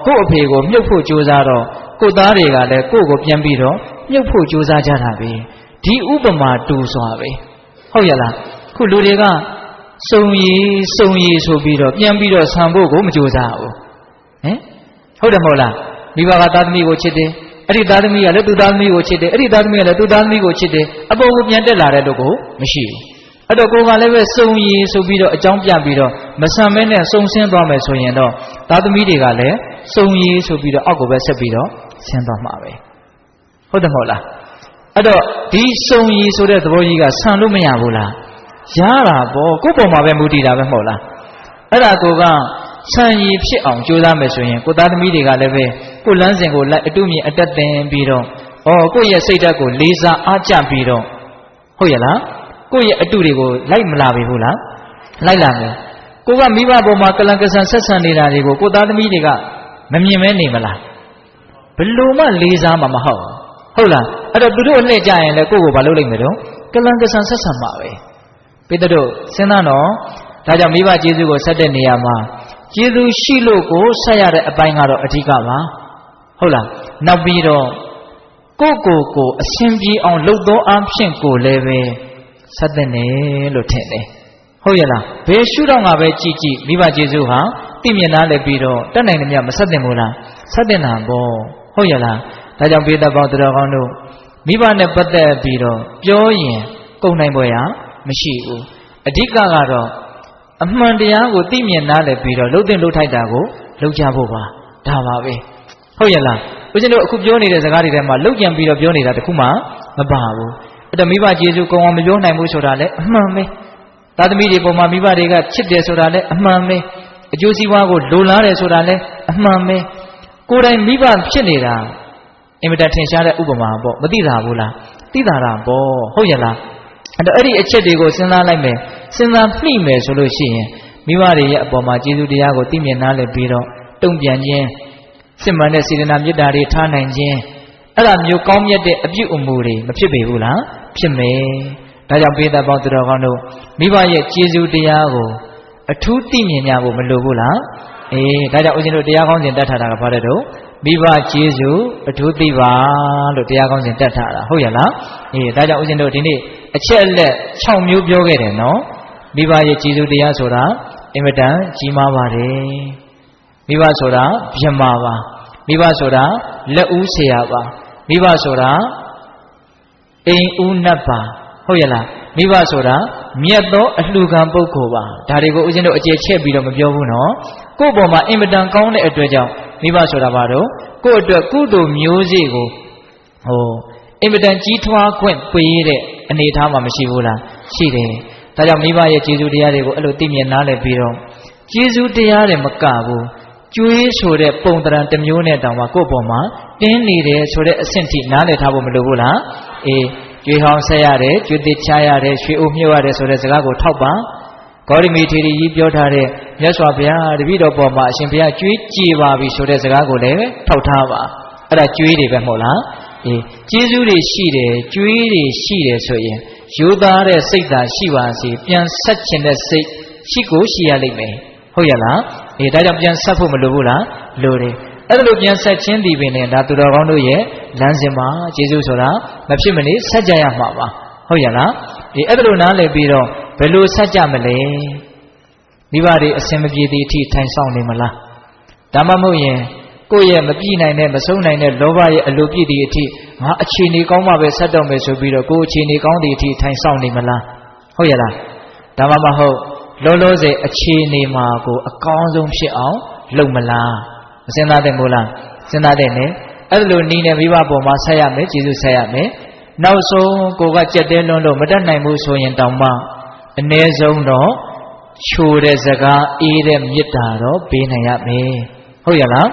ကိုယ့်အဖေကိုမြုပ်ဖို့ကြိုးစားတော့ကိုယ့်သားတွေကလည်းကိုယ့်ကိုပြန်ပြီးတော့မြုပ်ဖို့ကြိုးစားကြတာပဲဒီဥပမာတူစွာပဲဟုတ်ရလားခုလူတွေကစုံရည်ဆိုပြီးတော့ပြန်ပြီးတော့ဆံဖို့ကိုမကြိုးစားဘူးဟုတ်တယ်မဟုတ်လားမိဘကသားသမီးကိုချစ်တယ်အဲ့ဒီသားသမီးကလည်းသူ့သားသမီးကိုချစ်တယ်အဲ့ဒီသားသမီးကလည်းသူ့သားသမီးကိုချစ်တယ်အပေါ်ကိုပြန်တက်လာတဲ့လူကိုမရှိဘူးအဲ့တော့ကိုယ်ကလည်းပဲစုံရည်ဆိုပြီးတော့အကြောင်းပြပြီးတော့မဆံမဲနဲ့စုံဆင်းသွားမယ်ဆိုရင်တော့သားသမီးတွေကလည်းစုံရည်ဆိုပြီးတော့အောက်ကိုပဲဆက်ပြီးတော့ဆင်းသွားမှာပဲဟုတ်တယ်မဟုတ်လားအဲ့တော့ဒီစုံရည်ဆိုတဲ့သဘောကြီးကဆံလို့မရဘူးလားရတာပေါ့ကိုယ့်ပေါ်မှာပဲမူတည်တာပဲမဟုတ်လားအဲ့ဒါကိုကဆံရည်ဖြစ်အောင်ကြိုးစားမယ်ဆိုရင်ကိုသားသမီးတွေကလည်းပဲကိုလမ်းစဉ်ကိုလိုက်အတုမြင်အတက်တင်ပြီးတော့ကိုယ့်ရဲ့စိတ်ဓာတ်ကိုလေးစားအားကျပြီးတော့ဟုတ်ရဲ့လားကိုယ့်ရဲ့အတုတွေကိုလိုက်မလာပြီဘူးလားလိုက်လာမယ်ကိုကမိဘပေါ်မှာကလန်ကဆန်ဆက်ဆံနေတာတွေကိုကိုသားသမီးတွေကမမြင်မဲနေမလားဘလို့မှလေးစားမှာမဟုတ်ဟုတ်လားအဲ့တော့သူတို့လှည့်ကြရင်လည်းကိုယ့်ကိုဘာလုပ်လိုက်မလို့ကလန်ကဆန်ဆက်ဆံမှာပဲပိတ္တတို့စဉ်းစားတော့ဒါကြောင့်မိဘကျေးဇူးကိုဆက်တဲ့နေရာမှာကျေးဇူးရှိလို့ကိုဆက်ရတဲ့အပိုင်းကတော့အဓိကပါဟုတ်လားနောက်ပြီးတော့ကိုအရှင်ပြေအောင်လှုပ်သောအားဖြင့်ကိုလည်းပဲဆက်တဲ့နေလို့ထင်တယ်ဟုတ်ရလားဘယ်ရှုတော့ငါပဲကြည့်မိဘကျေးဇူးဟာသိမြင်နားလည်းပြီးတော့တတ်နိုင်တယ်မြတ်မဆက်တင်ဘူးလားဆက်တင်တာပေါ့ဟုတ်ရလားဒါကြောင့်ဘေးသက်ပေါင်းတော်ကောင်းတို့မိဘနဲ့ပတ်သက်ပြီးတော့ပြောရင်ကုန်နိုင်ပွဲရမရှိဘူးအဓိကကတော့အမှန်တရားကိုသိမြင်နားလည်ပြီးတော့လှုပ်တဲ့လှုပ်ထိုက်တာကိုလှုပ်ကြဖို့ပါဒါပါပဲဟုတ်ရဲ့လားဦးဇင်းတို့အခုပြောနေတဲ့စကားတွေထဲမှာလှုပ်ကြံပြီးတော့ပြောနေတာတခုမှမပါဘူးအဲ့တော့မိဘကျေးဇူးကောင်းအောင်မပြောနိုင်ဘူးဆိုတာလည်းအမှန်ပဲသားသမီးတွေပေါ်မှာမိဘတွေကချစ်တယ်ဆိုတာလည်းအမှန်ပဲအကျိုးစီးပွားကိုလိုလားတယ်ဆိုတာလည်းအမှန်ပဲကိုယ်တိုင်မိဘဖြစ်နေတာအင်မတန်ထင်ရှားတဲ့ဥပမာပေါ့မသိတာဘူးလားသိတာတာပေါ့ဟုတ်ရဲ့လားအဲ့တော့အဲ့ဒီအချက်တွေကိုစဉ်းစားလိုက်မယ်စဉ်းစားမိမယ်ဆိုလို့ရှိရင်မိဘတွေရဲ့အပေါ်မှာကျေးဇူးတရားကိုသိမြင်နားလည်ပြီးတော့တုံ့ပြန်ခြင်းစစ်မှန်တဲ့စေတနာမေတ္တာတွေထားနိုင်ခြင်းအဲ့ဒါမျိုးကောင်းမြတ်တဲ့အပြုအမူတွေမဖြစ်ပေဘူးလားဖြစ်မယ်ဒါကြောင့်ဘေးသက်ပေါင်းသူတော်ကောင်းတို့မိဘရဲ့ကျေးဇူးတရားကိုအထူးသိမြင်ကြဖို့မလိုဘူးလားဒါကြောင့်ဦးဇင်းတို့တရားကောင်းစဉ်တတ်ထားတာကဘာလဲတော့မိဘကျေးဇူးအထူးသိပါလို့တရားကောင်းစဉ်တတ်ထားတာဟုတ်ရဲ့လားဒါကြောင့်ဦးဇင်းတို့ဒီနေ့အချက်အလက်6မျိုးပြောခဲ့တယ်နော်မိဘရဲ့ကျေးဇူးတရားဆိုတာအင်မတန်ကြီးမားပါတယ်မိဘဆိုတာဗြဟ္မာပါမိဘဆိုတာလက်ဦးဆရာပါမိဘဆိုတာအိမ်ဦးနတ်ပါဟုတ်ရဲ့လားမိဘဆိုတာမြတ်သောအလှခံပုဂ္ဂိုလ်ပါဒါတွေကိုဦးဇင်းတို့အကျေချက်ပြီးတော့မပြောဘူးနော်ကိုယ့်ပေါ်မှာအင်မတန်ကောင်းတဲ့အတွက်ကြောင့်မိဘဆိုတာဘာတော့ကိုယ့်အတွက်ကုသိုလ်မျိုးစေ့ကိုအင်မတန်ကြီးထွားခွင့်ပေးတဲ့အနေအထားမှာမရှိဘူးလားရှိတယ်ဒါကြောင့်မိဘရဲ့ကျေးဇူးတရားတွေကိုအဲ့လိုသိမြင်နားလည်ပြီးတော့ကျေးဇူးတရားတွေမကဘူး ကျွေးဆိုတဲ့ပုံတရံတစ်မျိုးနဲ့တောင်မှကိုယ့်ပေါ်မှာတင်းနေတယ်ဆိုတဲ့အဆင့်ထိနားလည်ထားဖို့မလိုဘူးလားအေးကျွေးဟောင်းဆက်ရတယ်ကျွေးသစ်ချရတယ်ရွှေအိုးမြှုပ်ရတယ်ဆိုတဲ့စကားကိုထောက်ပါဂေါရမီထေရီကြီးပြောထားတဲ့မြတ်စွာဘုရားတပည့်တော်ပေါ်မှာအရှင်ဘုရားကျွေးကြည်ပါပြီဆိုတဲ့စကားကိုလည်းထောက်ထားပါအဲ့ဒါကျွေးတွေပဲမဟုတ်လားအေးကျေးဇူးတွေရှိတယ်ကျွေးတွေရှိတယ်ဆိုရင်ရိုးသားတဲ့စိတ်သာရှိပါစေပြန်ဆက်ခြင်းတဲ့စိတ်ရှိကိုရှိရလိမ့်မယ်ဟုတ်ရလားအေးဒါကြောင့်ပြန်ဆက်ဖို့မလိုဘူးလားလိုတယ်အဲ့ဒါလိုပြန်ဆက်ခြင်းဒီပင်နဲ့ဒါသူတော်ကောင်းတို့ရဲ့လမ်းစဉ်မှာကျေးဇူးဆိုတာမဖြစ်မနေဆက်ကြရမှာပါဟုတ်ရလားအေးအဲ့ဒါလိုနားလည်ပြီးတော့ဘယ်လိုဆက်ကြမလဲမိဘတွေအစင်မပြေသေးအထိထိုင်ဆောင်နေမလားဒါမှမဟုတ်ရင်ကိုယ့်ရဲ့မပြည့်နိုင်တဲ့မဆုံးနိုင်တဲ့လောဘရဲ့အလိုပြည့်သည့်အထိငါအခြေအနေကောင်းမှပဲဆက်တော့မယ်ဆိုပြီးတော့ကိုယ်အခြေအနေကောင်းသည့်အထိထိုင်ဆောင်နေမလားဟုတ်ရလားဒါမှမဟုတ်လောလောဆယ်အခြေအနေမှာကိုအကောင်းဆုံးဖြစ်အောင်လုပ်မလားမစဉ်းစားတဲ့မို့လားစဉ်းစားတဲ့နဲ့အဲ့လိုနီးနေမိဘပေါ်မှာဆက်ရမယ်ကျေးဇူးဆက်ရမယ်နောက်ဆုံးကိုကကြက်တဲလွန်းလို့မတတ်နိုင်ဘူးဆိုရင်တောင်မှအ ਨੇ ဆုံးတော့ချိုတဲ့စကားအေးတဲ့မေတ္တာတော့ပေးနိုင်ရမယ်ဟုတ်ရလား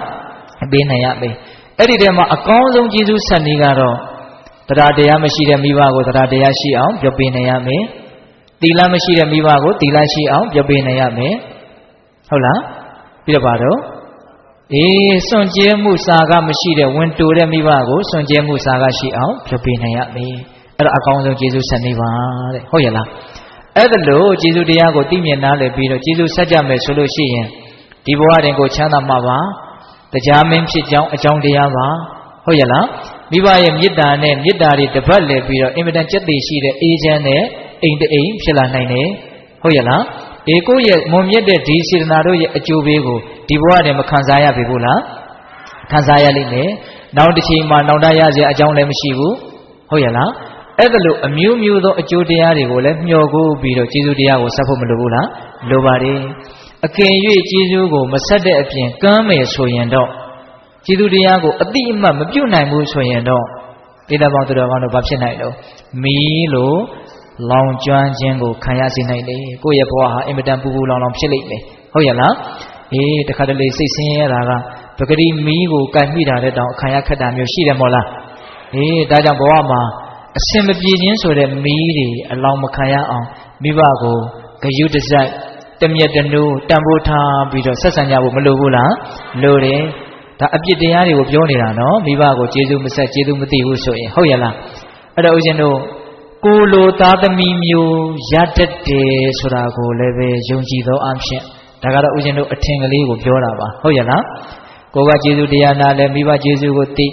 ပေးနိုင်ရမယ်အဲ့ဒီတည်းမှာအကောင်းဆုံးကျေးဇူးဆက်နည်းကတော့တရားတရားမရှိတဲ့မိဘကိုတရားတရားရှိအောင်ပြောပေးနိုင်ရမယ်သီလမရှိတဲ့မိဘကိုသီလရှိအောင်ပြောပေးနိုင်ရမယ်ဟုတ်လားပြီးတော့ပါတော့စွန့်ကြဲမှုစာကမရှိတဲ့ဝင်တူတဲ့မိဘကိုစွန့်ကြဲမှုစာကရှိအောင်ပြောပေးနိုင်ရမယ်အဲ့ဒါအကောင်းဆုံးကျေးဇူးဆက်နည်းပါတဲ့ဟုတ်ရလားအဲ့ဒါလို့ကျေးဇူးတရားကိုသိမြင်နားလည်ပြီးတော့ကျေးဇူးဆက်ကြမယ်ဆိုလို့ရှိရင်ဒီဘဝတွင်ကိုချမ်းသာမှာပါတရားမင်းဖြစ်ကြောင်းအကြောင်းတရားပါဟုတ်ရလားမိဘရဲ့မေတ္တာနဲ့မေတ္တာတွေတပတ်လည်ပြီးတော့အင်မတန်ကြက်တည်ရှိတဲ့အေးချမ်းတဲ့အိမ်တအိမ်ဖြစ်လာနိုင်တယ်ဟုတ်ရလားကိုယ့်ရဲ့မွန်မြတ်တဲ့ဒီစေတနာတို့ရဲ့အကျိုးပေးကိုဒီဘဝတွင်မခံစားရပြီဘူးလားခံစားရလိမ့်မယ်နောက်တစ်ချိန်မှာနောက်တရစရာအကြောင်းလည်းမရှိဘူးဟုတ်ရလားအဲ့ဒါလို့အမျိုးမျိုးသောအကျိုးတရားတွေကိုလည်းမျှော်ကိုးပြီးတော့ကျေးဇူးတရားကိုဆက်ဖို့မလိုဘူးလားလိုပါတယ်အကယ်၍ကျေးဇူးကိုမဆက်တဲ့အပြင်ကမ်းမယ်ဆိုရင်တော့ကျေးဇူးတရားကိုအတိအမှတ်မပြုတ်နိုင်ဘူးဆိုရင်တော့ဒေသပေါင်းသူတော်ကောင်းတို့ဘာဖြစ်နိုင်တော့မီးလို့လောင်ကျွမ်းခြင်းကိုခံရစေနိုင်တယ်ကိုယ့်ရဲ့ဘဝဟာအင်မတန်ပူပူလောင်လောင်ဖြစ်လိမ့်မယ်ဟုတ်ရလားတခါတလေစိတ်ဆင်းရဲတာကပဂတိမီးကိုကိုက်မိတာတဲ့တောင်ခံရခက်တာမျိုးရှိတယ်မို့လားဒါကြောင့်ဘဝမှာအစင်မပြေခြင်းဆိုတဲ့မီးတွေအလောင်မခံရအောင်မိဘကိုဂယုတစိုက်တမျက်တနူးတန်ဖိုးထားပြီးတော့ဆက်ဆံကြဖို့မလိုဘူးလားလိုတယ်ဒါအပြစ်တရားတွေကိုပြောနေတာနော်မိဘကိုကျေးဇူးမဆက်ကျေးဇူးမသိဘူးဆိုရင်ဟုတ်ရလားအဲ့တော့ဦးဇင်းတို့ကိုလိုသားသမီးမျိုးရတတ်တယ်ဆိုတာကိုလည်းပဲယုံကြည်သောအဖြစ်ဒါကတော့ဦးဇင်းတို့အထင်ကလေးကိုပြောတာပါဟုတ်ရလားကိုကကျေးဇူးတရားနာလဲမိဘကျေးဇူးကိုသိ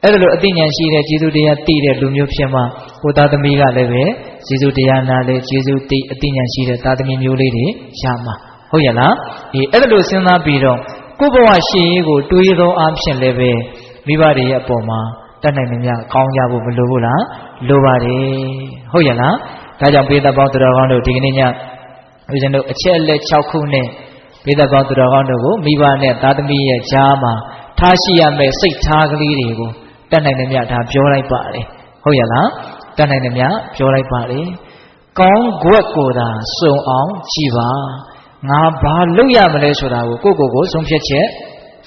အဲ့ဒါလိုအသိဉာဏ်ရှိတဲ့ကျေးဇူးတရားသိတဲ့လူမျိုးဖြစ်မှကိုသားသမီးကလည်းပဲကျေးဇူးတရားနာလဲကျေးဇူးသိအသိဉာဏ်ရှိတဲ့သားသမီးမျိုးလေးတွေရမှာဟုတ်ရလားအဲ့ဒါလိုစဉ်းစားပြီးတော့ကိုဘဝရှိရေးကိုတွေးသောအဖြစ်လည်းပဲမိဘတွေရဲ့အပေါ်မှာတတ်နိုင်မများကောင်းကြဖို့မလိုဘူးလားလိုပါတယ်ဟုတ်ရလားဒါကြောင့်ဘေးသက်ပေါင်းသူတော်ကောင်းတို့ဒီကနေ့ညဦးဇင်းတို့အချက်အလက်6ခုနဲ့ဘေးသက်ပေါင်းသူတော်ကောင်းတို့ကိုမိဘနဲ့သားသမီးရဲ့ကြားမှာထားရှိရမယ့်စိတ်ထားကလေးတွေကိုတတ်နိုင်မများဒါပြောလိုက်ပါတယ်ဟုတ်ရလားတတ်နိုင်မများပြောလိုက်ပါတယ်ကောင်းကွက်ကိုသာစုံအောင်ကြည်ပါငါဘာလုပ်ရမလဲဆိုတာကိုကိုဆုံးဖြတ်ချက်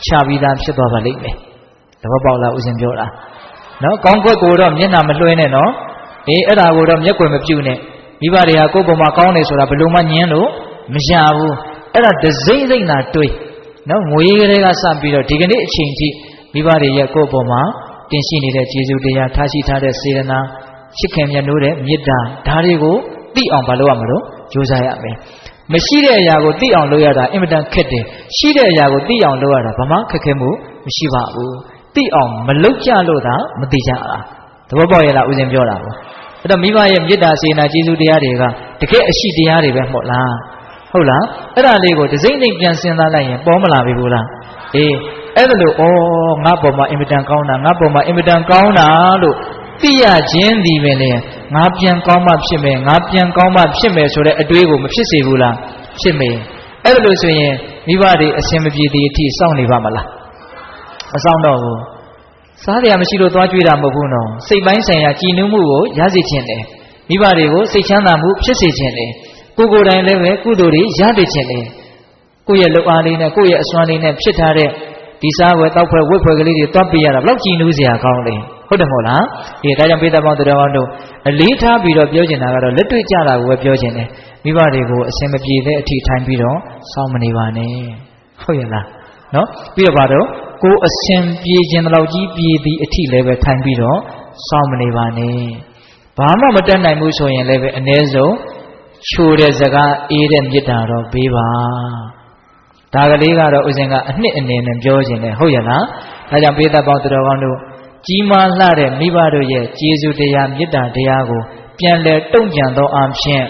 ချပြီးသားဖြစ်သွားပါလိမ့်မယ်သဘောပေါက်လားဦးဇင်းပြောတာနော်ကောင်းကွက်ကိုတော့မျက်နှာမလွှဲနဲ့နော်အဲ့ဒါကိုတော့မျက်ွယ်မပြုတ်နဲ့မိဘတွေကကိုယ့်ပုံမှာကောင်းတယ်ဆိုတာဘယ်လိုမှညင်းလို့မရဘူးအဲ့ဒါဒစိမ့်စိမ့်သာတွေးနော်ငွေကလေးကစပြီးတော့ဒီကနေ့အချိန်ထိမိဘတွေရဲ့ကိုယ့်ပုံမှာတင်ရှိနေတဲ့ကျေးဇူးတရားထားရှိထားတဲ့စေတနာချစ်ခင်မြတ်နိုးတဲ့မေတ္တာဒါတွေကိုသိအောင်မလုပ်ရမလို့ကြိုးစားရမယ်မရှိတဲ့အရာကိုသိအောင်လုပ်ရတာအင်မတန်ခက်တယ်ရှိတဲ့အရာကိုသိအောင်လုပ်ရတာဘာမှခက်ခဲမှုမရှိပါဘူးသိအောင်မလုပ်ကြလို့သာမသိကြတာသဘောပေါက်ရလားဦးဇင်းပြောတာပေါ့အဲ့တော့မိဘရဲ့မေတ္တာစေနာကျေးဇူးတရားတွေကတကယ်အရှိတရားတွေပဲမဟုတ်လားဟုတ်လားအဲ့ဒါလေးကိုဒစိမ့်စိမ့်ပြန်စဉ်းစားလိုက်ရင်ပေါ်မလာပြီဘူးလားအဲ့ဒါလို့ငါ့ပေါ်မှာအင်မတန်ကောင်းတာငါ့ပေါ်မှာအင်မတန်ကောင်းတာလို့သိရခြင်းဒီပဲလေငါပြန်ကောင်းမှဖြစ်မယ်ငါပြန်ကောင်းမှဖြစ်မယ်ဆိုတဲ့အတွေးကိုမဖြစ်စေဘူးလားဖြစ်မယ်အဲ့ဒါလို့ဆိုရင်မိဘတွေအစင်မပြေသေးအထိစောင့်နေပါမလားမစောင့်တော့ဘူးစားရမရှိလို့သွားကြွေးတာမဟုတ်ဘူးနော်စိတ်ပိုင်းဆိုင်ရာကြည်နူးမှုကိုရစေခြင်းတယ်မိဘတွေကိုစိတ်ချမ်းသာမှုဖြစ်စေခြင်းတယ်ကိုယ်တိုင်လည်းပဲကုသိုလ်တွေရစေခြင်းတယ် ကိုယ့်ရဲ့လောက်အားလေးနဲ့ကိုယ့်ရဲ့အစွမ်းလေးနဲ့ဖြစ်ထားတဲ့ဒီစားဝယ်တောက်ဖွဲ့ဝတ်ဖွဲ့ကလေးတွေတွားပြရတာဘလောက်ကြည်နူးစရာကောင်းလဲဟုတ်တယ်မဟုတ်လားဒီဒါကြောင့်ပိဿပေါင်းတော်တို့အလေးထားပြီးတော့ပြောချင်တာကတော့လက်တွေ့ကြတာကိုပဲပြောချင်တယ်မိဘတွေကိုအစင်မပြေတဲ့အထိထိုင်ပြီးတော့စောင့်မနေပါနဲ့ဟုတ်ရဲ့လားနော်ပြီးတော့ဘာတော့ကိုအစင်ပြေခြင်းတလောက်ကြီးပြေသည်အထိလည်းပဲထိုင်ပြီးတော့စောင့်မနေပါနဲ့ဘာမှမတတ်နိုင်ဘူးဆိုရင်လည်းပဲအ ਨੇ ဆုံးချိုတဲ့စကားအေးတဲ့မေတ္တာတော့ပေးပါဒါကလေးကတော့ဥစဉ်ကအနှစ်အနေနဲ့ပြောခြင်းတယ်ဟုတ်ရဲ့လားဒါကြောင့်ပိဿပေါင်းတော်ကောင်းတို့ကြီးမားလှတဲ့မိဘတို့ရဲ့ကျေးဇူးတရားမေတ္တာတရားကိုပြန်လည်တုံ့ပြန်သောအားဖြင့်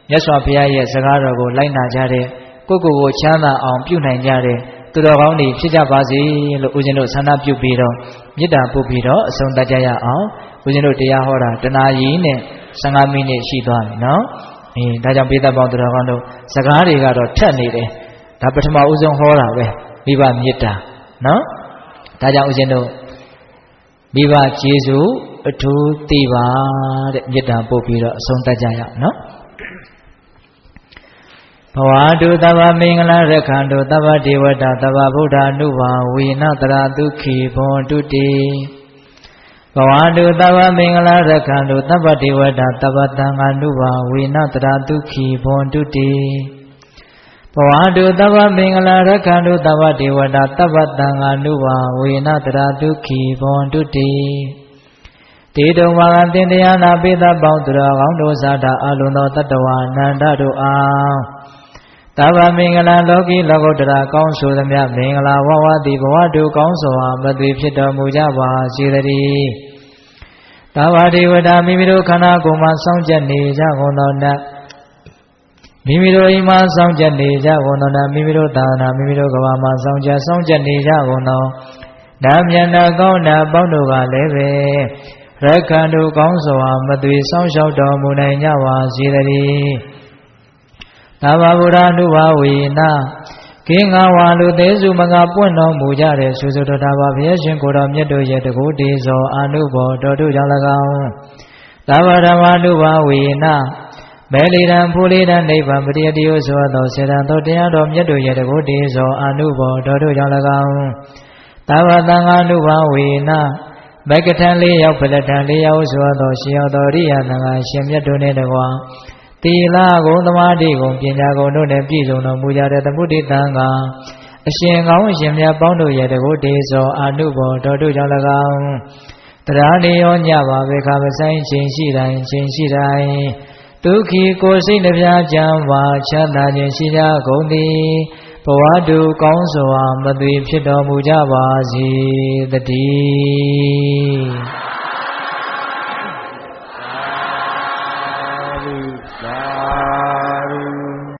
မြတ်စွာဘုရားရဲ့စကားတော်ကိုလိုက်နာကြတဲ့ကိုချမ်းသာအောင်ပြုနိုင်ကြတဲ့သူတော်ကောင်းတွေဖြစ်ကြပါစေလို့ဦးဇင်းတို့ဆန္ဒပြုပြီးတော့မေတ္တာပို့ပြီးတော့အဆုံးသတ်ကြရအောင်ဦးဇင်းတို့တရားဟောတာတနာရီနဲ့15မိနစ်ရှိသွားပြီနော်ဒါကြောင့်ပိဿပေါင်းသူတော်ကောင်းတို့စကားတွေကတော့ထက်နေတယ်ဒါပထမဦးဆုံးဟောတာပဲမိဘမေတ္တာနော်ဒါကြောင့်ဦးဇင်းတို့မိဘကျေးဇူးအထူးသိပါတဲ့မေတ္တာပို့ပြီးတော့အဆုံးသတ်ကြရအောင်နော်ဘဝတုသဗ္ဗမင်္ဂလာရက္ခန္တုသဗ္ဗဒေဝတာသဗ္ဗဗုဒ္ဓ ानु ဘာဝေနတရာဒုက္ခိဘောတုတိဘဝတုသဗ္ဗမင်္ဂလာရက္ခန္တုသဗ္ဗဒေဝတာသဗ္ဗသံဃာ ानु ဘာဝေနတရာဒုက္ခိဘောတုတိဘဝတုသဗ္ဗမင်္ဂလာရက္ခန္တုသဗ္ဗဒေဝတာသဗ္ဗသံဃာ ानु ဘာဝေနတရာဒုက္ခိဘောတုတိတေတုံဝါကတင်တရားနာပိသပေါင်းသူတော်ကောင်းတို့ဇာတာအလုံးသောတတ္တဝါနန္ဒတို့အားသဗ္ဗမင်္ဂလာလောကီလောကုတ္တရာကောင်းဆိုသမျှမင်္ဂလာဝဝတိဘဝတုကောင်းစွာမသွေဖြစ်တော်မူကြပါစေတည်းသဗ္ဗဒေဝတာမိမိတို့ခန္ဓာကိုယ်မှာစောင့်ကြနေကြကုန်သောနတ်မိမိတို့အိမ်မှာစောင့်ကြနေကြကုန်သောနတ်မိမိတို့သာနာမိမိတို့ကဘာမှာစောင့်ကြနေကြကုန်သောဓမ္မယနာကောင်းနာပေါင်းတို့ကလည်းပဲရက္ခန္တုကောင်းစွာမသွေစောင့်ရှောက်တော်မူနိုင်ကြပါစေတည်းသဗ္ဗဗုဒ္ဓ ानु ဘာဝေနခေငါဝါလူသေးစုမကပွင့်တော်မူကြတဲ့ဆုစုတော်တာပါဘုရားရှင်ကိုတော်မြတ်တို့ရဲ့တကုတေဇောအာနုဘောတော်တို့ကြောင့်၎င်းသဗ္ဗဓမ္မ ानु ဘာဝေနမဲလီရန်ဖူလီရန်နိဗ္ဗာန်ပရိယတိယဆိုသောစေတံတော်တရားတော်မြတ်တို့ရဲ့တကုတေဇောအာနုဘောတော်တို့ကြောင့်၎င်းသဗ္ဗသံဃာ ानु ဘာဝေနမက္ကထံ၄ယောက်ဖလထံ၄ယောက်ဆိုသောရှင်ယောတော်ရိယသံဃာရှင်မြတ်တို့နှင့်တကွာသီလဂုဏ်သမာဓိဂုဏ်ပညာဂုဏ်တို့နှင့်ပြည့်စုံတော်မူကြတဲ့သမုဒိတံကအရှင်ကောင်းအရှင်မြတ်ပေါင်းတို့ရဲ့တကုတေဇောအာနုဘောတော်တို့ကြောင့်၎င်းတရားနေရောညပါဘေခမဆိုင်ခြင်းရှိတိုင်းဒုက္ခိကိုယ်စိတ်နှပြချမ်းပါချမ်းသာခြင်းရှိကြကုန်သည်ဘဝတုကောင်းစွာမသွေဖြစ်တော်မူကြပါစေတည်း